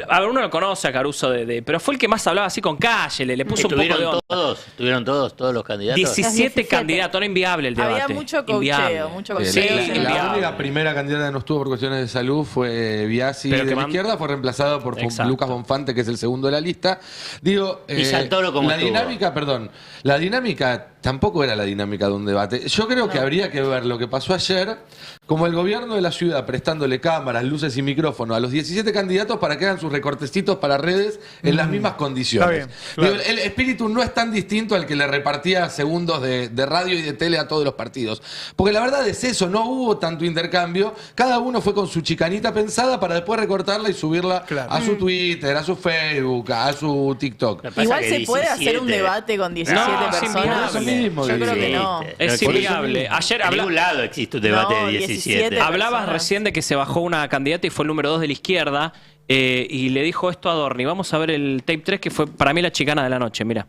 Speaker 11: A ver, uno lo conoce a Caruso, pero fue el que más hablaba así con calle, le puso un poco de onda.
Speaker 2: ¿Estuvieron todos los candidatos?
Speaker 11: 17 candidatos, era inviable el debate.
Speaker 8: Había mucho
Speaker 11: Inviable.
Speaker 8: coacheo, mucho
Speaker 3: Sí,
Speaker 8: coacheo.
Speaker 11: Sí,
Speaker 3: la
Speaker 11: inviable.
Speaker 3: única primera candidata que no estuvo por cuestiones de salud fue Biasi
Speaker 11: Pero
Speaker 3: de
Speaker 11: que
Speaker 3: la
Speaker 11: man-
Speaker 3: izquierda, fue reemplazado por
Speaker 11: Exacto.
Speaker 3: Lucas Bonfante, que es el segundo de la lista. Digo,
Speaker 2: ¿Y Santoro cómo
Speaker 3: la
Speaker 2: estuvo?
Speaker 3: dinámica, perdón, la dinámica tampoco era la dinámica de un debate. Yo creo que habría que ver lo que pasó ayer, como el gobierno de la ciudad prestándole cámaras, luces y micrófonos a los 17 candidatos para que hagan sus recortecitos para redes en las mismas condiciones.
Speaker 1: Está bien, claro.
Speaker 3: Digo, el espíritu no es tan distinto al que le repartía segundos de radio y de tele a todos los partidos. Porque la verdad es eso, no hubo tanto intercambio. Cada uno fue con su chicanita pensada para después recortarla y subirla a su Twitter, a su Facebook, a su TikTok.
Speaker 8: Igual se puede hacer un debate con 17
Speaker 11: No, es
Speaker 8: personas.
Speaker 11: inviable.
Speaker 8: Yo creo que no.
Speaker 11: Es inviable. Ayer
Speaker 2: En ningún lado existe un debate
Speaker 8: No,
Speaker 2: de 17.
Speaker 8: 17.
Speaker 11: hablabas
Speaker 8: personas.
Speaker 11: recién de que se bajó una candidata y fue el número 2 de la izquierda y le dijo esto a Adorni. Vamos a ver el tape 3 que fue para mí la chicana de la noche, mira.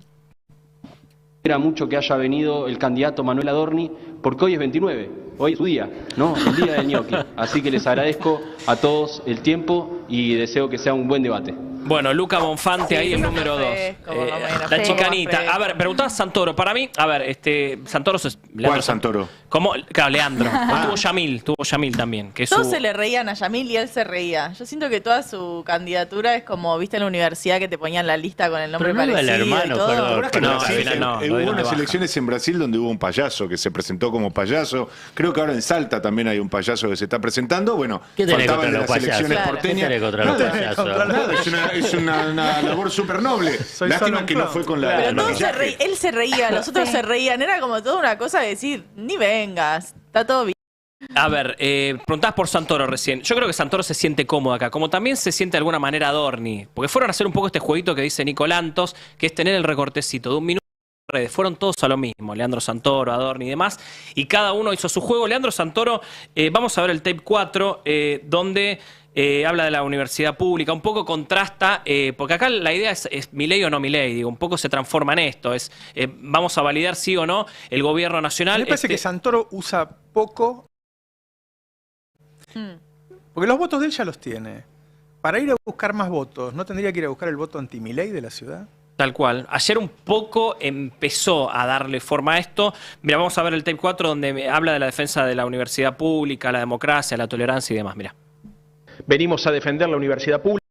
Speaker 20: Era mucho que haya venido el candidato Manuel Adorni, porque hoy es 29, hoy es su día, ¿no? El día del ñoqui. Así que les agradezco a todos el tiempo y deseo que sea un buen debate.
Speaker 11: Bueno, Luca Bonfante
Speaker 8: Sí,
Speaker 11: ahí el
Speaker 8: más
Speaker 11: número 2.
Speaker 8: fresco, por lo menos,
Speaker 11: La
Speaker 8: sí.
Speaker 11: chicanita.
Speaker 8: Más
Speaker 11: A ver, preguntaba a Santoro. Para mí, a ver, Santoro es
Speaker 4: ¿Cuál Santoro?
Speaker 11: ¿Cómo? Claro, Leandro. Tuvo Yamil también. Que es
Speaker 8: Todos
Speaker 11: su...
Speaker 8: se le reían a Yamil y él se reía. Yo siento que toda su candidatura es como, viste en la universidad que te ponían la lista con el nombre
Speaker 2: Pero no iba el
Speaker 8: parecido
Speaker 2: hermano,
Speaker 8: y todo.
Speaker 2: perdón.
Speaker 4: ¿Te acuerdas que en
Speaker 11: No,
Speaker 4: Brasil
Speaker 11: al final no, lo
Speaker 4: hubo
Speaker 11: dieron de
Speaker 4: unas
Speaker 11: baja.
Speaker 4: elecciones en Brasil donde hubo un payaso que se presentó como payaso? Creo que ahora en Salta también hay un payaso que se está presentando. Bueno,
Speaker 2: ¿Qué tenés
Speaker 4: faltaba el de
Speaker 2: contra
Speaker 4: las
Speaker 2: los payasos?
Speaker 4: elecciones
Speaker 2: Claro.
Speaker 4: porteñas.
Speaker 2: ¿Qué tenés contra los
Speaker 4: Nada,
Speaker 2: payasos?
Speaker 4: nada, es una labor súper noble.
Speaker 1: Soy
Speaker 4: Lástima
Speaker 1: solo
Speaker 4: que
Speaker 1: un
Speaker 4: no
Speaker 1: clown.
Speaker 4: fue con la.
Speaker 8: Pero
Speaker 4: el
Speaker 8: todos
Speaker 4: maquillaje.
Speaker 8: él se reía, los otros se reían. Era como toda una cosa de decir, ni vengas, está todo bien.
Speaker 11: A ver, preguntabas por Santoro recién. Yo creo que Santoro se siente cómodo acá, como también se siente de alguna manera Adorni. Porque fueron a hacer un poco este jueguito que dice Nicolantos, que es tener el recortecito de un minuto en redes. Fueron todos a lo mismo, Leandro Santoro, Adorni y demás, y cada uno hizo su juego. Leandro Santoro, vamos a ver el tape 4, donde habla de la universidad pública, un poco contrasta, porque acá la idea es Milei o no Milei, digo, un poco se transforma en esto, es vamos a validar sí o no el gobierno nacional.
Speaker 1: Me parece que Santoro usa poco, porque los votos de él ya los tiene. Para ir a buscar más votos, ¿no tendría que ir a buscar el voto anti-Milei de la ciudad?
Speaker 11: Tal cual. Ayer un poco empezó a darle forma a esto. Mira, vamos a ver el tape 4 donde habla de la defensa de la universidad pública, la democracia, la tolerancia y demás. Mira.
Speaker 20: Venimos a defender la universidad pública,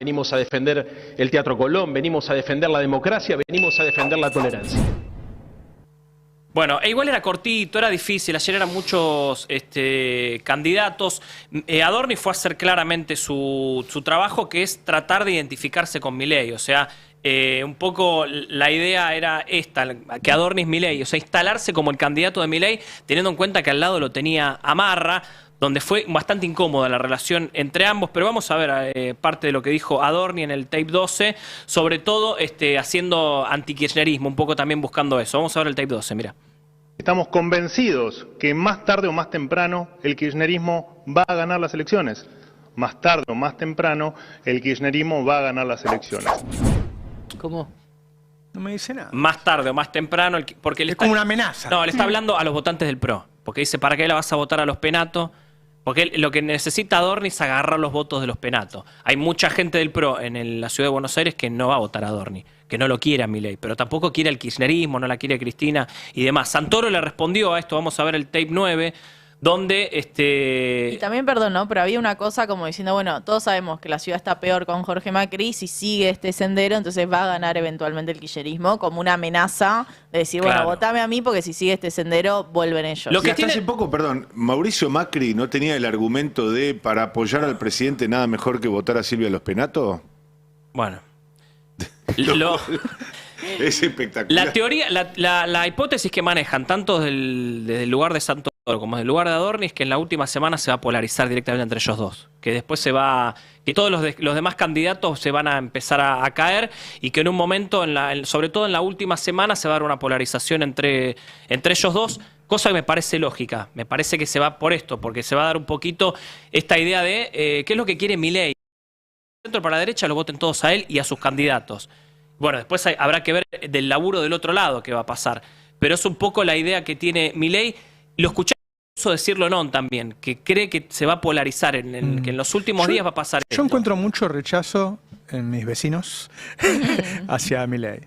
Speaker 20: venimos a defender el Teatro Colón, venimos a defender la democracia, venimos a defender la tolerancia.
Speaker 11: Bueno, igual era cortito, era difícil. Ayer eran muchos candidatos. Adorni fue a hacer claramente su trabajo, que es tratar de identificarse con Milei. O sea, un poco la idea era esta, que Adorni es Milei, o sea, instalarse como el candidato de Milei, teniendo en cuenta que al lado lo tenía Amarra, donde fue bastante incómoda la relación entre ambos, pero vamos a ver parte de lo que dijo Adorni en el tape 12, sobre todo haciendo antikirchnerismo, un poco también buscando eso. Vamos a ver el tape 12, mira.
Speaker 21: Estamos convencidos que más tarde o más temprano el kirchnerismo va a ganar las elecciones. Más tarde o más temprano el kirchnerismo va a ganar las elecciones.
Speaker 2: ¿Cómo?
Speaker 1: No me dice nada.
Speaker 11: Más tarde o más temprano, porque
Speaker 1: es como una amenaza.
Speaker 11: No, le está hablando a los votantes del PRO, porque dice, ¿para qué la vas a votar a los Penato? Porque lo que necesita Adorni es agarrar los votos de los Penato. Hay mucha gente del PRO en la ciudad de Buenos Aires que no va a votar a Adorni, que no lo quiere a Milei, pero tampoco quiere el kirchnerismo, no la quiere Cristina y demás. Santoro le respondió a esto, vamos a ver el tape 9, donde
Speaker 8: Y también, perdón, ¿no? Pero había una cosa como diciendo, bueno, todos sabemos que la ciudad está peor con Jorge Macri, si sigue este sendero, entonces va a ganar eventualmente el kirchnerismo, como una amenaza de decir, bueno, votame a mí porque si sigue este sendero, vuelven ellos.
Speaker 4: Lo que hasta hace poco, perdón, Mauricio Macri no tenía el argumento de para apoyar al presidente nada mejor que votar a Silvia Los Penato.
Speaker 11: Bueno.
Speaker 4: Es espectacular.
Speaker 11: La teoría, la hipótesis que manejan tanto desde el lugar de Santoro como desde el lugar de Adorni es que en la última semana se va a polarizar directamente entre ellos dos. Que después que todos los demás candidatos se van a empezar a caer y que en un momento, sobre todo en la última semana, se va a dar una polarización entre ellos dos. Cosa que me parece lógica. Me parece que se va por esto, porque se va a dar un poquito esta idea de qué es lo que quiere Milei. Centro para la derecha lo voten todos a él y a sus candidatos. Bueno, después habrá que ver del laburo del otro lado qué va a pasar. Pero es un poco la idea que tiene Milei. Lo escuché incluso decirlo Non también, que cree que se va a polarizar, que en los últimos días va a pasar esto.
Speaker 1: Yo encuentro mucho rechazo en mis vecinos hacia Milei.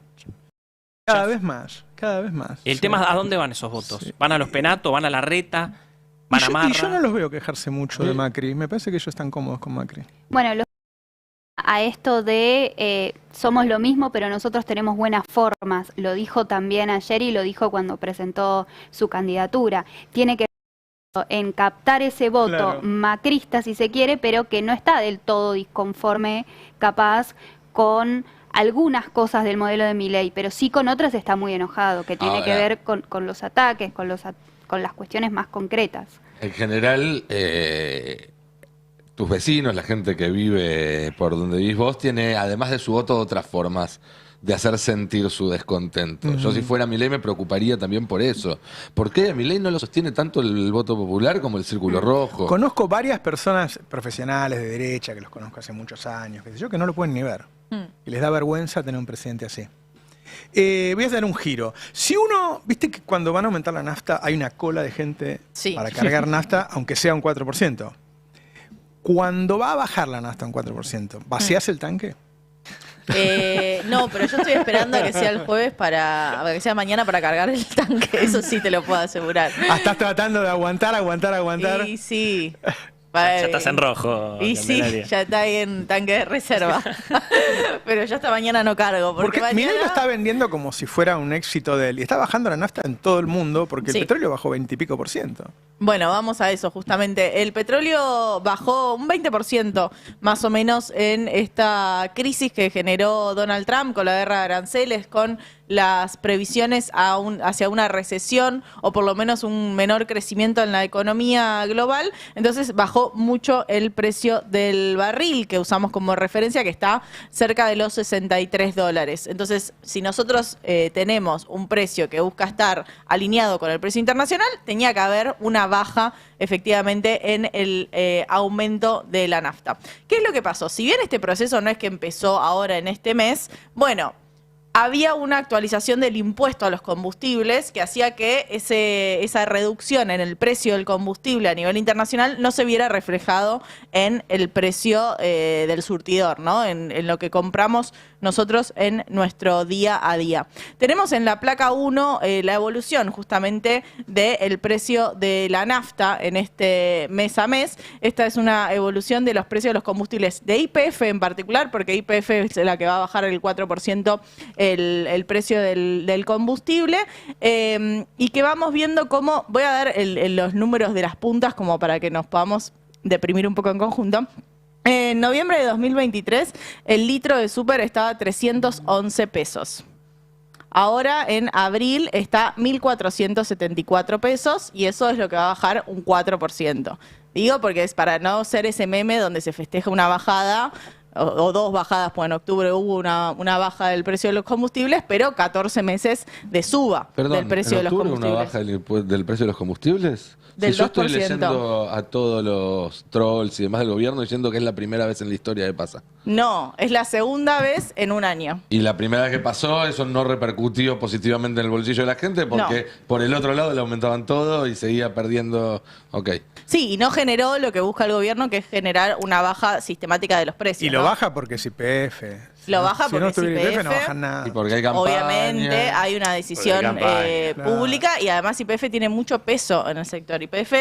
Speaker 1: Cada vez más, cada vez más.
Speaker 11: El tema es, ¿a dónde van esos votos? Sí. ¿Van a los Penato? ¿Van a la Reta? ¿Van a Marra?
Speaker 1: Y yo no los veo quejarse mucho de Macri. Me parece que ellos están cómodos con Macri.
Speaker 9: Bueno, a esto de somos lo mismo, pero nosotros tenemos buenas formas. Lo dijo también ayer y lo dijo cuando presentó su candidatura. Tiene que ver en captar ese voto macrista, si se quiere, pero que no está del todo disconforme, capaz, con algunas cosas del modelo de Milei, pero sí con otras está muy enojado, que tiene que ver con los ataques, con las cuestiones más concretas.
Speaker 3: En general, tus vecinos, la gente que vive por donde vivís vos, tiene, además de su voto, otras formas de hacer sentir su descontento. Yo si fuera Milei me preocuparía también por eso. ¿Por qué a Milei no lo sostiene tanto el voto popular como el Círculo Rojo?
Speaker 1: Conozco varias personas profesionales de derecha, que los conozco hace muchos años, que no lo pueden ni ver. Y les da vergüenza tener un presidente así. Voy a dar un giro. Si uno, viste que cuando van a aumentar la nafta hay una cola de gente para cargar nafta, aunque sea un 4%. Cuando va a bajar la nafta un 4%, ¿vacías el tanque?
Speaker 8: No, pero yo estoy esperando a que sea el jueves a que sea mañana para cargar el tanque. Eso sí te lo puedo asegurar.
Speaker 1: Estás tratando de aguantar.
Speaker 8: Y sí.
Speaker 11: Ya estás en rojo.
Speaker 8: Y sí, ya está ahí en tanque de reserva. Pero yo hasta mañana no cargo. Porque mañana...
Speaker 1: Milei lo está vendiendo como si fuera un éxito de él. Y está bajando la nafta en todo el mundo porque el petróleo bajó 20 y pico %.
Speaker 8: Bueno, vamos a eso justamente. El petróleo bajó un 20% más o menos en esta crisis que generó Donald Trump con la guerra de aranceles, con las previsiones hacia una recesión o por lo menos un menor crecimiento en la economía global. Entonces bajó mucho el precio del barril que usamos como referencia, que está cerca de los $63. Entonces, si nosotros tenemos un precio que busca estar alineado con el precio internacional, tenía que haber una baja efectivamente en el aumento de la nafta. ¿Qué es lo que pasó? Si bien este proceso no es que empezó ahora en este mes, bueno, había una actualización del impuesto a los combustibles que hacía que esa reducción en el precio del combustible a nivel internacional no se viera reflejado en el precio del surtidor, ¿no? En lo que compramos nosotros en nuestro día a día. Tenemos en la placa 1 la evolución justamente del precio de la nafta en este mes a mes. Esta es una evolución de los precios de los combustibles de YPF en particular, porque YPF es la que va a bajar el 4% el precio del combustible, y que vamos viendo cómo, voy a dar los números de las puntas como para que nos podamos deprimir un poco en conjunto. En noviembre de 2023, el litro de súper estaba a 311 pesos. Ahora, en abril, está 1.474 pesos y eso es lo que va a bajar un 4%. Digo porque es para no ser ese meme donde se festeja una bajada o dos bajadas, pues en octubre hubo una baja del precio de los combustibles, pero 14 meses de suba del precio de los combustibles.
Speaker 3: ¿Una baja del precio de los combustibles?
Speaker 8: Del
Speaker 3: si yo
Speaker 8: 2%.
Speaker 3: estoy leyendo a todos los trolls y demás del gobierno diciendo que es la primera vez en la historia que pasa.
Speaker 8: No, es la segunda vez en un año.
Speaker 3: Y la primera vez que pasó, eso no repercutió positivamente en el bolsillo de la gente porque por el otro lado le aumentaban todo y seguía perdiendo. Ok.
Speaker 8: Sí, y no generó lo que busca el gobierno, que es generar una baja sistemática de los precios.
Speaker 1: Y lo baja porque es IPF.
Speaker 8: Lo baja porque
Speaker 1: no
Speaker 8: es
Speaker 1: tuviera
Speaker 8: IPF,
Speaker 1: no bajan nada.
Speaker 3: Y porque hay campaña.
Speaker 8: Obviamente hay una decisión pública y además YPF tiene mucho peso en el sector. YPF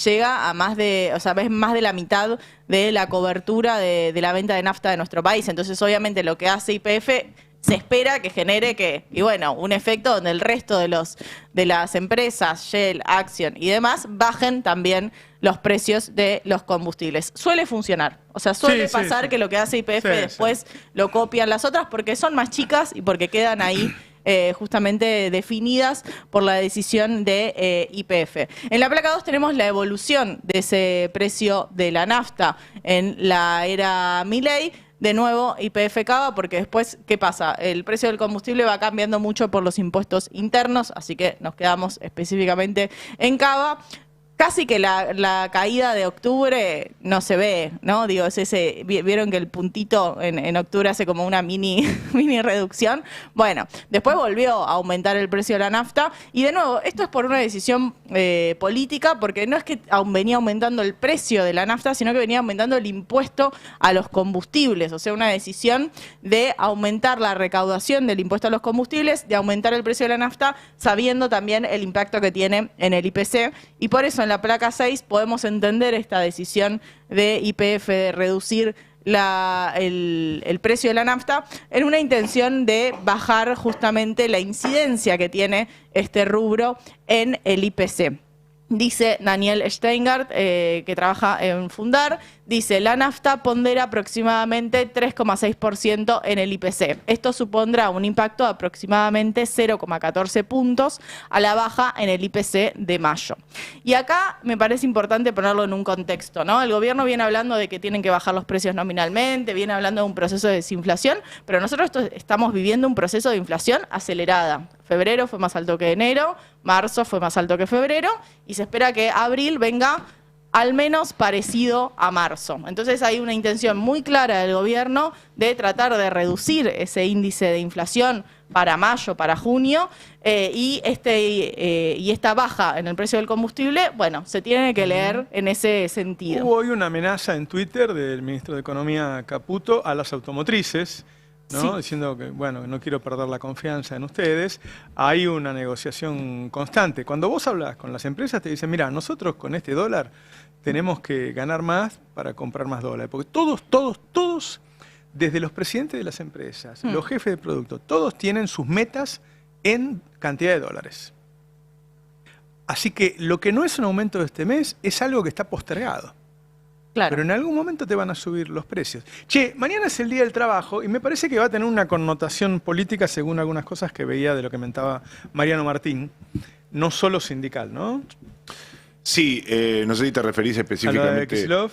Speaker 8: llega a más de, o sea, es más de la mitad de la cobertura de la venta de nafta de nuestro país. Entonces, obviamente, lo que hace YPF se espera que genere un efecto donde el resto de las empresas, Shell, Action y demás, bajen también los precios de los combustibles. Suele funcionar. O sea, suele pasar que lo que hace YPF después lo copian las otras porque son más chicas y porque quedan ahí justamente definidas por la decisión de YPF. En la placa 2 tenemos la evolución de ese precio de la nafta en la era Milei. De nuevo, YPF cava, porque después, ¿qué pasa? El precio del combustible va cambiando mucho por los impuestos internos, así que nos quedamos específicamente en cava. Casi que la caída de octubre no se ve, ¿no? Digo, vieron que el puntito en octubre hace como una mini reducción. Bueno, después volvió a aumentar el precio de la nafta y de nuevo, esto es por una decisión política, porque no es que venía aumentando el precio de la nafta, sino que venía aumentando el impuesto a los combustibles, o sea, una decisión de aumentar la recaudación del impuesto a los combustibles, de aumentar el precio de la nafta, sabiendo también el impacto que tiene en el IPC, y por eso en la placa 6 podemos entender esta decisión de YPF de reducir el precio de la nafta en una intención de bajar justamente la incidencia que tiene este rubro en el IPC. Dice Daniel Steingart, que trabaja en Fundar, dice, la nafta pondera aproximadamente 3,6% en el IPC. Esto supondrá un impacto de aproximadamente 0,14 puntos a la baja en el IPC de mayo. Y acá me parece importante ponerlo en un contexto, ¿no? El gobierno viene hablando de que tienen que bajar los precios nominalmente, viene hablando de un proceso de desinflación, pero nosotros estamos viviendo un proceso de inflación acelerada. Febrero fue más alto que enero, marzo fue más alto que febrero y se espera que abril venga al menos parecido a marzo. Entonces hay una intención muy clara del gobierno de tratar de reducir ese índice de inflación para mayo, para junio, y esta baja en el precio del combustible, bueno, se tiene que leer en ese sentido.
Speaker 1: Hubo hoy una amenaza en Twitter del ministro de Economía Caputo a las automotrices, ¿no? Sí. Diciendo que, bueno, no quiero perder la confianza en ustedes. Hay una negociación constante. Cuando vos hablas con las empresas te dicen, mira, nosotros con este dólar tenemos que ganar más para comprar más dólares. Porque todos, desde los presidentes de las empresas, los jefes de producto, todos tienen sus metas en cantidad de dólares. Así que lo que no es un aumento de este mes es algo que está postergado. Claro. Pero en algún momento te van a subir los precios. Che, mañana es el Día del Trabajo y me parece que va a tener una connotación política según algunas cosas que veía de lo que comentaba Mariano Martín, no solo sindical, ¿no?
Speaker 4: Sí, no sé si te referís específicamente.
Speaker 1: ¿A lo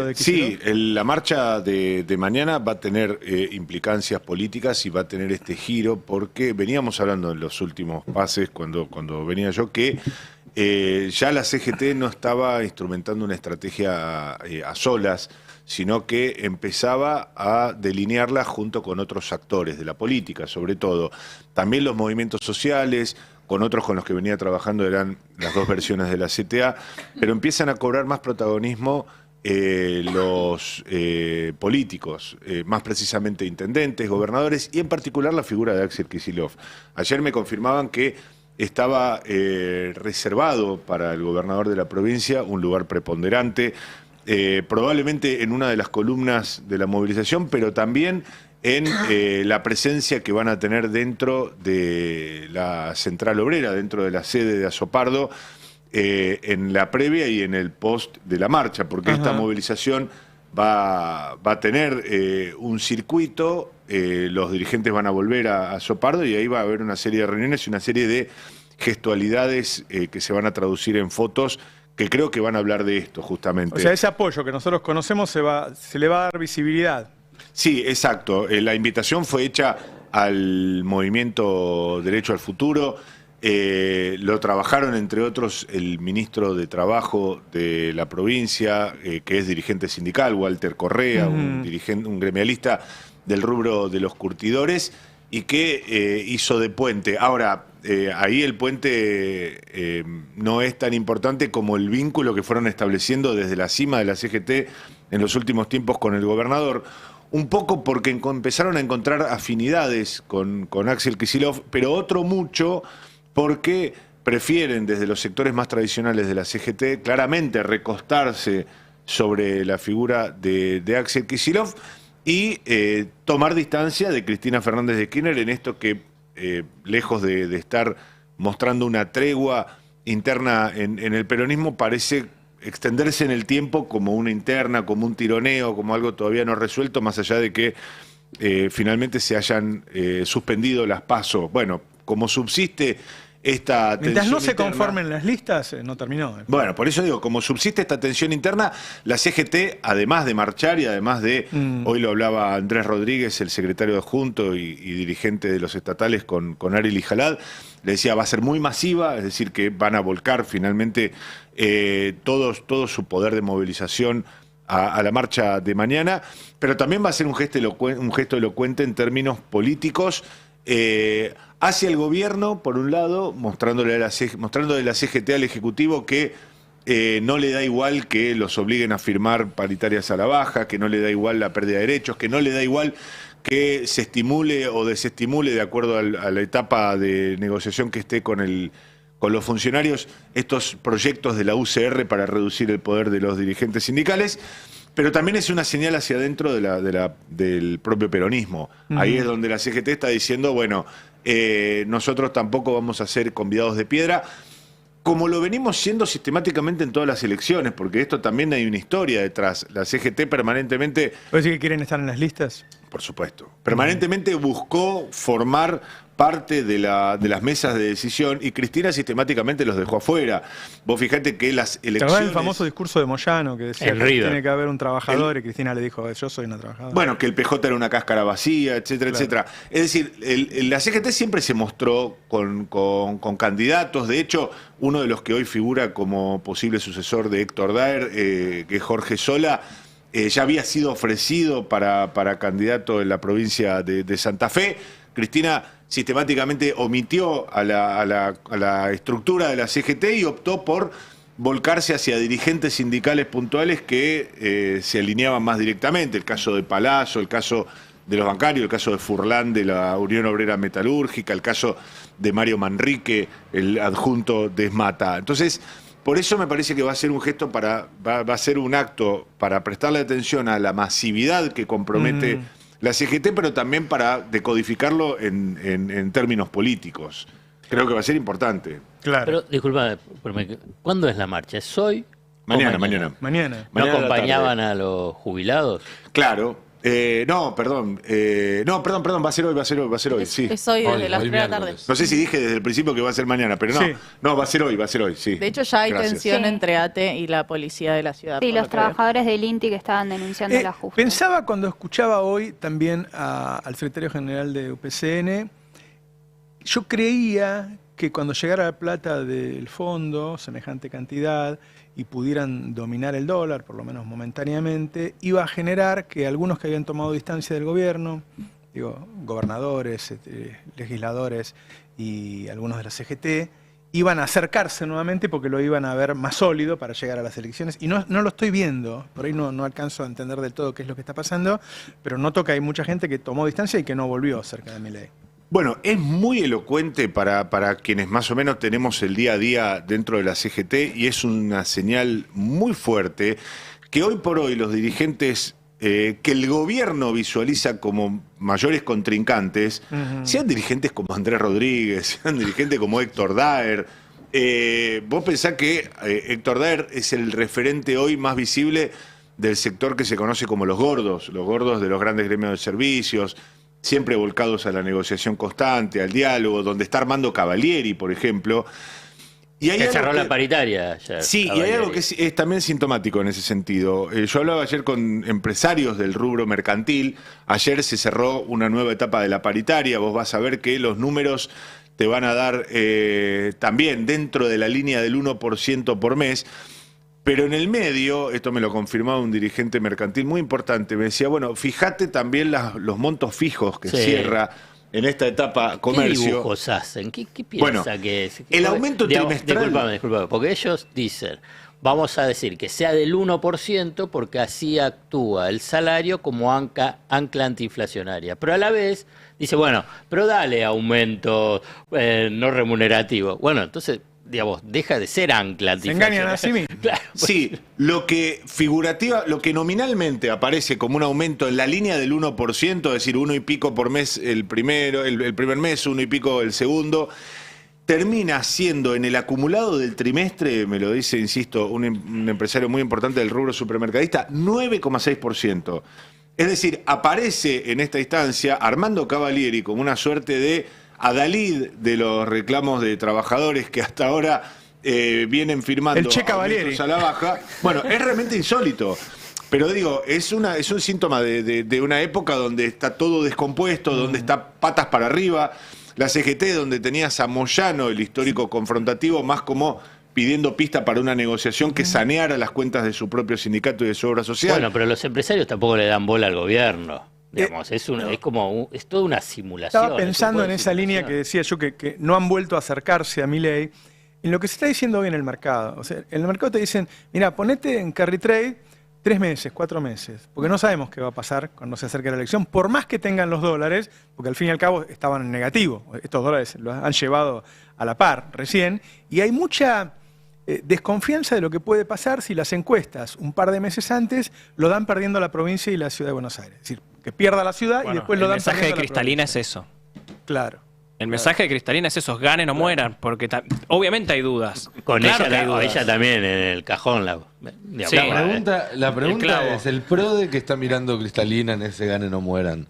Speaker 1: de Kicillof?
Speaker 4: Sí, la marcha de mañana va a tener implicancias políticas y va a tener este giro porque veníamos hablando en los últimos pases cuando venía yo que ya la CGT no estaba instrumentando una estrategia a solas, sino que empezaba a delinearla junto con otros actores de la política, sobre todo. También los movimientos sociales, con otros con los que venía trabajando eran las dos versiones de la CTA, pero empiezan a cobrar más protagonismo los políticos, más precisamente intendentes, gobernadores y en particular la figura de Axel Kicillof. Ayer me confirmaban que estaba reservado para el gobernador de la provincia un lugar preponderante, probablemente en una de las columnas de la movilización, pero también en la presencia que van a tener dentro de la central obrera, dentro de la sede de Azopardo, en la previa y en el post de la marcha, porque esta movilización va a tener un circuito, los dirigentes van a volver a Sopardo y ahí va a haber una serie de reuniones y una serie de gestualidades que se van a traducir en fotos que creo que van a hablar de esto justamente.
Speaker 1: O sea, ese apoyo que nosotros conocemos se le va a dar visibilidad.
Speaker 4: Sí, exacto. La invitación fue hecha al movimiento Derecho al Futuro. Lo trabajaron, entre otros, el ministro de Trabajo de la provincia, que es dirigente sindical, Walter Correa, un gremialista del rubro de los curtidores, y que hizo de puente. Ahora, ahí el puente no es tan importante como el vínculo que fueron estableciendo desde la cima de la CGT en los últimos tiempos con el gobernador. Un poco porque empezaron a encontrar afinidades con Axel Kicillof, pero otro mucho porque prefieren desde los sectores más tradicionales de la CGT claramente recostarse sobre la figura de Axel Kicillof y tomar distancia de Cristina Fernández de Kirchner en esto que, lejos de estar mostrando una tregua interna en el peronismo, parece extenderse en el tiempo como una interna, como un tironeo, como algo todavía no resuelto, más allá de que finalmente se hayan suspendido las PASO. Bueno, como subsiste esta tensión
Speaker 1: mientras no se
Speaker 4: interna,
Speaker 1: conformen las listas, no terminó.
Speaker 4: Bueno, por eso digo, como subsiste esta tensión interna, la CGT, además de marchar y además de, hoy lo hablaba Andrés Rodríguez, el secretario adjunto y dirigente de los estatales con Ariel Ijalad, le decía, va a ser muy masiva, es decir, que van a volcar finalmente todo su poder de movilización a la marcha de mañana, pero también va a ser un gesto elocuente en términos políticos, hacia el gobierno, por un lado, mostrándole la CGT al Ejecutivo que no le da igual que los obliguen a firmar paritarias a la baja, que no le da igual la pérdida de derechos, que no le da igual que se estimule o desestimule, de acuerdo a la etapa de negociación que esté con los funcionarios, estos proyectos de la UCR para reducir el poder de los dirigentes sindicales. Pero también es una señal hacia adentro del propio peronismo. Ahí es donde la CGT está diciendo, bueno, nosotros tampoco vamos a ser convidados de piedra, como lo venimos siendo sistemáticamente en todas las elecciones, porque esto también hay una historia detrás. La CGT permanentemente...
Speaker 1: ¿Puede decir que quieren estar en las listas?
Speaker 4: Por supuesto. Permanentemente buscó formar parte de las mesas de decisión y Cristina sistemáticamente los dejó afuera. Vos fijate que las elecciones...
Speaker 1: ¿Te el famoso discurso de Moyano que decía que tiene que haber un trabajador y Cristina le dijo, yo soy una trabajadora?
Speaker 4: Bueno, que el PJ era una cáscara vacía, etcétera, etcétera. Es decir, la CGT siempre se mostró con candidatos. De hecho, uno de los que hoy figura como posible sucesor de Héctor Daer, que es Jorge Sola, ya había sido ofrecido para candidato en la provincia de Santa Fe. Cristina sistemáticamente omitió a la estructura de la CGT y optó por volcarse hacia dirigentes sindicales puntuales que se alineaban más directamente. El caso de Palazzo, el caso de los bancarios, el caso de Furlan de la Unión Obrera Metalúrgica, el caso de Mario Manrique, el adjunto de Esmata. Entonces, por eso me parece que va a ser un gesto va a ser un acto para prestarle atención a la masividad que compromete la CGT, pero también para decodificarlo en términos políticos. Creo que va a ser importante.
Speaker 1: Claro.
Speaker 2: Pero, disculpa, ¿cuándo es la marcha? ¿Es hoy?
Speaker 4: Mañana.
Speaker 2: ¿No acompañaban a los jubilados?
Speaker 4: Claro. No, perdón, va a ser hoy, sí.
Speaker 8: Es hoy desde las 3 de la tarde.
Speaker 4: No sé si dije desde el principio que va a ser mañana, pero no, no, va a ser hoy, sí.
Speaker 8: De hecho, ya hay
Speaker 4: Gracias.
Speaker 8: tensión entre ATE y la policía de la ciudad.
Speaker 9: Sí, los trabajadores del INTI que estaban denunciando el ajuste.
Speaker 1: Pensaba cuando escuchaba hoy también al secretario general de UPCN, yo creía que cuando llegara la plata del fondo, semejante cantidad, y pudieran dominar el dólar, por lo menos momentáneamente, iba a generar que algunos que habían tomado distancia del gobierno, digo, gobernadores, legisladores y algunos de la CGT, iban a acercarse nuevamente porque lo iban a ver más sólido para llegar a las elecciones. Y no lo estoy viendo, por ahí no alcanzo a entender del todo qué es lo que está pasando, pero noto que hay mucha gente que tomó distancia y que no volvió cerca de Milei.
Speaker 4: Bueno, es muy elocuente para quienes más o menos tenemos el día a día dentro de la CGT y es una señal muy fuerte que hoy por hoy los dirigentes que el gobierno visualiza como mayores contrincantes, sean dirigentes como Andrés Rodríguez, sean dirigentes como Héctor Daer. Vos pensás que Héctor Daer es el referente hoy más visible del sector que se conoce como los gordos de los grandes gremios de servicios, siempre volcados a la negociación constante, al diálogo, donde está Armando Cavalieri, por ejemplo. Y hay
Speaker 2: que
Speaker 4: algo
Speaker 2: cerró
Speaker 4: que-
Speaker 2: la paritaria ayer.
Speaker 4: Sí, y hay algo que es también sintomático en ese sentido. Yo hablaba ayer con empresarios del rubro mercantil. Ayer se cerró una nueva etapa de la paritaria. Vos vas a ver que los números te van a dar también dentro de la línea del 1% por mes. Pero en el medio, esto me lo confirmaba un dirigente mercantil muy importante, me decía, bueno, fíjate también los montos fijos que
Speaker 2: Sí.
Speaker 4: cierra en esta etapa comercio.
Speaker 2: ¿Qué dibujos hacen? ¿Qué piensa
Speaker 4: Bueno,
Speaker 2: que es?
Speaker 4: el aumento trimestral-
Speaker 2: Disculpame, porque ellos dicen, vamos a decir que sea del 1% porque así actúa el salario como ancla antiinflacionaria. Pero a la vez dice, bueno, pero dale aumento no remunerativo. Bueno, entonces, digamos, deja de ser ancla
Speaker 1: Se
Speaker 2: antiinflacionaria.
Speaker 1: engañan a sí mismos.
Speaker 2: Claro,
Speaker 4: Sí, lo que nominalmente aparece como un aumento en la línea del 1%, es decir, 1 y pico por mes el primer mes, 1 y pico el segundo, termina siendo en el acumulado del trimestre, me lo dice, insisto, un empresario muy importante del rubro supermercadista, 9,6%. Es decir, aparece en esta instancia Armando Cavalieri como una suerte de adalid de los reclamos de trabajadores que hasta ahora vienen firmando
Speaker 1: El Che Cavalieri.
Speaker 4: aumentos a la baja. Bueno, es realmente insólito. Pero digo, es un síntoma de una época donde está todo descompuesto, donde está patas para arriba. La CGT, donde tenías a Moyano, el histórico confrontativo, más como pidiendo pista para una negociación que saneara las cuentas de su propio sindicato y de su obra social.
Speaker 2: Bueno, pero los empresarios tampoco le dan bola al gobierno. Digamos, es toda una simulación.
Speaker 1: Estaba pensando en esa línea que decía yo que no han vuelto a acercarse a Milei, en lo que se está diciendo hoy en el mercado. O sea, en el mercado te dicen, mira, ponete en carry trade 3 meses, 4 meses, porque no sabemos qué va a pasar cuando se acerque la elección, por más que tengan los dólares, porque al fin y al cabo estaban en negativo. Estos dólares los han llevado a la par recién, y hay mucha desconfianza de lo que puede pasar si las encuestas un par de meses antes lo dan perdiendo la provincia y la ciudad de Buenos Aires. Es decir, que pierda la ciudad y después lo dan
Speaker 11: el mensaje de
Speaker 1: perdiendo la
Speaker 11: Cristalina
Speaker 1: provincia.
Speaker 11: es eso.
Speaker 1: Claro.
Speaker 11: El mensaje de Cristalina es eso, ganen o mueran, porque obviamente hay dudas.
Speaker 2: Con
Speaker 11: Claro que hay
Speaker 2: ella,
Speaker 11: dudas.
Speaker 2: ella también en el cajón.
Speaker 11: Sí.
Speaker 3: La pregunta
Speaker 11: clavo.
Speaker 3: es, el PRODE que está mirando Cristalina en ese gane no mueran,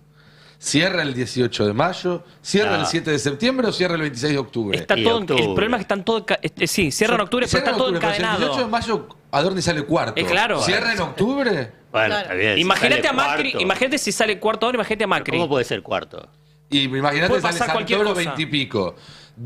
Speaker 3: ¿cierra el 18 de mayo? ¿Cierra el 7 de septiembre o cierra el 26 de octubre?
Speaker 11: Está todo, el problema es que están todos, sí, cierran en octubre, pero
Speaker 3: Cierra
Speaker 11: está todo
Speaker 3: octubre, pero si
Speaker 11: encadenado.
Speaker 3: el 18 de mayo Adorni sale cuarto.
Speaker 11: Claro.
Speaker 3: ¿Cierra en octubre?
Speaker 2: Bueno, está bien. si
Speaker 11: Imagínate
Speaker 2: sale
Speaker 11: a Macri,
Speaker 2: cuarto.
Speaker 11: imagínate si sale cuarto ahora, imagínate a Macri.
Speaker 2: ¿Cómo puede ser cuarto?
Speaker 3: Y imagínate
Speaker 11: Puede
Speaker 3: sale
Speaker 11: pasar cualquier
Speaker 3: Santoro
Speaker 11: cosa.
Speaker 3: 20 y pico.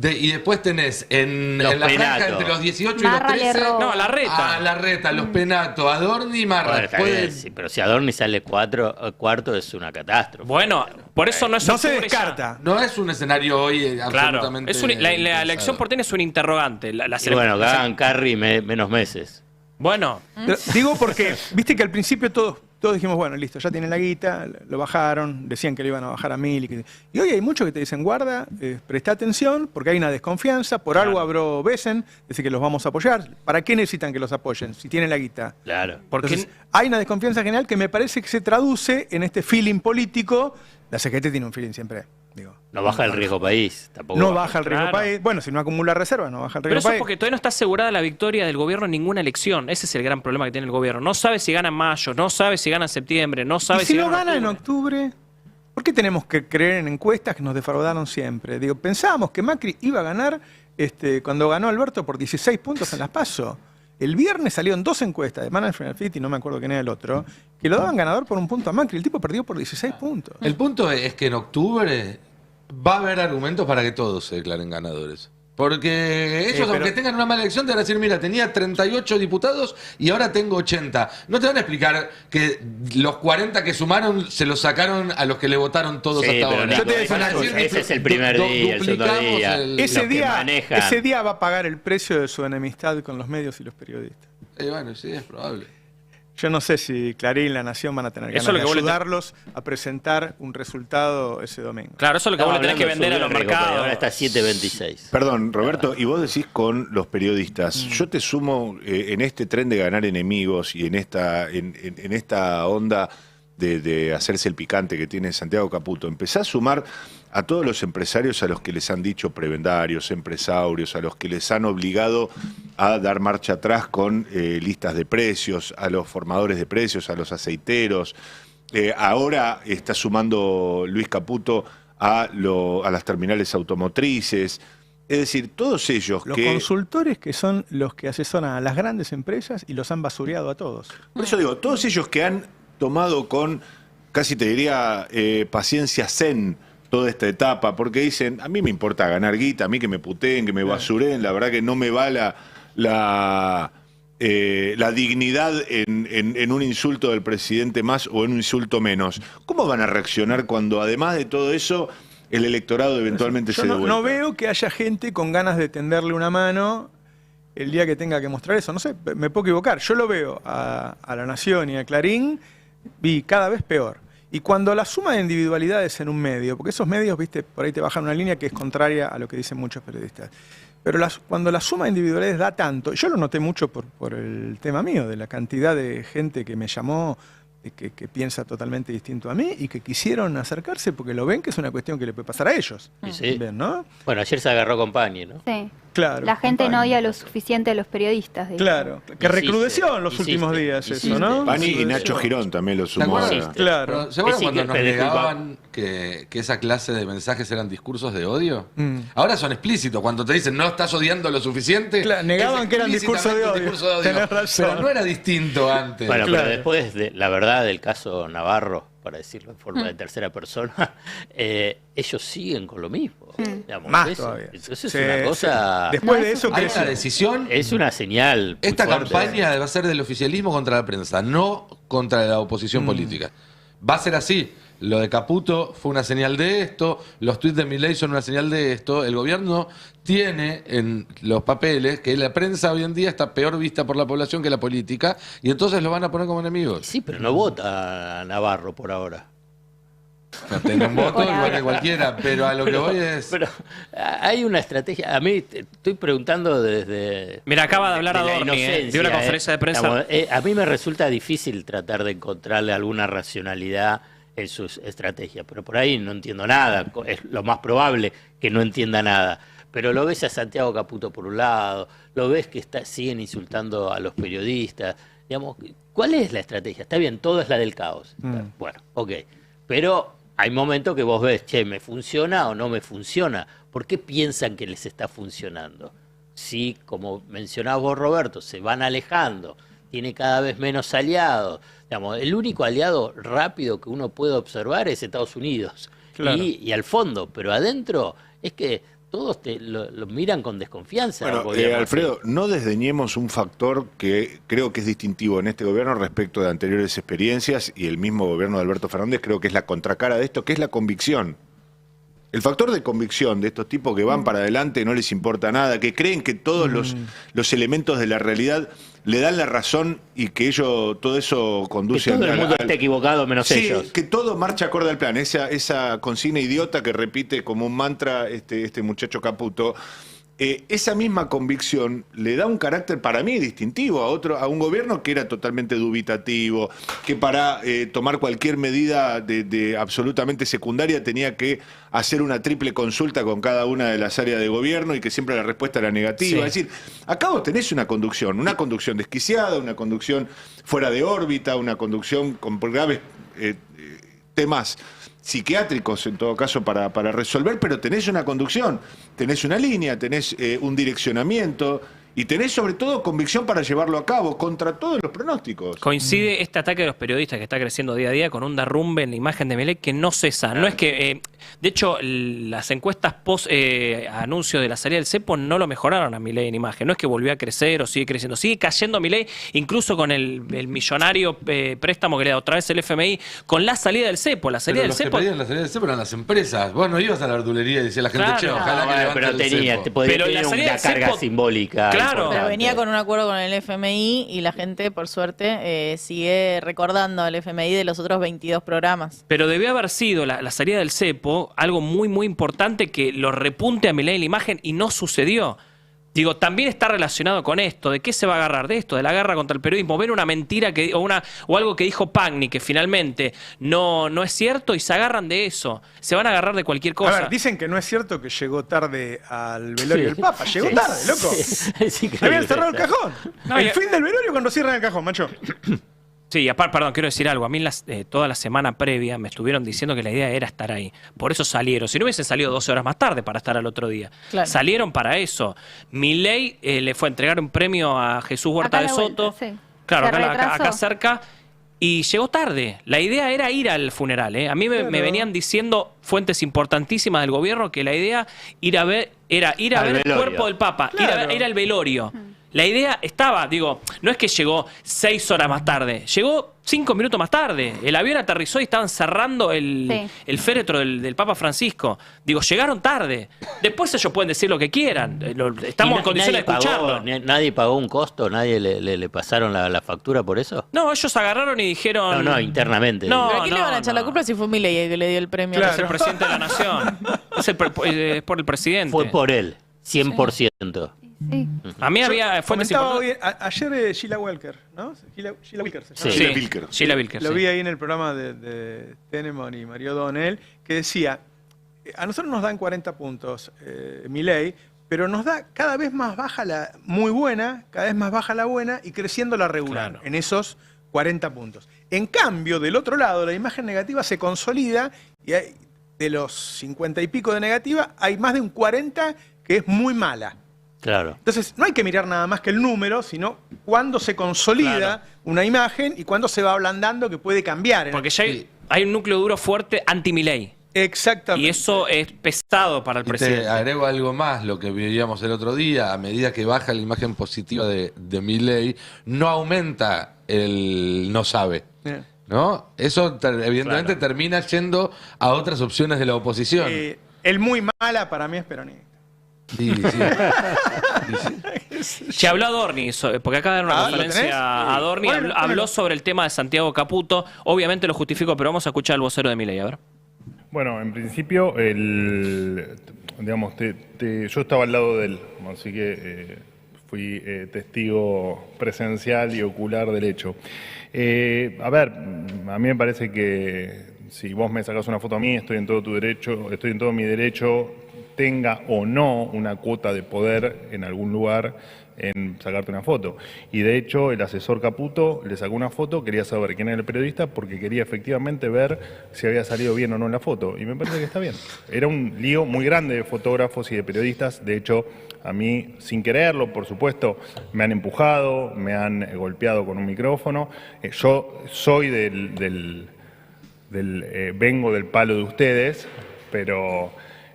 Speaker 3: Y después tenés en
Speaker 2: Los
Speaker 3: la franja
Speaker 2: Penato.
Speaker 3: entre los 18 y
Speaker 9: Marra
Speaker 3: los 13.
Speaker 9: Lerro.
Speaker 11: No, Larreta.
Speaker 3: Larreta, los Penato, Adorni y Marra.
Speaker 2: Bueno, está bien, sí, pero si Adorni sale cuarto es una catástrofe.
Speaker 11: Bueno, por eso no es
Speaker 1: No se
Speaker 11: octubre ya.
Speaker 1: descarta.
Speaker 3: No es un escenario hoy
Speaker 11: Claro,
Speaker 3: absolutamente.
Speaker 11: es la elección porteña es un interrogante.
Speaker 2: Y bueno, Gagan, Carri, menos meses.
Speaker 11: Bueno,
Speaker 1: Pero digo porque, viste que al principio todos dijimos, bueno, listo, ya tienen la guita, lo bajaron, decían que lo iban a bajar a 1000. Y hoy hay muchos que te dicen, guarda, presta atención, porque hay una desconfianza, por algo habló Besen, dice que los vamos a apoyar. ¿Para qué necesitan que los apoyen si tienen la guita?
Speaker 2: Claro.
Speaker 11: porque
Speaker 1: Entonces, hay una desconfianza general que me parece que se traduce en este feeling político. La CGT tiene un feeling siempre, digo.
Speaker 2: No baja el riesgo país. Tampoco
Speaker 1: No baja el riesgo
Speaker 11: Claro.
Speaker 1: país. Bueno, si no acumula reservas, no baja el
Speaker 11: pero
Speaker 1: riesgo
Speaker 11: eso es
Speaker 1: país.
Speaker 11: porque todavía no está asegurada la victoria del gobierno en ninguna elección. Ese es el gran problema que tiene el gobierno. No sabe si gana en mayo, no sabe si gana en septiembre, no sabe
Speaker 1: ¿Y si no
Speaker 11: gana
Speaker 1: gana en octubre? ¿Por qué tenemos que creer en encuestas que nos defraudaron siempre? Digo, pensábamos que Macri iba a ganar cuando ganó Alberto por 16 puntos en las PASO. El viernes salieron 2 encuestas de Management Fit y no me acuerdo quién era el otro, que lo daban ganador por un punto a Macri. El tipo perdió por 16 puntos.
Speaker 3: El punto es que en octubre va a haber argumentos para que todos se declaren ganadores. Porque ellos,
Speaker 1: pero-
Speaker 3: aunque tengan una mala elección, te van a decir, mira, tenía 38 diputados y ahora tengo 80. No te van a explicar que los 40 que sumaron se los sacaron a los que le votaron todos
Speaker 2: Sí,
Speaker 3: hasta
Speaker 2: pero
Speaker 3: ahora.
Speaker 2: Nico,
Speaker 1: Yo te voy a decir
Speaker 3: Van a
Speaker 1: una
Speaker 3: decir,
Speaker 1: cosa.
Speaker 2: ese es el primer día, el segundo
Speaker 3: duplicamos
Speaker 2: día.
Speaker 3: el-
Speaker 1: Ese
Speaker 2: Los que
Speaker 1: día,
Speaker 2: manejan.
Speaker 1: ese día va a pagar el precio de su enemistad con los medios y los periodistas.
Speaker 3: Bueno, sí, es probable.
Speaker 1: Yo no sé si Clarín y La Nación van a tener
Speaker 11: Eso
Speaker 1: ganas
Speaker 11: es lo
Speaker 1: de
Speaker 11: que vos le te-
Speaker 1: ayudarlos a presentar un resultado ese domingo.
Speaker 11: Claro, eso es lo que vos le tenés que vender a los mercados.
Speaker 2: Ahora está 7.26.
Speaker 4: Perdón, Roberto, y vos decís con los periodistas. Yo te sumo en este tren de ganar enemigos y en esta onda de hacerse el picante que tiene Santiago Caputo. Empezá a sumar a todos los empresarios a los que les han dicho prebendarios, empresarios, a los que les han obligado a dar marcha atrás con listas de precios, a los formadores de precios, a los aceiteros. Ahora está sumando Luis Caputo a las terminales automotrices. Es decir, todos ellos
Speaker 1: los consultores que son los que asesoran a las grandes empresas y los han basureado a todos.
Speaker 4: Por eso digo, todos ellos que han tomado con, casi te diría, paciencia zen toda esta etapa, porque dicen, a mí me importa ganar guita, a mí que me puteen, que me basuren, la verdad que no me va la dignidad en un insulto del presidente más o en un insulto menos. ¿Cómo van a reaccionar cuando además de todo eso el electorado eventualmente se devuelva?
Speaker 1: No veo que haya gente con ganas de tenderle una mano el día que tenga que mostrar eso. No sé, me puedo equivocar. Yo lo veo a La Nación y a Clarín y cada vez peor. Y cuando la suma de individualidades en un medio, porque esos medios, viste, por ahí te bajan una línea que es contraria a lo que dicen muchos periodistas. Pero cuando la suma de individualidades da tanto, yo lo noté mucho por el tema mío, de la cantidad de gente que me llamó, que piensa totalmente distinto a mí y que quisieron acercarse porque lo ven que es una cuestión que le puede pasar a ellos.
Speaker 2: Sí.
Speaker 1: ¿Ven, no?
Speaker 2: Bueno, ayer se agarró con Pani, ¿no?
Speaker 9: Sí.
Speaker 1: Claro.
Speaker 9: La gente no odia lo suficiente a los periodistas.
Speaker 1: Claro, que recrudeció en los últimos días eso, ¿no?
Speaker 4: Pani y Nacho Girón también lo sumó.
Speaker 1: Claro.
Speaker 3: ¿Se acuerdan cuando nos negaban que esa clase de mensajes eran discursos de odio? Ahora son explícitos. Cuando te dicen no estás odiando lo suficiente,
Speaker 1: negaban que eran discursos de odio. Tenés razón.
Speaker 3: Pero no era distinto antes.
Speaker 2: Bueno, pero después de la verdad del caso Navarro, para decirlo en forma de tercera persona, ellos siguen con lo mismo. Digamos,
Speaker 1: más todavía.
Speaker 2: Entonces es una cosa...
Speaker 1: Después de eso,
Speaker 3: hay una decisión.
Speaker 2: Es una señal.
Speaker 3: Esta
Speaker 2: fuerte.
Speaker 3: campaña va a ser del oficialismo contra la prensa, no contra la oposición política. Va a ser así. Lo de Caputo fue una señal de esto, los tuits de Milei son una señal de esto. El gobierno tiene en los papeles que la prensa hoy en día está peor vista por la población que la política y entonces lo van a poner como enemigos.
Speaker 2: Sí, pero no vota Navarro por ahora.
Speaker 3: No tengo un voto igual que cualquiera, pero a lo que voy es...
Speaker 2: Pero hay una estrategia, a mí estoy preguntando desde...
Speaker 11: Mira, acaba de hablar
Speaker 2: desde
Speaker 11: Adorni, dio una conferencia de prensa.
Speaker 2: A mí me resulta difícil tratar de encontrarle alguna racionalidad en sus estrategias, pero por ahí no entiendo nada, es lo más probable que no entienda nada. Pero lo ves a Santiago Caputo por un lado, lo ves que siguen insultando a los periodistas, digamos, ¿cuál es la estrategia? Está bien, todo es la del caos. Bueno, ok, pero hay momentos que vos ves, che, ¿me funciona o no me funciona? ¿Por qué piensan que les está funcionando? Si, como mencionabas vos, Roberto, se van alejando, tiene cada vez menos aliados. Digamos, el único aliado rápido que uno puede observar es Estados Unidos. Claro. Y al fondo, pero adentro es que todos lo miran con desconfianza.
Speaker 4: Bueno, Alfredo, no desdeñemos un factor que creo que es distintivo en este gobierno respecto de anteriores experiencias y el mismo gobierno de Alberto Fernández creo que es la contracara de esto, que es la convicción. El factor de convicción de estos tipos que van para adelante, no les importa nada, que creen que todos los elementos de la realidad le dan la razón y que ellos todo eso conduce
Speaker 2: que todo el mundo esté equivocado menos ellos.
Speaker 4: Que todo marcha acorde al plan. Esa consigna idiota que repite como un mantra este muchacho Caputo. Esa misma convicción le da un carácter para mí distintivo a un gobierno que era totalmente dubitativo, que para tomar cualquier medida de absolutamente secundaria tenía que hacer una triple consulta con cada una de las áreas de gobierno y que siempre la respuesta era negativa. Sí. Es decir, acá vos tenés una conducción desquiciada, una conducción fuera de órbita, una conducción con graves temas psiquiátricos en todo caso para resolver, pero tenés una conducción, tenés una línea, tenés un direccionamiento y tenés sobre todo convicción para llevarlo a cabo contra todos los pronósticos.
Speaker 11: Coincide este ataque de los periodistas que está creciendo día a día con un derrumbe en la imagen de Milei que no cesa. No es que, de hecho, las encuestas post anuncio de la salida del cepo no lo mejoraron a Milei en imagen. No es que volvió a crecer o sigue creciendo. Sigue cayendo Milei, incluso con el millonario préstamo que le da otra vez el FMI, con la salida del cepo. La salida del cepo.
Speaker 3: Que pedían la salida del cepo eran las empresas. Vos no ibas a la verdulería y decía la gente, che, ojalá que levante
Speaker 2: pero
Speaker 3: el cepo.
Speaker 2: Te podía tener una carga simbólica.
Speaker 11: Claro.
Speaker 8: Pero venía con un acuerdo con el FMI y la gente, por suerte, sigue recordando al FMI de los otros 22 programas.
Speaker 11: Pero debió haber sido la salida del cepo algo muy, muy importante que lo repunte a Milei en la imagen y no sucedió. Digo, también está relacionado con esto. ¿De qué se va a agarrar? De esto, de la guerra contra el periodismo. Ver una mentira o algo que dijo Pagni que finalmente no es cierto y se agarran de eso. Se van a agarrar de cualquier cosa.
Speaker 1: A ver, dicen que no es cierto que llegó tarde al velorio del Papa. Llegó tarde, loco. Habían cerrado el cajón. El fin del velorio cuando cierran el cajón, macho.
Speaker 11: Sí, aparte, perdón, quiero decir algo. A mí toda la semana previa me estuvieron diciendo que la idea era estar ahí. Por eso salieron. Si no hubiesen salido 12 horas más tarde para estar al otro día.
Speaker 8: Claro.
Speaker 11: Salieron para eso. Milei le fue a entregar un premio a Jesús Huerta de Soto.
Speaker 9: Sí.
Speaker 11: Claro,
Speaker 9: Se retrasó.
Speaker 11: acá cerca. Y llegó tarde. La idea era ir al funeral. A mí me venían diciendo fuentes importantísimas del gobierno que la idea era ir a ver el cuerpo del Papa,
Speaker 1: Claro.
Speaker 11: ir al velorio. La idea estaba, digo, no es que llegó 6 horas más tarde, llegó 5 minutos más tarde. El avión aterrizó y estaban cerrando el féretro del Papa Francisco. Digo, llegaron tarde. Después ellos pueden decir lo que quieran. Estamos en condiciones de escucharlo.
Speaker 2: ¿Nadie pagó un costo? ¿Nadie le pasaron la factura por eso?
Speaker 11: No, ellos agarraron y dijeron...
Speaker 2: No, internamente.
Speaker 11: No,
Speaker 8: ¿Pero a quién le van a echar la culpa si fue Milei el que le dio el premio?
Speaker 11: Es el presidente de la nación. Es por el presidente.
Speaker 2: Fue por él, 100%.
Speaker 9: Sí.
Speaker 11: A mí había fuentes
Speaker 1: Comentaba
Speaker 11: importantes.
Speaker 1: ayer Sheila Walker, ¿no? Sheila Wilker. se
Speaker 11: Sí.
Speaker 1: llama.
Speaker 11: Sheila Wilker,
Speaker 1: Lo
Speaker 11: sí.
Speaker 1: vi ahí en el programa de Tenemon y Mario O'Donnell, que decía, a nosotros nos dan 40 puntos Milei, pero nos da cada vez más baja la muy buena, cada vez más baja la buena y creciendo la regular,
Speaker 11: Claro.
Speaker 1: en esos 40 puntos. En cambio, del otro lado, la imagen negativa se consolida y hay, de los 50 y pico de negativa, hay más de un 40 que es muy mala.
Speaker 2: Claro.
Speaker 1: Entonces, no hay que mirar nada más que el número, sino cuándo se consolida una imagen y cuándo se va ablandando que puede cambiar.
Speaker 11: Porque ya hay un núcleo duro fuerte anti-Milei.
Speaker 1: Exactamente.
Speaker 11: Y eso es pesado para el
Speaker 3: Y
Speaker 11: presidente.
Speaker 3: te agrego algo más, lo que veíamos el otro día, a medida que baja la imagen positiva de Milei, no aumenta el no sabe. ¿No? Eso evidentemente termina yendo a otras opciones de la oposición.
Speaker 1: El muy mala para mí es peronista.
Speaker 3: Sí,
Speaker 11: Se habló a Adorni, porque acá dan una
Speaker 1: ¿lo tenés?
Speaker 11: conferencia a Adorni, habló sobre el tema de Santiago Caputo. Obviamente lo justifico, pero vamos a escuchar al vocero de Milei, a ver.
Speaker 21: Bueno, en principio, digamos, yo estaba al lado de él, así que fui testigo presencial y ocular del hecho. A ver, a mí me parece que si vos me sacás una foto a mí, estoy en todo mi derecho, tenga o no una cuota de poder en algún lugar en sacarte una foto. Y de hecho, el asesor Caputo le sacó una foto, quería saber quién era el periodista porque quería efectivamente ver si había salido bien o no en la foto. Y me parece que está bien. Era un lío muy grande de fotógrafos y de periodistas. De hecho, a mí, sin quererlo, por supuesto, me han empujado, me han golpeado con un micrófono. Yo soy vengo del palo de ustedes, pero...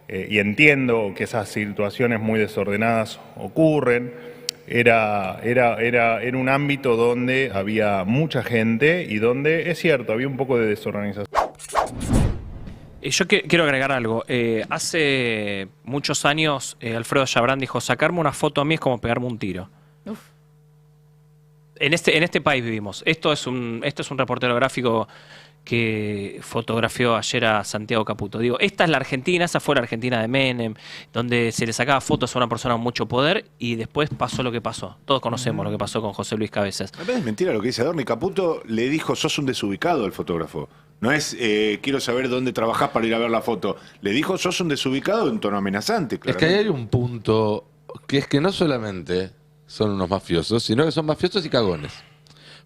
Speaker 21: y entiendo que esas situaciones muy desordenadas ocurren. Era un ámbito donde había mucha gente y donde, es cierto, había un poco de desorganización.
Speaker 11: Yo quiero agregar algo. Hace muchos años Alfredo Chabrán dijo, sacarme una foto a mí es como pegarme un tiro.
Speaker 8: Uf.
Speaker 11: En este país vivimos. Esto es un reportero gráfico que fotografió ayer a Santiago Caputo. Digo, esta es la Argentina, esa fue la Argentina de Menem, donde se le sacaba fotos a una persona con mucho poder y después pasó lo que pasó. Todos conocemos lo que pasó con José Luis Cabezas.
Speaker 4: A veces es mentira lo que dice Adorni. Caputo le dijo, sos un desubicado al fotógrafo. No es, quiero saber dónde trabajás para ir a ver la foto. Le dijo, sos un desubicado en tono amenazante.
Speaker 3: Es que ahí hay un punto que es que no solamente son unos mafiosos, sino que son mafiosos y cagones.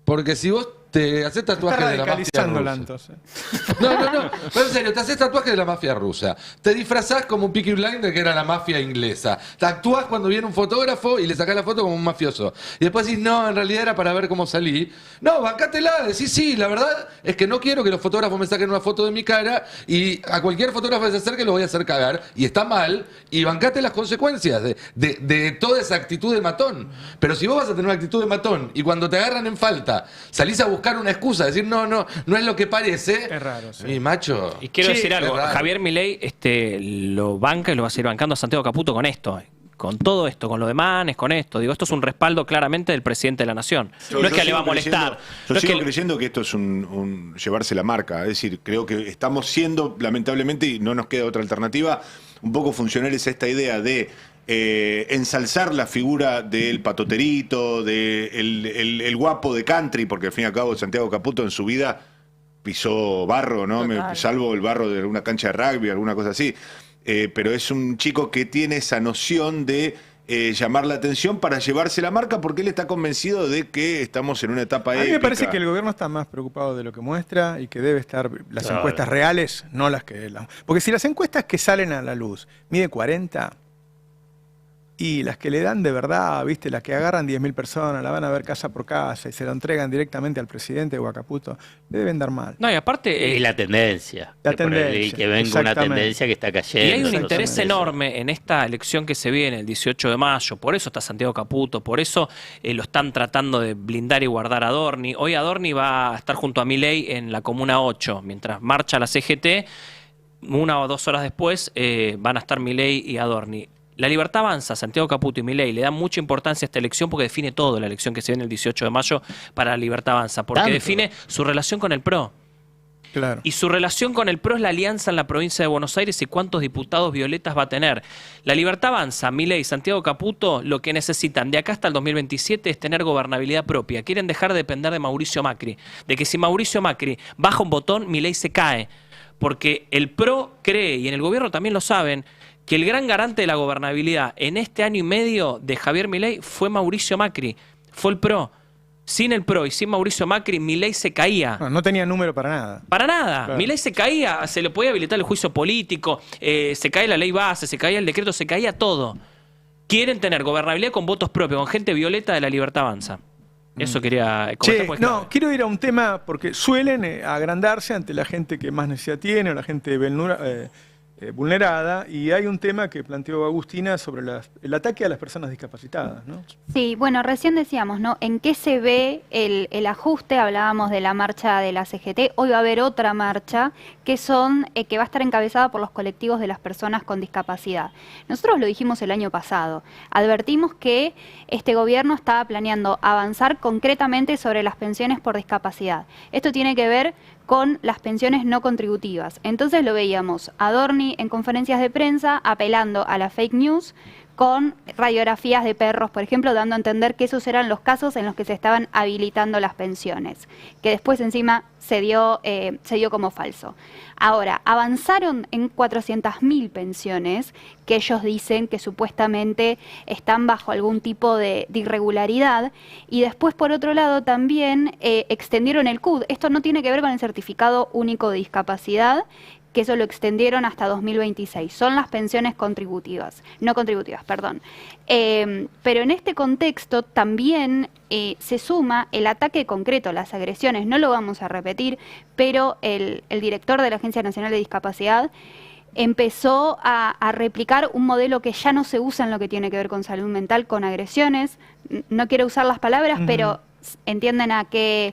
Speaker 3: Porque si vos te haces tatuajes de la mafia rusa. No, pero en serio, te haces tatuajes de la mafia rusa. Te disfrazás como un Peaky Blinder que era la mafia inglesa. Te actuás cuando viene un fotógrafo y le sacás la foto como un mafioso. Y después decís, no, en realidad era para ver cómo salí. No, bancátela, decís, sí, la verdad es que no quiero que los fotógrafos me saquen una foto de mi cara y a cualquier fotógrafo que se acerque lo voy a hacer cagar. Y está mal. Y bancate las consecuencias de toda esa actitud de matón. Pero si vos vas a tener una actitud de matón y cuando te agarran en falta salís a buscar una excusa, decir no es lo que parece.
Speaker 1: Es raro, sí.
Speaker 3: Mi macho.
Speaker 11: Y quiero decir algo, Javier Milei lo banca y lo va a seguir bancando a Santiago Caputo con esto. Con todo esto, con lo de Manes, con esto. Digo, esto es un respaldo claramente del presidente de la Nación. No es que le va a molestar.
Speaker 4: Yo sigo creyendo que esto es un llevarse la marca. Es decir, creo que estamos siendo, lamentablemente, y no nos queda otra alternativa, un poco funcionales a esta idea de ensalzar la figura del patoterito, el guapo de country, porque al fin y al cabo Santiago Caputo en su vida pisó barro, ¿no? Salvo el barro de una cancha de rugby, alguna cosa así. Pero es un chico que tiene esa noción de llamar la atención para llevarse la marca, porque él está convencido de que estamos en una etapa épica.
Speaker 1: A mí me parece que el gobierno está más preocupado de lo que muestra y que debe estar las encuestas reales, no las que... Porque si las encuestas que salen a la luz miden 40... Y las que le dan de verdad, ¿viste? Las que agarran 10.000 personas, la van a ver casa por casa y se lo entregan directamente al presidente o a Caputo, le deben dar mal.
Speaker 11: No, y aparte...
Speaker 2: y la tendencia.
Speaker 1: La tendencia.
Speaker 2: Y que venga una tendencia que está cayendo.
Speaker 11: Y hay un interés enorme en esta elección que se viene el 18 de mayo, por eso está Santiago Caputo, por eso lo están tratando de blindar y guardar a Adorni. Hoy Adorni va a estar junto a Milei en la Comuna 8, mientras marcha la CGT, 1 o 2 horas después van a estar Milei y Adorni. La Libertad Avanza, Santiago Caputo y Milei le dan mucha importancia a esta elección porque define todo la elección que se viene el 18 de mayo para la Libertad Avanza, porque define su relación con el PRO.
Speaker 1: Claro.
Speaker 11: Y su relación con el PRO es la alianza en la provincia de Buenos Aires y cuántos diputados violetas va a tener. La Libertad Avanza, Milei y Santiago Caputo, lo que necesitan de acá hasta el 2027 es tener gobernabilidad propia. Quieren dejar de depender de Mauricio Macri. De que si Mauricio Macri baja un botón, Milei se cae. Porque el PRO cree, y en el gobierno también lo saben, que el gran garante de la gobernabilidad en este año y medio de Javier Milei fue Mauricio Macri, fue el PRO. Sin el PRO y sin Mauricio Macri, Milei se caía.
Speaker 1: No tenía número para nada.
Speaker 11: Para nada.
Speaker 1: Claro.
Speaker 11: Milei se caía, se le podía habilitar el juicio político, se caía la ley base, se caía el decreto, se caía todo. Quieren tener gobernabilidad con votos propios, con gente violeta de la Libertad Avanza. Eso quería comentar.
Speaker 1: Che, no, quiero ir a un tema porque suelen agrandarse ante la gente que más necesidad tiene o la gente vulnerada, y hay un tema que planteó Agustina sobre el ataque a las personas discapacitadas, ¿no?
Speaker 9: Sí, bueno, recién decíamos, ¿no? ¿En qué se ve el ajuste? Hablábamos de la marcha de la CGT, hoy va a haber otra marcha que va a estar encabezada por los colectivos de las personas con discapacidad. Nosotros lo dijimos el año pasado, advertimos que este gobierno estaba planeando avanzar concretamente sobre las pensiones por discapacidad. Esto tiene que ver con las pensiones no contributivas. Entonces lo veíamos Adorni en conferencias de prensa apelando a la fake news con radiografías de perros, por ejemplo, dando a entender que esos eran los casos en los que se estaban habilitando las pensiones, que después encima se dio como falso. Ahora, avanzaron en 400.000 pensiones que ellos dicen que supuestamente están bajo algún tipo de irregularidad, y después, por otro lado, también extendieron el CUD. Esto no tiene que ver con el certificado único de discapacidad, que eso lo extendieron hasta 2026. Son las pensiones no contributivas, perdón. Pero en este contexto también se suma el ataque concreto, las agresiones. No lo vamos a repetir, pero el director de la Agencia Nacional de Discapacidad empezó a replicar un modelo que ya no se usa en lo que tiene que ver con salud mental, con agresiones. No quiero usar las palabras, pero entienden a qué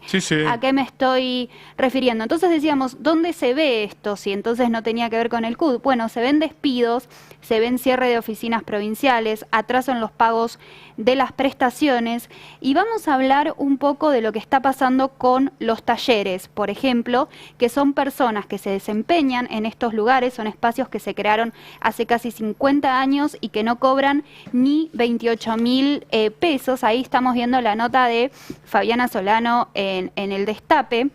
Speaker 9: me estoy refiriendo. Entonces decíamos, ¿dónde se ve esto? Si entonces no tenía que ver con el CUD. Bueno, se ven despidos, se ven cierre de oficinas provinciales, atraso en los pagos de las prestaciones, y vamos a hablar un poco de lo que está pasando con los talleres, por ejemplo, que son personas que se desempeñan en estos lugares, son espacios que se crearon hace casi 50 años y que no cobran ni 28.000 pesos. Ahí estamos viendo la nota de Fabiana Solano en el Destape.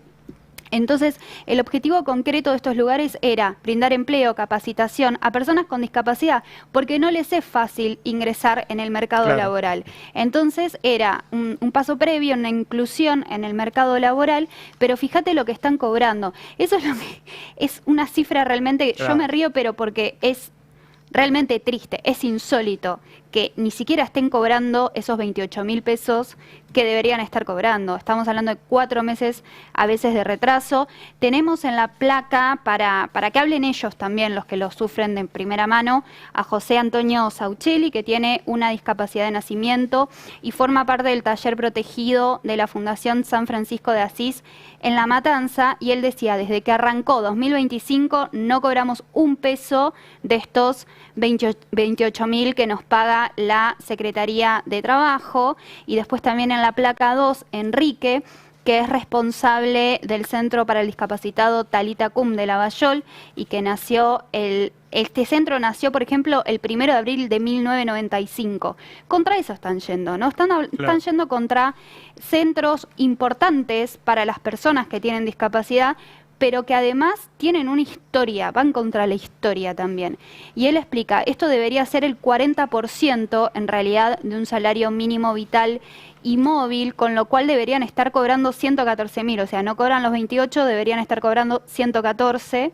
Speaker 9: Entonces, el objetivo concreto de estos lugares era brindar empleo, capacitación a personas con discapacidad, porque no les es fácil ingresar en el mercado laboral. Entonces, era un paso previo, una inclusión en el mercado laboral, pero fíjate lo que están cobrando. Eso es una cifra realmente, yo me río, pero porque es realmente triste, es insólito que ni siquiera estén cobrando esos 28.000 pesos que deberían estar cobrando. Estamos hablando de 4 meses a veces de retraso. Tenemos en la placa, para que hablen ellos también, los que lo sufren de primera mano, a José Antonio Sauchelli, que tiene una discapacidad de nacimiento y forma parte del taller protegido de la Fundación San Francisco de Asís en La Matanza, y él decía, desde que arrancó 2025 no cobramos un peso de estos 28.000 que nos paga la Secretaría de Trabajo. Y después también en la placa 2, Enrique, que es responsable del Centro para el Discapacitado Talita Kum de Lavallol y que nació este centro nació, por ejemplo, el 1 de abril de 1995. Contra eso están yendo, ¿no? Están yendo contra centros importantes para las personas que tienen discapacidad, pero que además tienen una historia, van contra la historia también. Y él explica, esto debería ser el 40% en realidad de un salario mínimo vital y móvil, con lo cual deberían estar cobrando 114.000, o sea, no cobran los 28, deberían estar cobrando 114,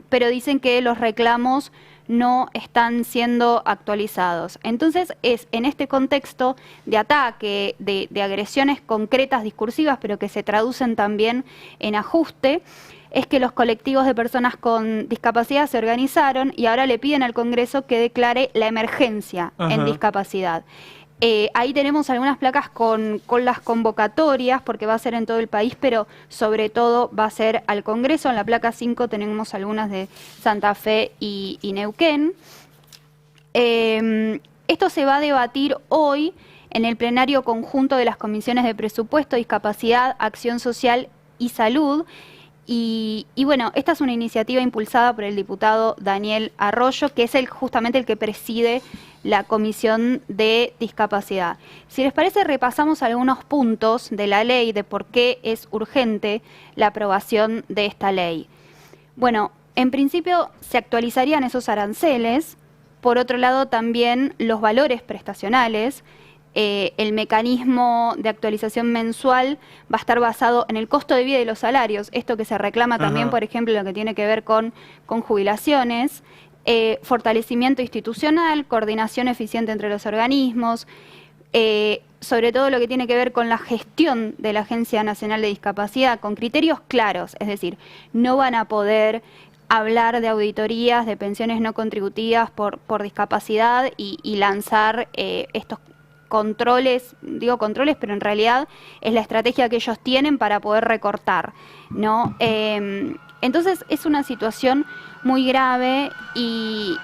Speaker 9: pero dicen que los reclamos no están siendo actualizados. Entonces es en este contexto de ataque, de agresiones concretas, discursivas, pero que se traducen también en ajuste, es que los colectivos de personas con discapacidad se organizaron y ahora le piden al Congreso que declare la emergencia en discapacidad. Ahí tenemos algunas placas con las convocatorias, porque va a ser en todo el país, pero sobre todo va a ser al Congreso. En la placa 5 tenemos algunas de Santa Fe y Neuquén. Esto se va a debatir hoy en el plenario conjunto de las comisiones de Presupuesto, Discapacidad, Acción Social y Salud. Y bueno, esta es una iniciativa impulsada por el diputado Daniel Arroyo, que es justamente el que preside la Comisión de Discapacidad. Si les parece, repasamos algunos puntos de la ley, de por qué es urgente la aprobación de esta ley. Bueno, en principio se actualizarían esos aranceles, por otro lado también los valores prestacionales. El mecanismo de actualización mensual va a estar basado en el costo de vida y los salarios, esto que se reclama también, por ejemplo, lo que tiene que ver con jubilaciones, fortalecimiento institucional, coordinación eficiente entre los organismos, sobre todo lo que tiene que ver con la gestión de la Agencia Nacional de Discapacidad, con criterios claros, es decir, no van a poder hablar de auditorías de pensiones no contributivas por discapacidad y lanzar estos controles, digo controles, pero en realidad es la estrategia que ellos tienen para poder recortar, ¿no? Entonces es una situación muy grave y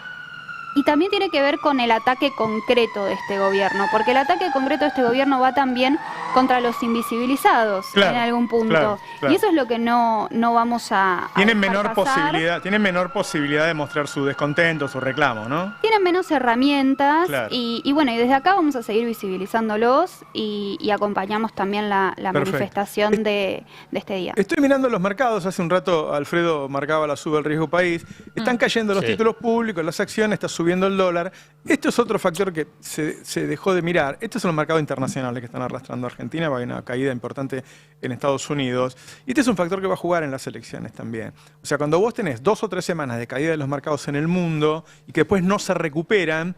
Speaker 9: también tiene que ver con el ataque concreto de este gobierno, porque el ataque concreto de este gobierno va también contra los invisibilizados en algún punto. Y eso es lo que no vamos a
Speaker 1: tienen
Speaker 9: dejar pasar.
Speaker 1: Tienen menor posibilidad de mostrar su descontento, su reclamo, ¿no?
Speaker 9: Tienen menos herramientas y bueno, y desde acá vamos a seguir visibilizándolos y acompañamos también la manifestación de este día.
Speaker 1: Estoy mirando los mercados, hace un rato Alfredo marcaba la suba del riesgo país, están cayendo los títulos públicos, las acciones, está subiendo el dólar. Esto es otro factor que se dejó de mirar. Estos son los mercados internacionales que están arrastrando a Argentina, va a haber una caída importante en Estados Unidos. Y este es un factor que va a jugar en las elecciones también. O sea, cuando vos tenés 2 o 3 semanas de caída de los mercados en el mundo y que después no se recuperan,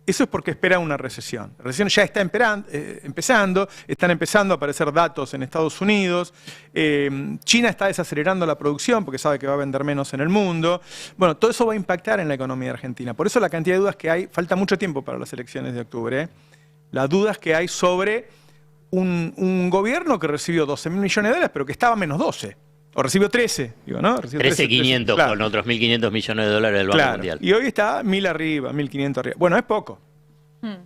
Speaker 1: eso es porque espera una recesión. La recesión ya está empezando, están empezando a aparecer datos en Estados Unidos, China está desacelerando la producción porque sabe que va a vender menos en el mundo. Bueno, todo eso va a impactar en la economía argentina. Por eso la cantidad de dudas que hay, falta mucho tiempo para las elecciones de octubre, las dudas que hay sobre un gobierno que recibió 12.000 millones de dólares, pero que estaba menos 12. O recibió 13, digo, ¿no?
Speaker 2: 13.500
Speaker 1: claro.
Speaker 2: Con otros 1.500 millones de dólares del Banco Mundial.
Speaker 1: Y hoy está 1.000 arriba, 1.500 arriba. Bueno, es poco.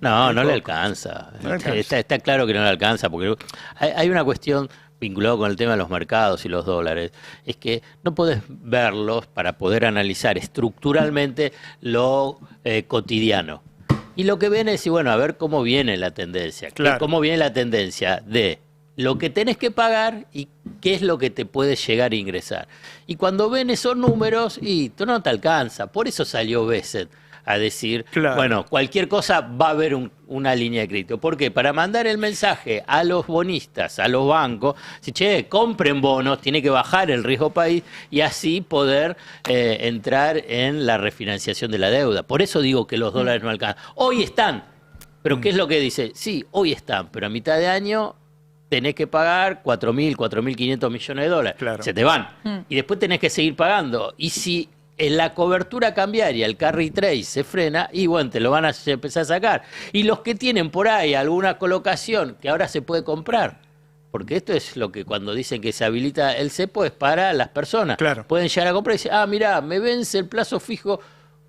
Speaker 2: No le alcanza. Está claro que no le alcanza, porque hay una cuestión vinculada con el tema de los mercados y los dólares. Es que no podés verlos para poder analizar estructuralmente lo cotidiano. Y lo que ven es, bueno, a ver cómo viene la tendencia. Cómo viene la tendencia de lo que tenés que pagar y qué es lo que te puede llegar a ingresar. Y cuando ven esos números, y tú no te alcanza. Por eso salió Bessent a decir, bueno, cualquier cosa va a haber una línea de crédito. ¿Por qué? Para mandar el mensaje a los bonistas, a los bancos, si compren bonos, tiene que bajar el riesgo país y así poder entrar en la refinanciación de la deuda. Por eso digo que los dólares no alcanzan. Hoy están, pero ¿qué es lo que dice? Sí, hoy están, pero a mitad de año tenés que pagar 4.000, 4.500 millones de dólares. Se te van. Y después tenés que seguir pagando. Y si en la cobertura cambiaria el carry trade se frena, y bueno, te lo van a empezar a sacar. Y los que tienen por ahí alguna colocación que ahora se puede comprar, porque esto es lo que cuando dicen que se habilita el cepo es para las personas. Pueden llegar a comprar y decir, mirá, me vence el plazo fijo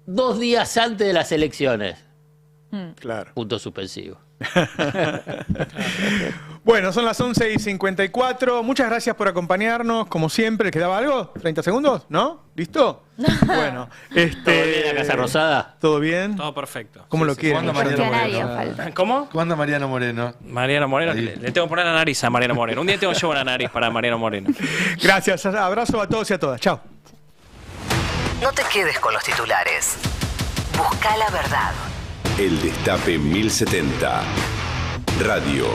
Speaker 2: 2 días antes de las elecciones.
Speaker 1: Claro.
Speaker 2: Punto suspensivo.
Speaker 1: Bueno, son las 11:54. Muchas gracias por acompañarnos, como siempre. ¿Quedaba algo? ¿30 segundos? ¿No? ¿Listo? Bueno.
Speaker 2: ¿Todo bien la Casa Rosada?
Speaker 1: ¿Todo bien?
Speaker 11: Todo perfecto.
Speaker 1: ¿Cómo lo quieren?
Speaker 3: ¿Cuándo Mariano Moreno?
Speaker 11: ¿Cómo?
Speaker 3: ¿Cuándo Mariano Moreno?
Speaker 11: Mariano Moreno, le tengo que poner la nariz a Mariano Moreno. Un día tengo que llevar una nariz para Mariano Moreno.
Speaker 1: Gracias. Abrazo a todos y a todas. Chao.
Speaker 5: No te quedes con los titulares. Busca la verdad.
Speaker 22: El Destape 1070. Radio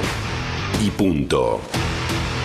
Speaker 22: y punto.